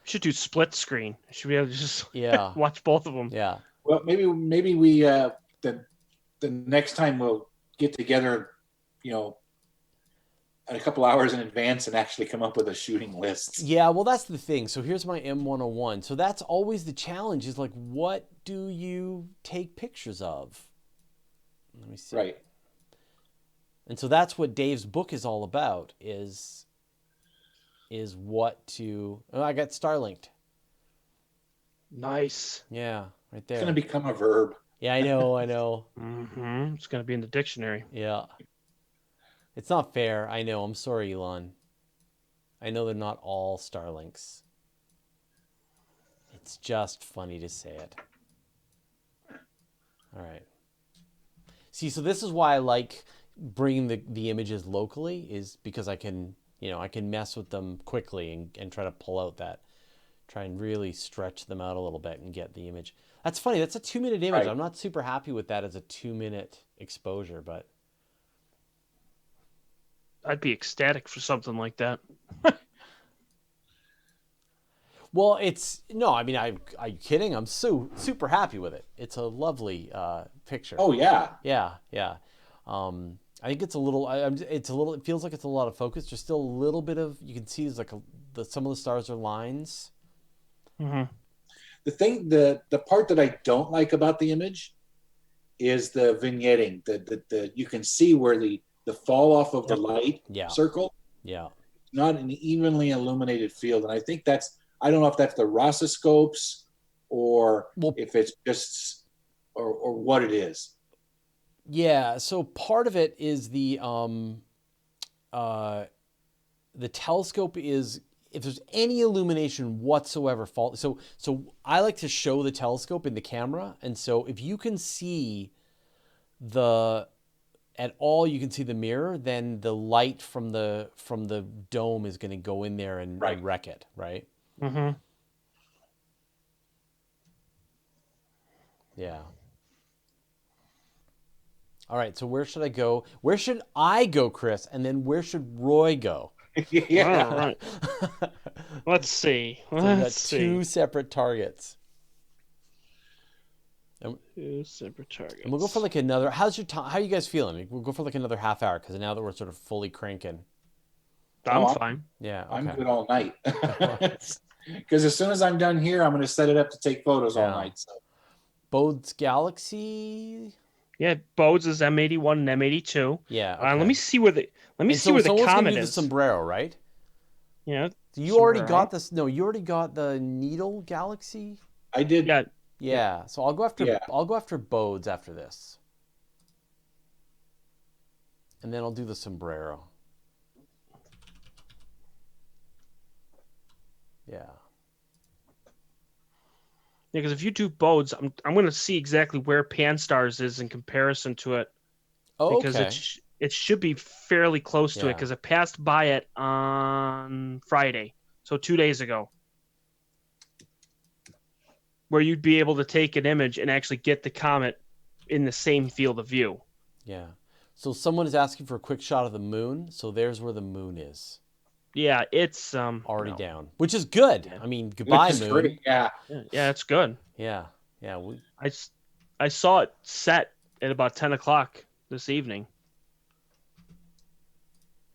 We should do split screen. Should be able to just watch both of them. Yeah. Well, maybe we the next time we'll get together, a couple hours in advance and actually come up with a shooting list. Yeah, well, that's the thing. So here's my M101. So that's always the challenge is like, what do you take pictures of? Let me see. Right. And so that's what Dave's book is all about is what to... Oh, I got Starlinked. Nice. Yeah, right there. It's going to become a verb. Yeah, I know. Mm-hmm. It's going to be in the dictionary. Yeah. It's not fair. I know. I'm sorry, Elon. I know they're not all Starlinks. It's just funny to say it. All right. See, so this is why I like bringing the images locally is because I can mess with them quickly and try to pull out try and really stretch them out a little bit and get the image. That's funny. That's a 2-minute image. Right. I'm not super happy with that as a 2-minute exposure, but... I'd be ecstatic for something like that. Well, are you kidding? I'm super happy with it. It's a lovely picture. Oh yeah. Yeah. I think it's a little. It feels like it's a lot of focus. There's still a little bit of. You can see there's like some of the stars are lines. Mm-hmm. The part that I don't like about the image is the vignetting. The you can see where the fall off of the light circle. Yeah. Not an evenly illuminated field, and I think I don't know if that's the RASA scopes or if it's just or what it is. Yeah, so part of it is the telescope is if there's any illumination whatsoever so I like to show the telescope in the camera, and so if you can see at all you can see the mirror, then the light from the dome is going to go in there and wreck it, right? Mm-hmm. Yeah. All right, so where should I go? Where should I go, Chris? And then where should Roy go? Yeah. All right. Let's see. So we got two separate targets. Two separate targets. And we'll go for like another. How are you guys feeling? We'll go for like another half hour because now that we're sort of fully cranking. I'm fine. Yeah, okay. I'm good all night. Because as soon as I'm done here, I'm going to set it up to take photos all night. So. Bode's Galaxy. Yeah, Bode's is M81 and M82. Yeah. Okay. Let me see where the Comet is. The sombrero, right? Yeah. So you already got this. No, you already got the Needle Galaxy. I did. Yeah. Yeah. So I'll go after Bode's after this, and then I'll do the sombrero. Yeah. Because if you do Bodes, I'm going to see exactly where Pan-STARRS is in comparison to it. Oh, Because okay. it should be fairly close to it, Yeah. because it passed by it on Friday, so 2 days ago, where you'd be able to take an image and actually get the comet in the same field of view. Yeah. So someone is asking for a quick shot of the moon. So there's where the moon is. Yeah, it's Already down, which is good. Yeah. I mean, goodbye, moon. Great. Yeah. Yeah, it's good. Yeah. Yeah. I saw it set at about 10 o'clock this evening.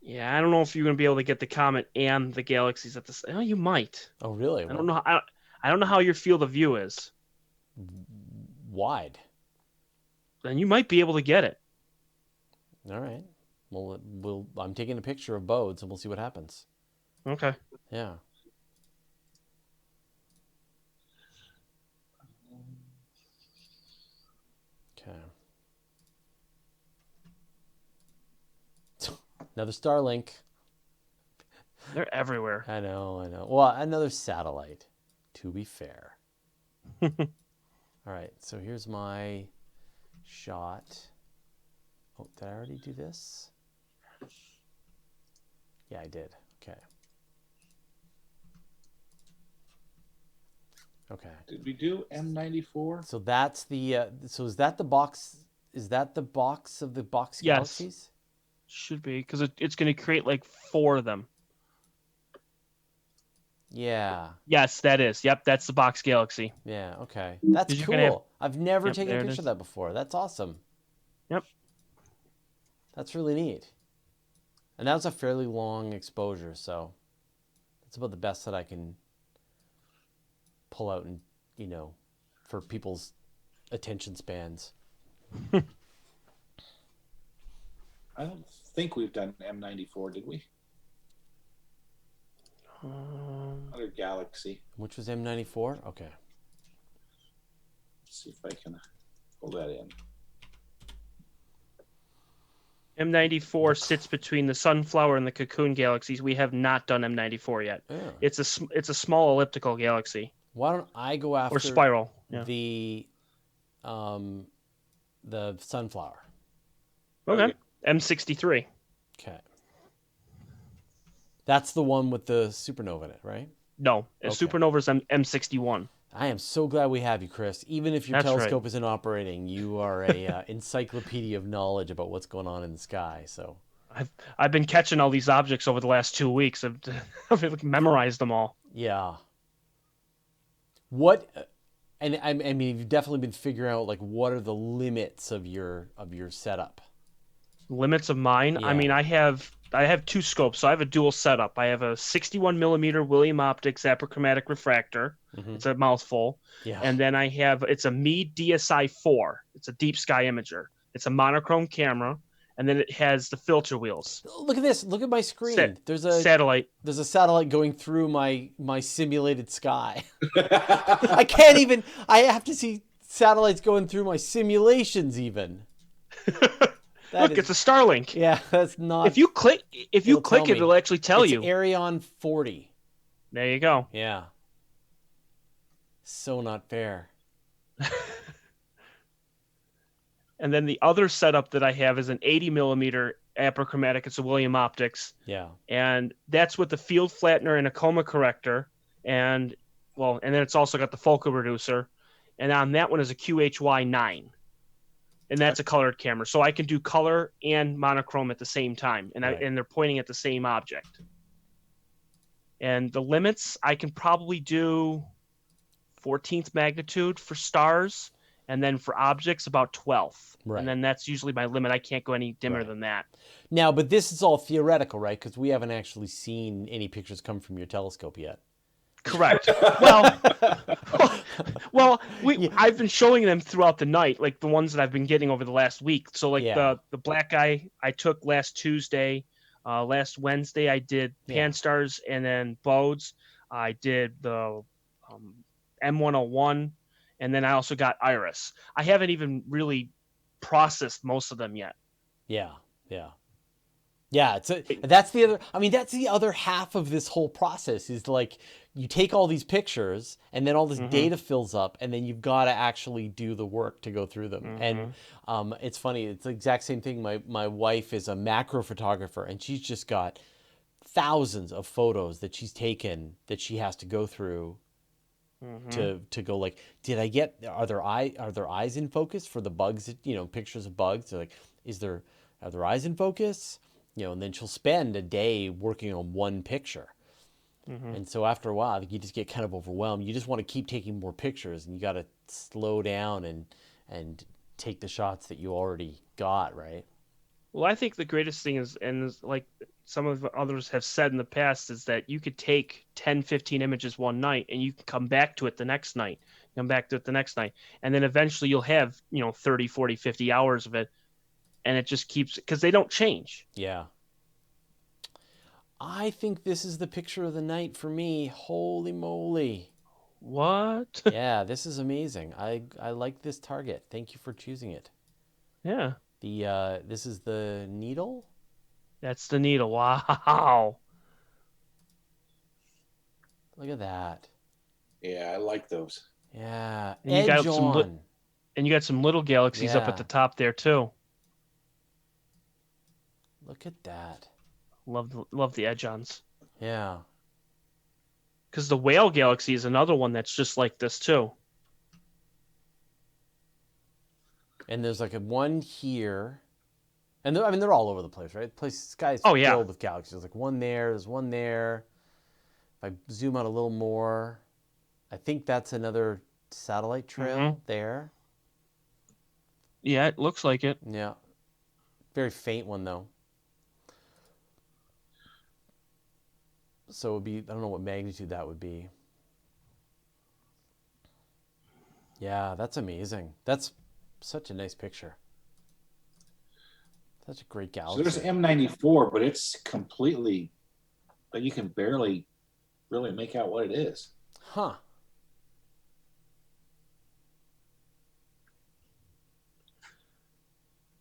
Yeah, I don't know if you're going to be able to get the comet and the galaxies at the same. Oh, you might. Oh, really? I don't know. I don't know how your field of view is. Wide. Then you might be able to get it. All right. Well, I'm taking a picture of Bodes, and we'll see what happens. Okay. Yeah. Okay. Another Starlink. They're everywhere. I know. Well, another satellite, to be fair. All right, so here's my shot. Oh, did I already do this? Yeah, I did. Okay. Okay. Did we do M94? So that's the. So is that the box? Is that the box of the box Yes. galaxies? Should be, because it's going to create like 4 of them. Yeah. Yes, that is. Yep, that's the box galaxy. Yeah. Okay. That's You're cool. gonna have- I've never Yep, taken there a it picture is. of that before. That's awesome. Yep. That's really neat. And that was a fairly long exposure, so that's about the best that I can pull out and, for people's attention spans. I don't think we've done M94, did we? Another galaxy. Which was M94? Okay. Let's see if I can pull that in. M94 sits between the Sunflower and the Cocoon galaxies. We have not done M94 yet. Yeah. It's a small elliptical galaxy. Why don't I go after Or spiral. Yeah. the sunflower? Okay. M63. Okay. That's the one with the supernova in it, right? No, Okay. supernova's M61. I am so glad we have you, Chris. Even if your That's right. telescope isn't operating, you are a encyclopedia of knowledge about what's going on in the sky. So I've been catching all these objects over the last 2 weeks. I've memorized them all. yeah. What? And I mean, you've definitely been figuring out like what are the limits of your setup. Limits of mine. Yeah. I mean, I have 2 scopes, so I have a dual setup. I have a 61 millimeter William Optics apochromatic refractor. Mhm. It's a mouthful. Yeah. And then it's a Meade DSI 4. It's a deep sky imager. It's a monochrome camera, and then it has the filter wheels. Look at this. Look at my screen. There's a Satellite. There's a satellite going through my simulated sky. I can't even. I have to see satellites going through my simulations even. Look, it's a Starlink. Yeah, that's not. If you click It'll tell it, me. it'll actually tell it's you. Arion 40. There you go. Yeah. So not fair. And then the other setup that I have is an 80 millimeter apochromatic. It's a William Optics. Yeah. And that's with the field flattener and a coma corrector. And then it's also got the focal reducer. And on that one is a QHY 9. And that's a colored camera. So I can do color and monochrome at the same time. And Right. and they're pointing at the same object. And the limits, I can probably do 14th magnitude for stars. And then for objects, about 12th. Right. And then that's usually my limit. I can't go any dimmer Right. than that. Now, but this is all theoretical, right? Because we haven't actually seen any pictures come from your telescope yet. Correct. I've been showing them throughout the night, like the ones that I've been getting over the last week. So like Yeah. the black guy I took last Tuesday, last Wednesday I did Pan-STARRS and then Bodes. I did the M101, and then I also got Iris. I haven't even really processed most of them yet. Yeah. Yeah. Yeah, that's the other. I mean, that's the other half of this whole process is like you take all these pictures and then all this data fills up, and then you've got to actually do the work to go through them. And it's funny. It's the exact same thing. My wife is a macro photographer, and she's just got thousands of photos that she's taken that she has to go through to go like, are their eyes in focus for the bugs? Pictures of bugs. They're like, are their eyes in focus? And then she'll spend a day working on one picture. And so after a while, I think you just get kind of overwhelmed. You just want to keep taking more pictures, and you got to slow down and take the shots that you already got, right? Well, I think the greatest thing is, and like some of the others have said in the past, is that you could take 10, 15 images one night, and you can come back to it the next night, and then eventually you'll have, 30, 40, 50 hours of it. And it just keeps, because they don't change. Yeah. I think this is the picture of the night for me. Holy moly. What? Yeah, this is amazing. I like this target. Thank you for choosing it. Yeah. This is the needle? That's the needle. Wow. Look at that. Yeah, I like those. Yeah. And you got some little galaxies up at the top there too. Look at that. Love the edge-ons. Yeah. Because the Whale Galaxy is another one that's just like this too. And there's like one here. And they're all over the place, right? The sky's filled with galaxies. There's like one there. There's one there. If I zoom out a little more, I think that's another satellite trail there. Yeah, it looks like it. Yeah. Very faint one, though. So it would be, I don't know what magnitude that would be. Yeah, that's amazing. That's such a nice picture. Such a great galaxy. So there's M94, but it's completely, but you can barely really make out what it is. Huh.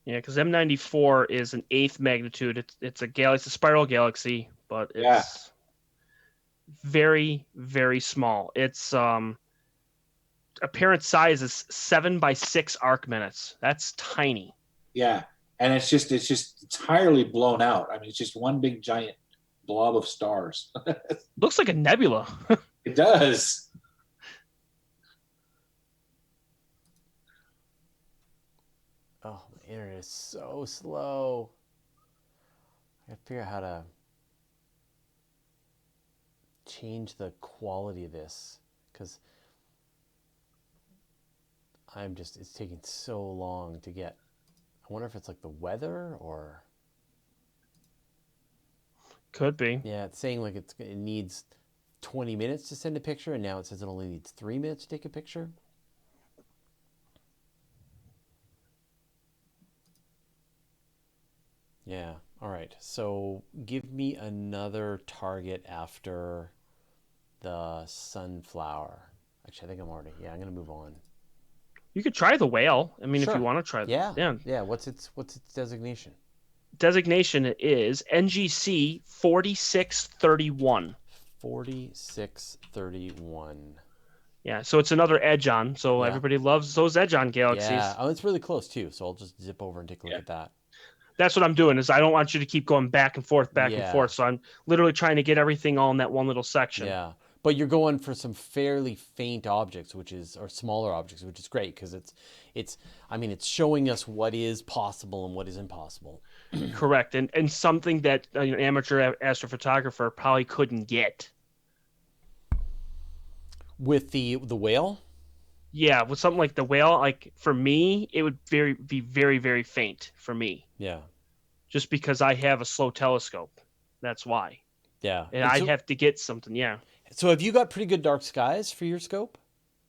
Yeah, because M94 is an 8th magnitude. It's a galaxy, a spiral galaxy, but it's very, very small. Its apparent size is 7 by 6 arc minutes. That's tiny. Yeah, and it's just entirely blown out. I mean, it's just one big giant blob of stars. Looks like a nebula. It does. Oh, my internet is so slow. I gotta figure out how to change the quality of this, because it's taking so long to get. I wonder if it's like the weather or. Could be. Yeah, it's saying like it needs 20 minutes to send a picture, and now it says it only needs 3 minutes to take a picture. Yeah. All right. So give me another target after the sunflower. Actually, I think I'm going to move on. You could try the whale. I mean, Sure. if you want to try. Yeah. What's its designation? Designation is NGC 4631. 4631. Yeah, so it's another edge-on. So everybody loves those edge-on galaxies. Yeah. Oh, it's really close too. So I'll just zip over and take a look at that. That's what I'm doing. Is I don't want you to keep going back and forth. So I'm literally trying to get everything all in that one little section. Yeah. But you're going for some fairly faint objects, or smaller objects, which is great because it's showing us what is possible and what is impossible. Correct, and something that an amateur astrophotographer probably couldn't get. With the whale? Yeah, with something like the whale, like for me, it would be very, very faint for me. Yeah. Just because I have a slow telescope. That's why. Yeah. And I'd have to get something, So have you got pretty good dark skies for your scope?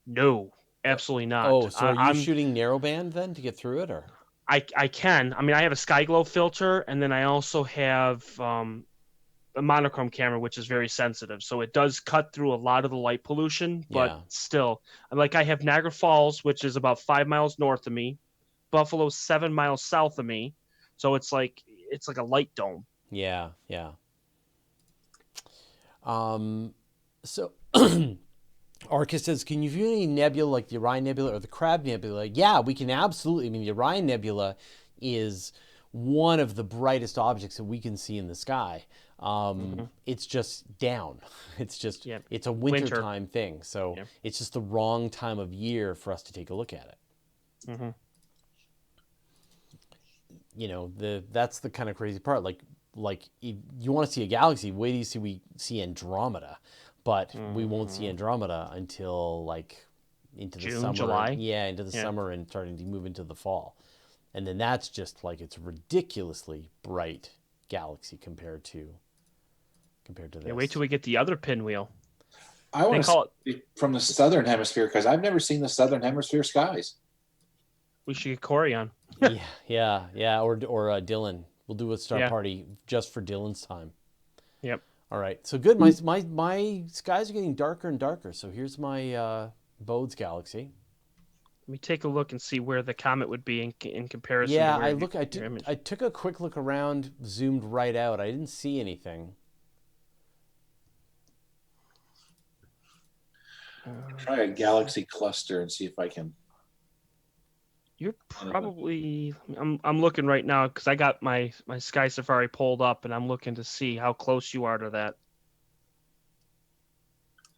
No, absolutely not. Oh, so are you shooting narrowband then to get through it, or? I can. I mean, I have a sky glow filter, and then I also have a monochrome camera, which is very sensitive. So it does cut through a lot of the light pollution, but still. Like I have Niagara Falls, which is about 5 miles north of me. Buffalo's 7 miles south of me. So it's like a light dome. Yeah, yeah. So Arcus says, can you view any nebula like the Orion Nebula or the Crab Nebula? Yeah, we can absolutely. I mean, the Orion Nebula is one of the brightest objects that we can see in the sky. It's just down. It's just, it's a wintertime thing. So it's just the wrong time of year for us to take a look at it. You know, that's the kind of crazy part. Like if you want to see a galaxy, wait till we see Andromeda. But we won't see Andromeda until like into the June, summer. July? Yeah, into the summer and starting to move into the fall. And then that's just like, it's ridiculously bright galaxy compared to this. Yeah, wait till we get the other pinwheel. I want to see from the southern hemisphere because I've never seen the southern hemisphere skies. We should get Corey on. yeah. Or Dylan. We'll do a star party just for Dylan's time. Yep. All right. So good. My skies are getting darker and darker. So here's my Bode's galaxy. Let me take a look and see where the comet would be in comparison. Yeah, to where I took a quick look around, zoomed right out. I didn't see anything. Try a galaxy cluster and see if I can. You're probably. I'm looking right now because I got my Sky Safari pulled up and I'm looking to see how close you are to that.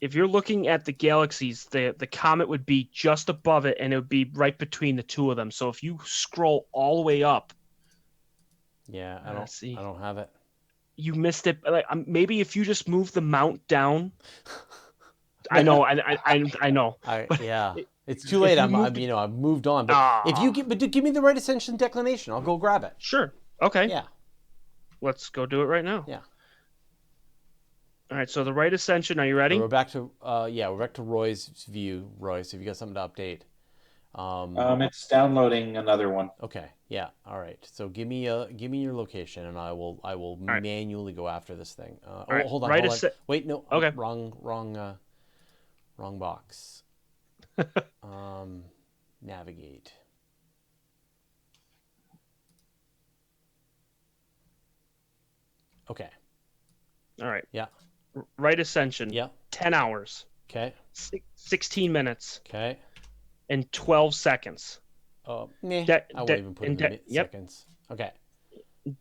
If you're looking at the galaxies, the comet would be just above it, and it would be right between the two of them. So if you scroll all the way up, I don't have it. You missed it. Like maybe if you just move the mount down. I know. I know. It's too late. I've moved on. But if you give me the right ascension declination, I'll go grab it. Sure. Okay. Yeah. Let's go do it right now. Yeah. All right. So the right ascension. Are you ready? We're back to Roy's view. Roy, so if you got something to update. It's downloading another one. Okay. Yeah. All right. So give me your location, and I will manually go after this thing. Right. Hold on. Right. Wait. No. Okay. Wrong box. Navigate. Okay. All right. Yeah. Right ascension. Yeah. 10 hours. Okay. 16 minutes. Okay. And 12 seconds. I won't even put it in seconds. Okay.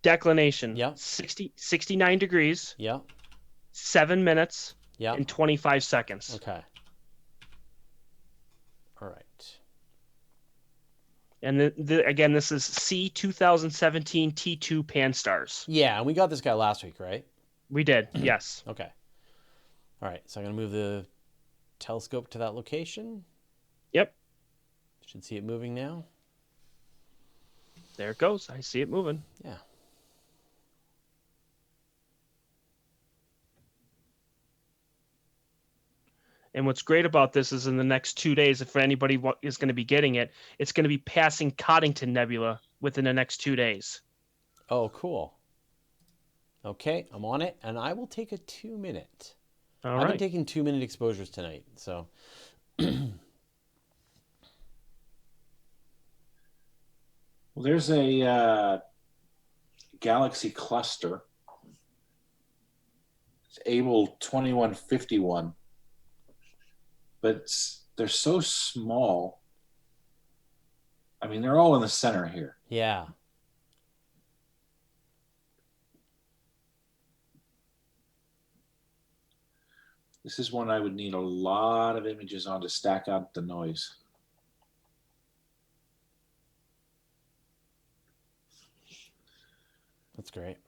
Declination. Yeah. 69 degrees. Yeah. 7 minutes. Yeah. And 25 seconds. Okay. All right. And again, this is C 2017 T2 Pan-STARRS. Yeah, and we got this guy last week, right? We did, yes. Okay. All right, so I'm going to move the telescope to that location. Yep. Should see it moving now. There it goes. I see it moving. Yeah. And what's great about this is in the next 2 days, if anybody is going to be getting it, it's going to be passing Coddington Nebula within the next 2 days. Oh, cool. Okay, I'm on it, and I will take a 2-minute. I've been taking 2-minute exposures tonight, so. Well, there's a galaxy cluster. It's Able 2151. But they're so small. I mean, they're all in the center here. Yeah. This is one I would need a lot of images on to stack out the noise. That's great.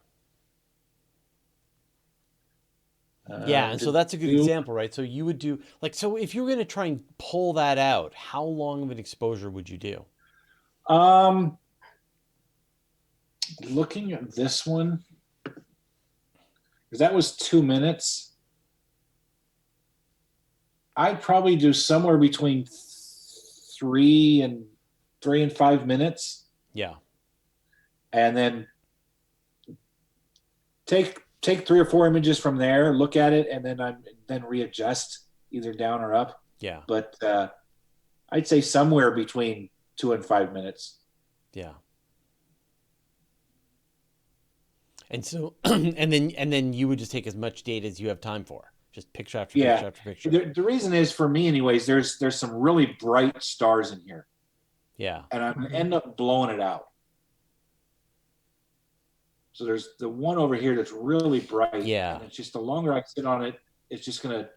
Yeah, and so that's a good example, right? So you would do, so if you were going to try and pull that out, how long of an exposure would you do? Looking at this one, because that was 2 minutes, I'd probably do somewhere between 3 and 5 minutes. Yeah. And then take 3 or 4 images from there, look at it, and then readjust either down or up. Yeah. But I'd say somewhere between 2 and 5 minutes. Yeah. And so, and then you would just take as much data as you have time for. Just picture after picture after picture. The reason is, for me anyways, there's some really bright stars in here. Yeah. And I'm going to end up blowing it out. So there's the one over here that's really bright. Yeah. And it's just the longer I sit on it, it's just going to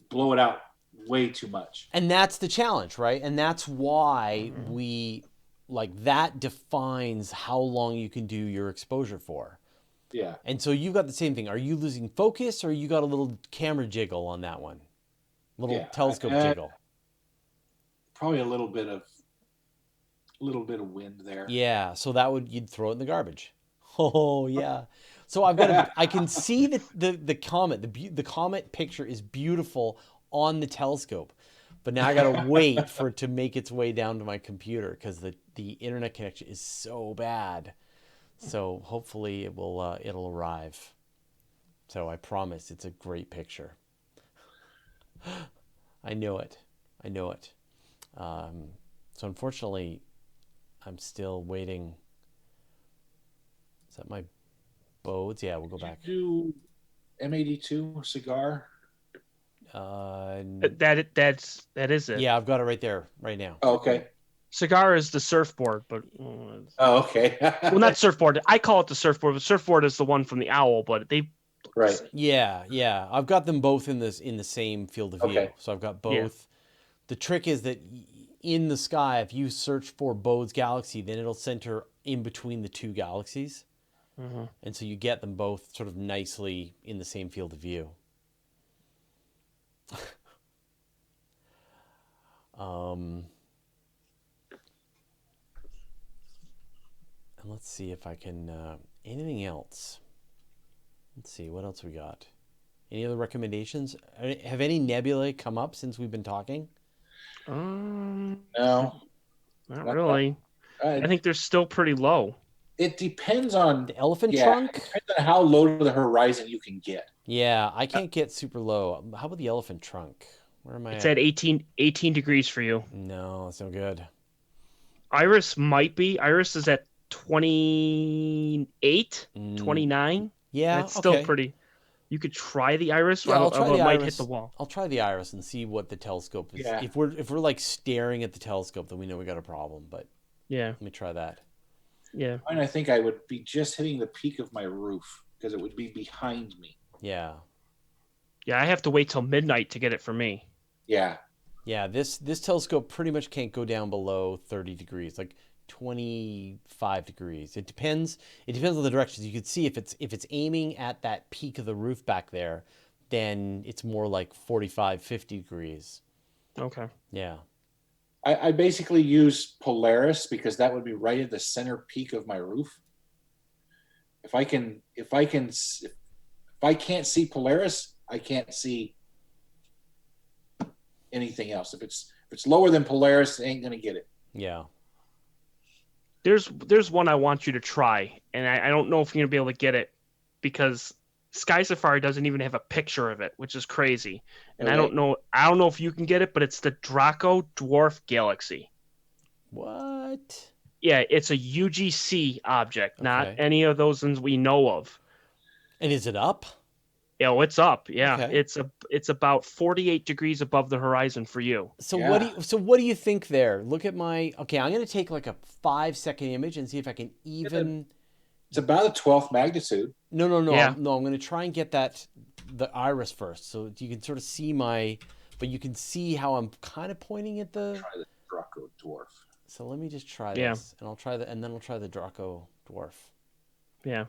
blow it out way too much. And that's the challenge, right? And that's why we, like, that defines how long you can do your exposure for. Yeah. And so you've got the same thing. Are you losing focus, or you got a little camera jiggle on that one? Little telescope jiggle. Probably a little bit of wind there. Yeah, so you'd throw it in the garbage. Oh yeah. So I can see the comet. The comet picture is beautiful on the telescope, but now I gotta wait for it to make its way down to my computer because the internet connection is so bad. So hopefully it'll arrive. So I promise it's a great picture. I know it. So unfortunately, I'm still waiting. Is that my bodes? Yeah, we'll go back. Do M82 cigar? That is it. Yeah, I've got it right there, right now. Oh, okay. Cigar is the surfboard, but Oh, okay. well, not surfboard. I call it the surfboard. But surfboard is the one from the Owl, but they. Right. Yeah. I've got them both in the same field of view. Okay. So I've got both. Yeah. The trick is that in the sky, if you search for Bode's galaxy, then it'll center in between the two galaxies. Mm-hmm. And so you get them both sort of nicely in the same field of view. And let's see if I can, anything else. Let's see, what else we got? Any other recommendations? Have any nebulae come up since we've been talking? No. Not really. I think they're still pretty low. It depends on The elephant trunk? It depends on how low to the horizon you can get. Yeah, I can't get super low. How about the elephant trunk? Where am I It's at 18 degrees for you. No, it's no good. Iris might be. Iris is at 28, 29. Yeah, That's still okay. pretty. You could try the Iris. Yeah, I'll try the it might iris. hit the wall. I'll try the iris and see what the telescope is. Yeah. If we're like staring at the telescope, then we know we got a problem. But Yeah. let me try that. Yeah. And I think I would be just hitting the peak of my roof because it would be behind me. Yeah. Yeah, I have to wait till midnight to get it for me. Yeah. Yeah, this telescope pretty much can't go down below 30 degrees, like 25 degrees. It depends on the directions. You can see if it's aiming at that peak of the roof back there, then it's more like 45, 50 degrees. Okay. Yeah. I basically use Polaris because that would be right at the center peak of my roof. If I can't see Polaris, I can't see anything else. If it's lower than Polaris, it ain't gonna get it. Yeah. There's one I want you to try, and I don't know if you're gonna be able to get it because Sky Safari doesn't even have a picture of it, which is crazy. And Okay. I don't know if you can get it, but it's the Draco Dwarf Galaxy. What? Yeah, it's a UGC object, not Okay. any of those ones we know of. And is it up? Yeah, it's up. Yeah, Okay. it's about 48 degrees above the horizon for you. So Yeah. what do you think there? Look at okay, I'm going to take like a 5-second image and see if I can even It's about a 12th magnitude. No, Yeah. no, I'm going to try and get the iris first so you can sort of see but you can see how I'm kind of pointing at the Try the Draco Dwarf. So let me just try Yeah. this and then I'll try the Draco Dwarf. Yeah.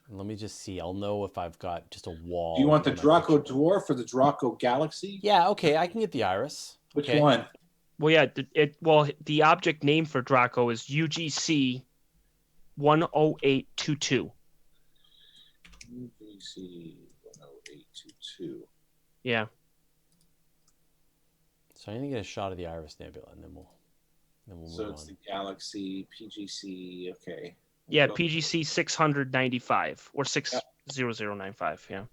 And let me just see. I'll know if I've got just a wall. Do you want the in my Draco picture. Dwarf or the Draco Galaxy? Yeah, okay, I can get the iris. Which Okay. one? Well, yeah. The object name for Draco is UGC 10822. UGC 10822. Yeah. So I'm going to get a shot of the Iris Nebula and then we'll So move it's on. the Galaxy, PGC, okay. Yeah, Well, PGC 695 or 60095. Yeah.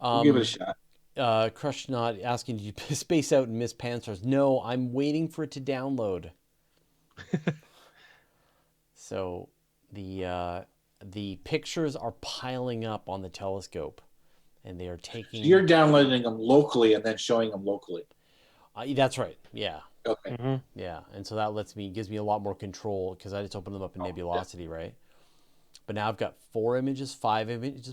we'll give it a shot. Crush Not asking, did you space out and miss Panstars? No, I'm waiting for it to download. So the pictures are piling up on the telescope, and they are taking. So you're downloading them locally and then showing them locally. That's right. Yeah. Okay. Mm-hmm. Yeah, and so that gives me a lot more control because I just open them up in Nebulosity, right? But now I've got 5 images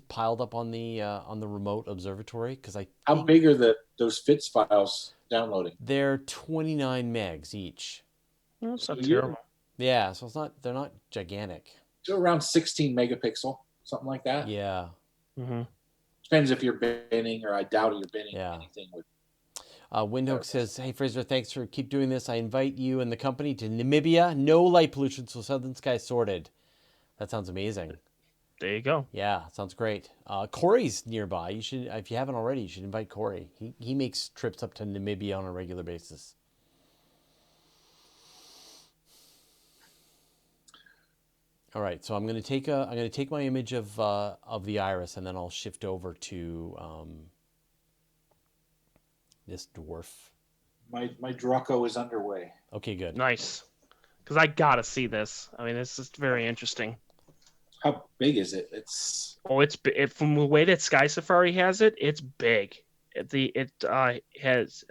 piled up on the remote observatory because How big are those FITS files downloading? They're 29 megs each. Well, that's not terrible. Yeah, so they're not gigantic. So around 16 megapixel, something like that. Yeah. Mm-hmm. Depends if you're binning, or I doubt you're binning anything with. Windhoek says, "Hey Fraser, thanks for keep doing this. I invite you and the company to Namibia. No light pollution, so southern sky sorted." That sounds amazing. There you go. Yeah, sounds great. Corey's nearby. You should, if you haven't already, you should invite Corey. He makes trips up to Namibia on a regular basis. All right, so I'm going to take my image of the iris, and then I'll shift over to this dwarf. My Draco is underway. Okay, good. Nice. Because I gotta see this. I mean, it's just very interesting. How big is it? It's from the way that Sky Safari has it, it's big. It has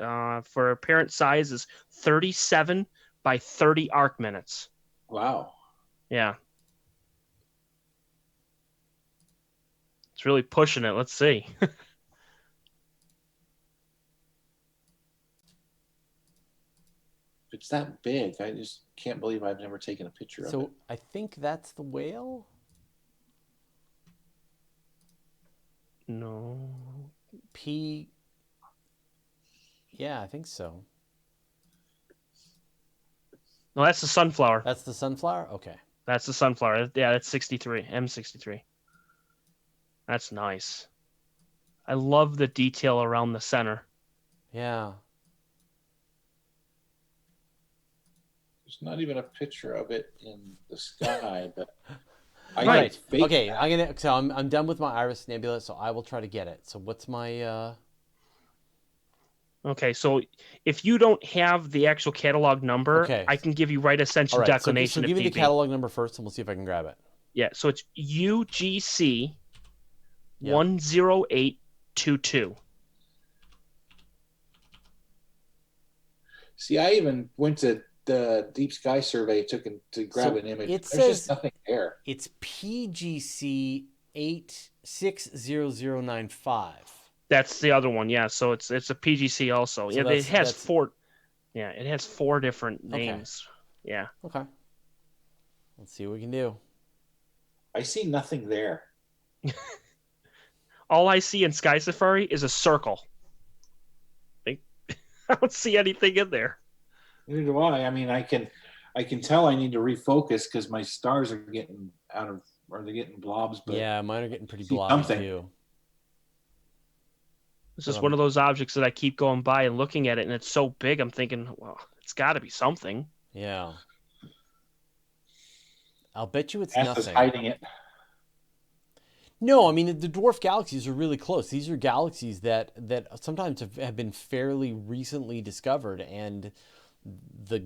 for apparent size is 37 by 30 arc minutes. wow. Yeah. It's really pushing it. Let's see. If it's that big, I just can't believe I've never taken a picture of it. So I think that's the whale. No. Yeah, I think so. No, that's the sunflower. That's the sunflower? Okay. That's the sunflower. Yeah, that's 63. M63. That's nice. I love the detail around the center. Yeah. There's not even a picture of it in the sky, but Right. Okay, I'm done with my Iris Nebula, so I will try to get it. So what's my Okay, so if you don't have the actual catalog number, Okay. I can give you right ascension declination. So give me the catalog number first, and we'll see if I can grab it. Yeah, so it's UGC Yep. 10822. See, I even went to the Deep Sky Survey to grab an image. It There's says just nothing there. It's PGC 860095. That's the other one, yeah. So it's a PGC also. So yeah, it has that's... four. Yeah, it has 4 different names. Okay. Yeah. Okay. Let's see what we can do. I see nothing there. All I see in Sky Safari is a circle. I don't see anything in there. Neither do I. I mean, I can tell I need to refocus because my stars are getting they're getting blobs. But yeah, mine are getting pretty blobby too. It's just one of those objects that I keep going by and looking at it, and it's so big, I'm thinking, well, it's got to be something. Yeah. I'll bet you it's NASA's nothing. Hiding it. No, I mean, the dwarf galaxies are really close. These are galaxies that sometimes have been fairly recently discovered, and the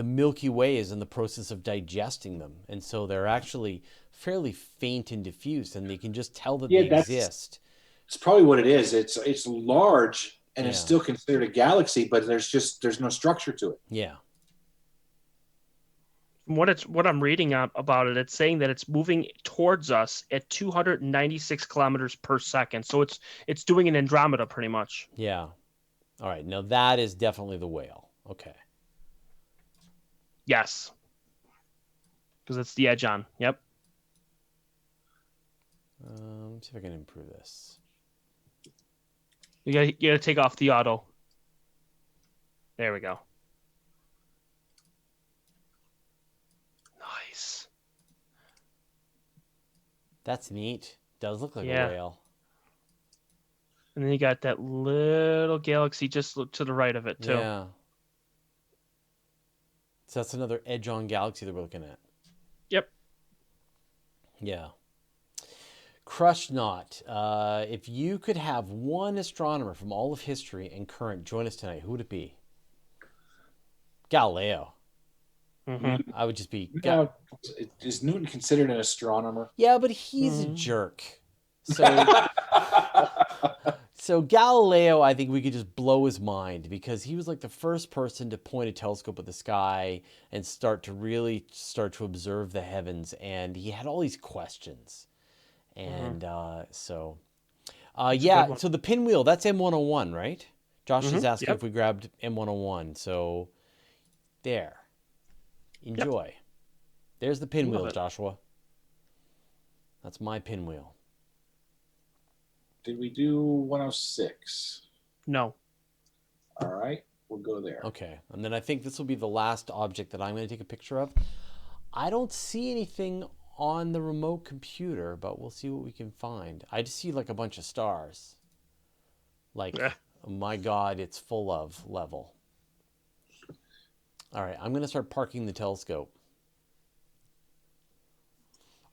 Milky Way is in the process of digesting them. And so they're actually fairly faint and diffuse, and they can just tell that they exist. It's probably what it is. It's large, and it's still considered a galaxy, but there's no structure to it. Yeah. From what I'm reading about it, it's saying that it's moving towards us at 296 kilometers per second. So it's doing an Andromeda pretty much. Yeah. All right. Now that is definitely the whale. Okay. Yes. Because it's the edge on. Yep. Let's see if I can improve this. You gotta take off the auto. There we go. Nice. That's neat. Does look like a whale. And then you got that little galaxy just to the right of it too. Yeah. So that's another edge-on galaxy that we're looking at. Yep. Yeah. Crush Not. If you could have one astronomer from all of history and current join us tonight, who would it be? Galileo. Mm-hmm. I would just be. Now, is Newton considered an astronomer? Yeah, but he's a jerk. So Galileo, I think we could just blow his mind because he was like the first person to point a telescope at the sky and start to observe the heavens, and he had all these questions. And so the pinwheel, that's M101, right? Josh is asking if we grabbed M101. So there. Enjoy. Yep. There's the pinwheel, Joshua. That's my pinwheel. Did we do 106? No. All right. We'll go there. Okay. And then I think this will be the last object that I'm going to take a picture of. I don't see anything on the remote computer, but we'll see what we can find. I just see like a bunch of stars. Like, oh my God, it's full of level. All right, I'm going to start parking the telescope.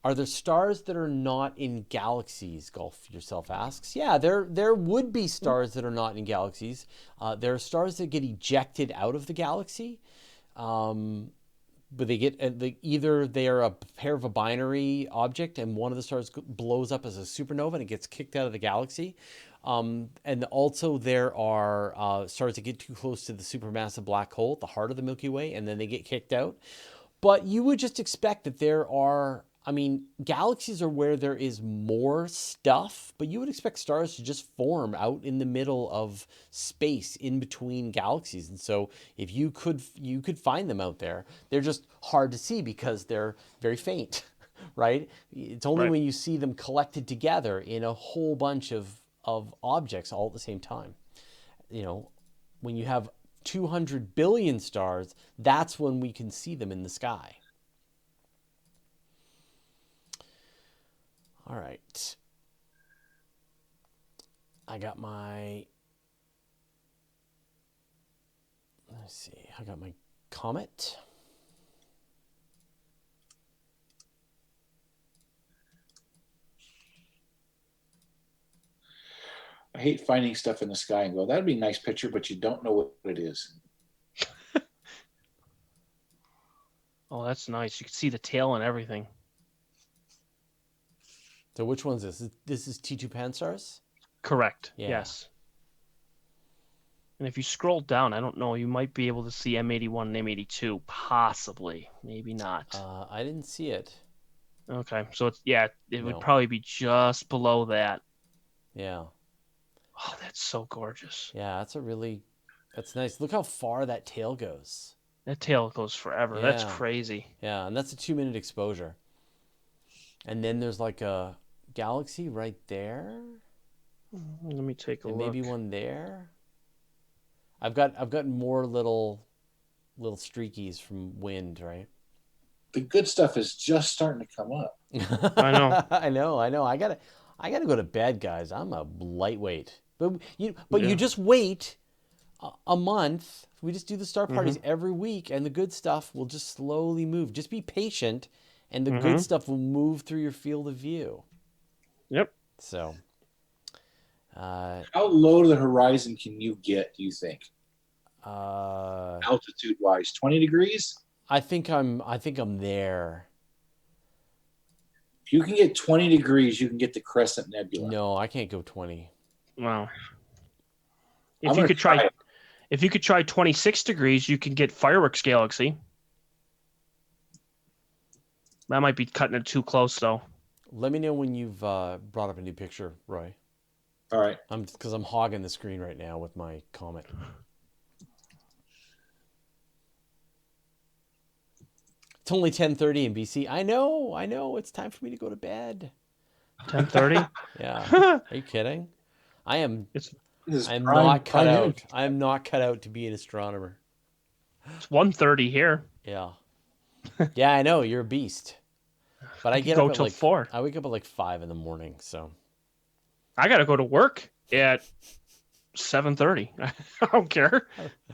Are there stars that are not in galaxies? Golf Yourself asks. Yeah, there would be stars that are not in galaxies. There are stars that get ejected out of the galaxy. But they get either they are a pair of a binary object and one of the stars blows up as a supernova and it gets kicked out of the galaxy. And also there are stars that get too close to the supermassive black hole at the heart of the Milky Way and then they get kicked out. But you would just expect that there are, galaxies are where there is more stuff, but you would expect stars to just form out in the middle of space in between galaxies. And so if you could find them out there, they're just hard to see because they're very faint, right? It's only when you see them collected together in a whole bunch of objects all at the same time. When you have 200 billion stars, that's when we can see them in the sky. All right. I got my Comet. I hate finding stuff in the sky and go, that'd be a nice picture, but you don't know what it is. Oh, that's nice. You can see the tail and everything. So which one's this? This is T2 Pan-STARRS? Correct. Yeah. Yes. And if you scroll down, I don't know, you might be able to see M81 and M82, possibly. Maybe not. I didn't see it. Okay. So it would probably be just below that. Yeah. Oh, that's so gorgeous. Yeah, that's nice. Look how far that tail goes. That tail goes forever. Yeah. That's crazy. Yeah, and that's a 2-minute exposure. And then there's like a galaxy right there. Let me take a look. Maybe one there. I've got more little streakies from wind, right? The good stuff is just starting to come up. I know. I know. I gotta go to bed, guys. I'm a lightweight. But you just wait a month. We just do the star parties every week, and the good stuff will just slowly move. Just be patient, and the good stuff will move through your field of view. Yep. So, how low to the horizon can you get, do you think? Altitude-wise, 20 degrees? I think I'm there. If you can get 20 degrees, you can get the Crescent Nebula. No, I can't go 20. Wow. If you could try 26 degrees, you can get Fireworks Galaxy. That might be cutting it too close, though. Let me know when you've brought up a new picture, Roy. All right. Because I'm hogging the screen right now with my Comet. It's only 10:30 in BC. I know. It's time for me to go to bed. 10:30? Yeah. Are you kidding? I'm not cut out. I am not cut out to be an astronomer. It's 1:30 here. Yeah. Yeah, I know. You're a beast. But I get up till 4. I wake up at 5 in the morning, so. I got to go to work at 7:30. I don't care.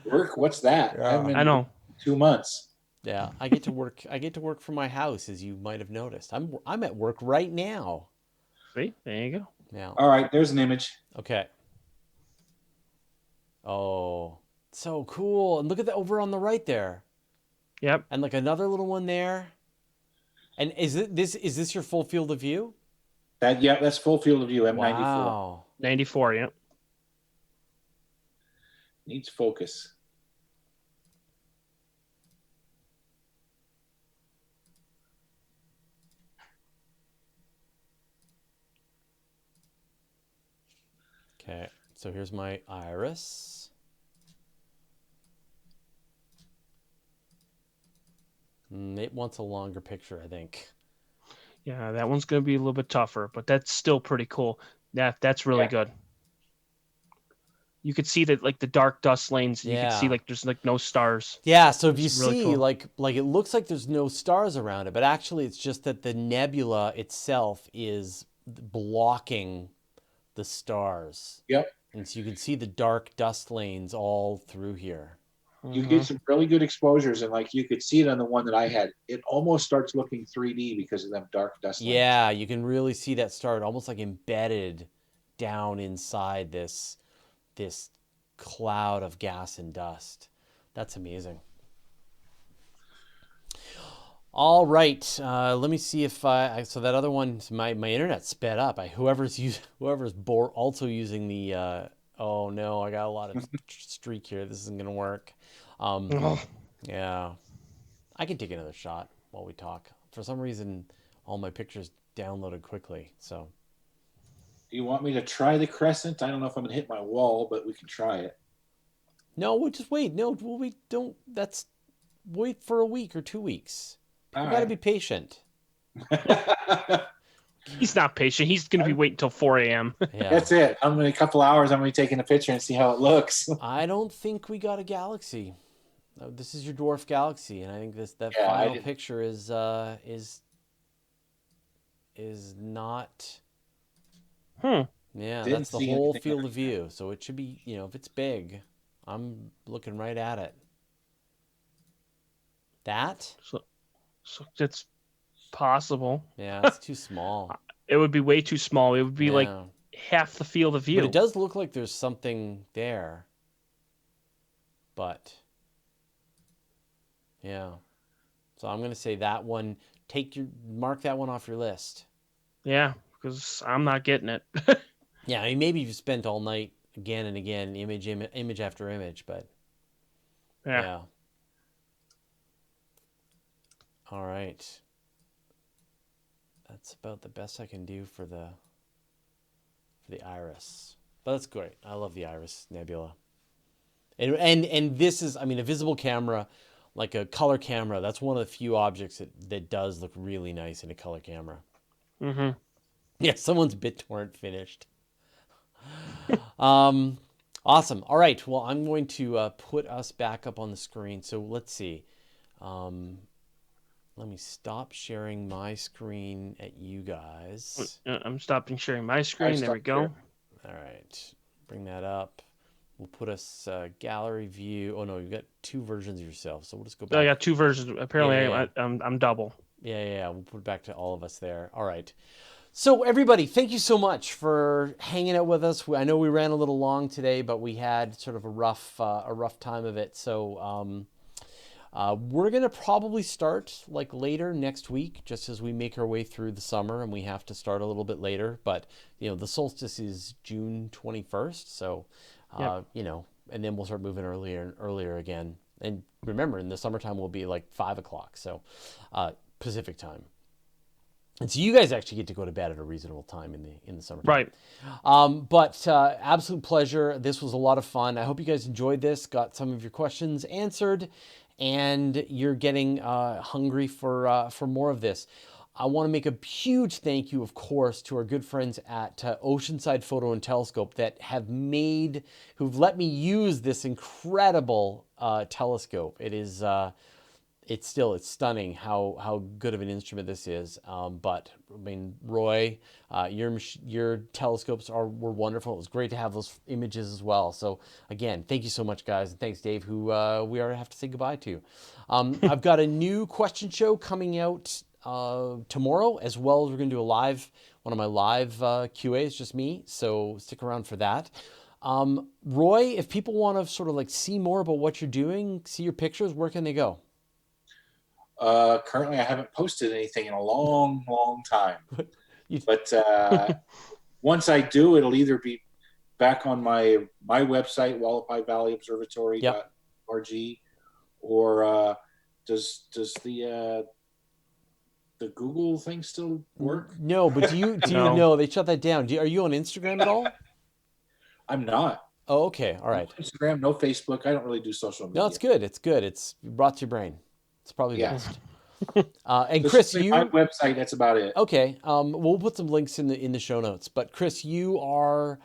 Work? What's that? Yeah. I know. 2 months. Yeah, I get to work from my house, as you might have noticed. I'm at work right now. See, there you go. Yeah. All right, there's an image. Okay. Oh, so cool. And look at that over on the right there. Yep. And like another little one there. And is this your full field of view? That's full field of view, M94. Wow. 94, yep. Needs focus. Okay, so here's my iris. It wants a longer picture, I think. Yeah, that one's going to be a little bit tougher, but that's still pretty cool. That's really good. You could see that, like the dark dust lanes. You could see like there's like no stars. Yeah, so if you really see cool. like it looks like there's no stars around it, but actually it's just that the nebula itself is blocking the stars. Yep. And so you can see the dark dust lanes all through here. You get some really good exposures, and like you could see it on the one that I had. It almost starts looking 3D because of them dark dust lanes. Yeah, you can really see that star almost like embedded down inside this cloud of gas and dust. That's amazing. All right, let me see if so that other one, my internet sped up. Whoever's also using the oh no, I got a lot of streak here. This isn't gonna work. Yeah, I can take another shot while we talk. For some reason, all my pictures downloaded quickly. So, do you want me to try the crescent? I don't know if I'm gonna hit my wall, but we can try it. No, we'll just wait. No, we don't. That's wait for a week or 2 weeks. You got to be patient. He's not patient. He's going to be waiting until 4 a.m. Yeah. That's it. In a couple hours, I'm going to be taking a picture and see how it looks. I don't think we got a galaxy. This is your dwarf galaxy, and I think that final picture is not. Yeah, that's the whole field of view. So it should be, if it's big, I'm looking right at it. That? So it's possible. Yeah, it's too small. It would be way too small. It would be like half the field of view. But it does look like there's something there. But yeah. So I'm going to say that one, mark that one off your list. Yeah, because I'm not getting it. Yeah, I mean, maybe you've spent all night again and again, image after image, but yeah. All right. That's about the best I can do for the iris. But that's great. I love the iris nebula. And this is, I mean, a visible camera, like a color camera, that's one of the few objects that does look really nice in a color camera. Mm-hmm. Yeah, someone's BitTorrent finished. Awesome. All right. Well, I'm going to put us back up on the screen. So let's see. Let me stop sharing my screen at you guys. I'm stopping sharing my screen. There we go. All right. Bring that up. We'll put us gallery view. Oh, no, you've got two versions of yourself. So we'll just go back. I got two versions. Apparently, I'm double. Yeah. We'll put it back to all of us there. All right. So everybody, thank you so much for hanging out with us. I know we ran a little long today, but we had sort of a rough time of it. So we're going to probably start like later next week, just as we make our way through the summer, and we have to start a little bit later. But, the solstice is June 21st. So, and then we'll start moving earlier and earlier again. And remember, in the summertime, we'll be like 5 o'clock. So Pacific time. And so you guys actually get to go to bed at a reasonable time in the summertime. Right. But absolute pleasure. This was a lot of fun. I hope you guys enjoyed this, got some of your questions answered, and you're getting hungry for more of this. I want to make a huge thank you, of course, to our good friends at Oceanside Photo and Telescope who've let me use this incredible telescope. It is... It's stunning how good of an instrument this is. But I mean, Roy, your telescopes were wonderful. It was great to have those images as well. So again, thank you so much, guys, and thanks, Dave, who we already have to say goodbye to. I've got a new question show coming out tomorrow, as well as we're going to do one of my live QAs, just me. So stick around for that. Roy, if people want to sort of like see more about what you're doing, see your pictures, where can they go? Currently, I haven't posted anything in a long, long time. But once I do, it'll either be back on my website, Wallapai Valley Observatory.org, or does the Google thing still work? No, but do you know they shut that down? Are you on Instagram at all? I'm not. Oh, okay, all right. No Instagram, no Facebook. I don't really do social media. No, it's good. It's good. It's brought to your brain. It's probably best. And Just Chris, my website. That's about it. Okay. We'll put some links in the show notes. But Chris, you are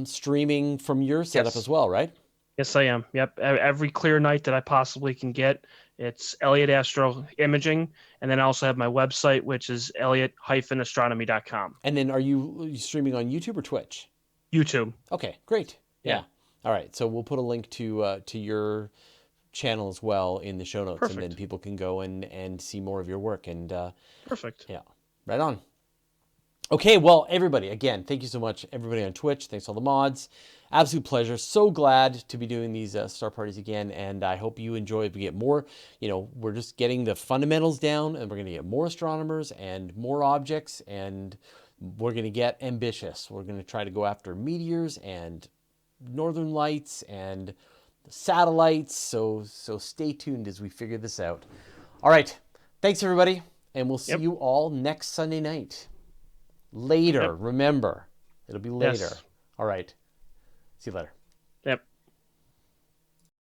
streaming from your setup as well, right? Yes, I am. Yep. Every clear night that I possibly can get, it's Elliot Astro-Imaging, and then I also have my website, which is elliot-astronomy.com. And then are you streaming on YouTube or Twitch? YouTube. Okay, great. Yeah. All right. So we'll put a link to your channel as well in the show notes. Perfect. And then people can go and see more of your work. And perfect. Yeah. Right on. Okay, well, everybody, again, thank you so much, everybody on Twitch. Thanks all the mods. Absolute pleasure. So glad to be doing these star parties again, and I hope you enjoy it. We get more, we're just getting the fundamentals down, and we're going to get more astronomers and more objects, and we're going to get ambitious. We're going to try to go after meteors and northern lights and satellites, so stay tuned as we figure this out. All right, thanks, everybody, and we'll see you all next Sunday night. Later, remember, it'll be later. Yes. All right. See you later.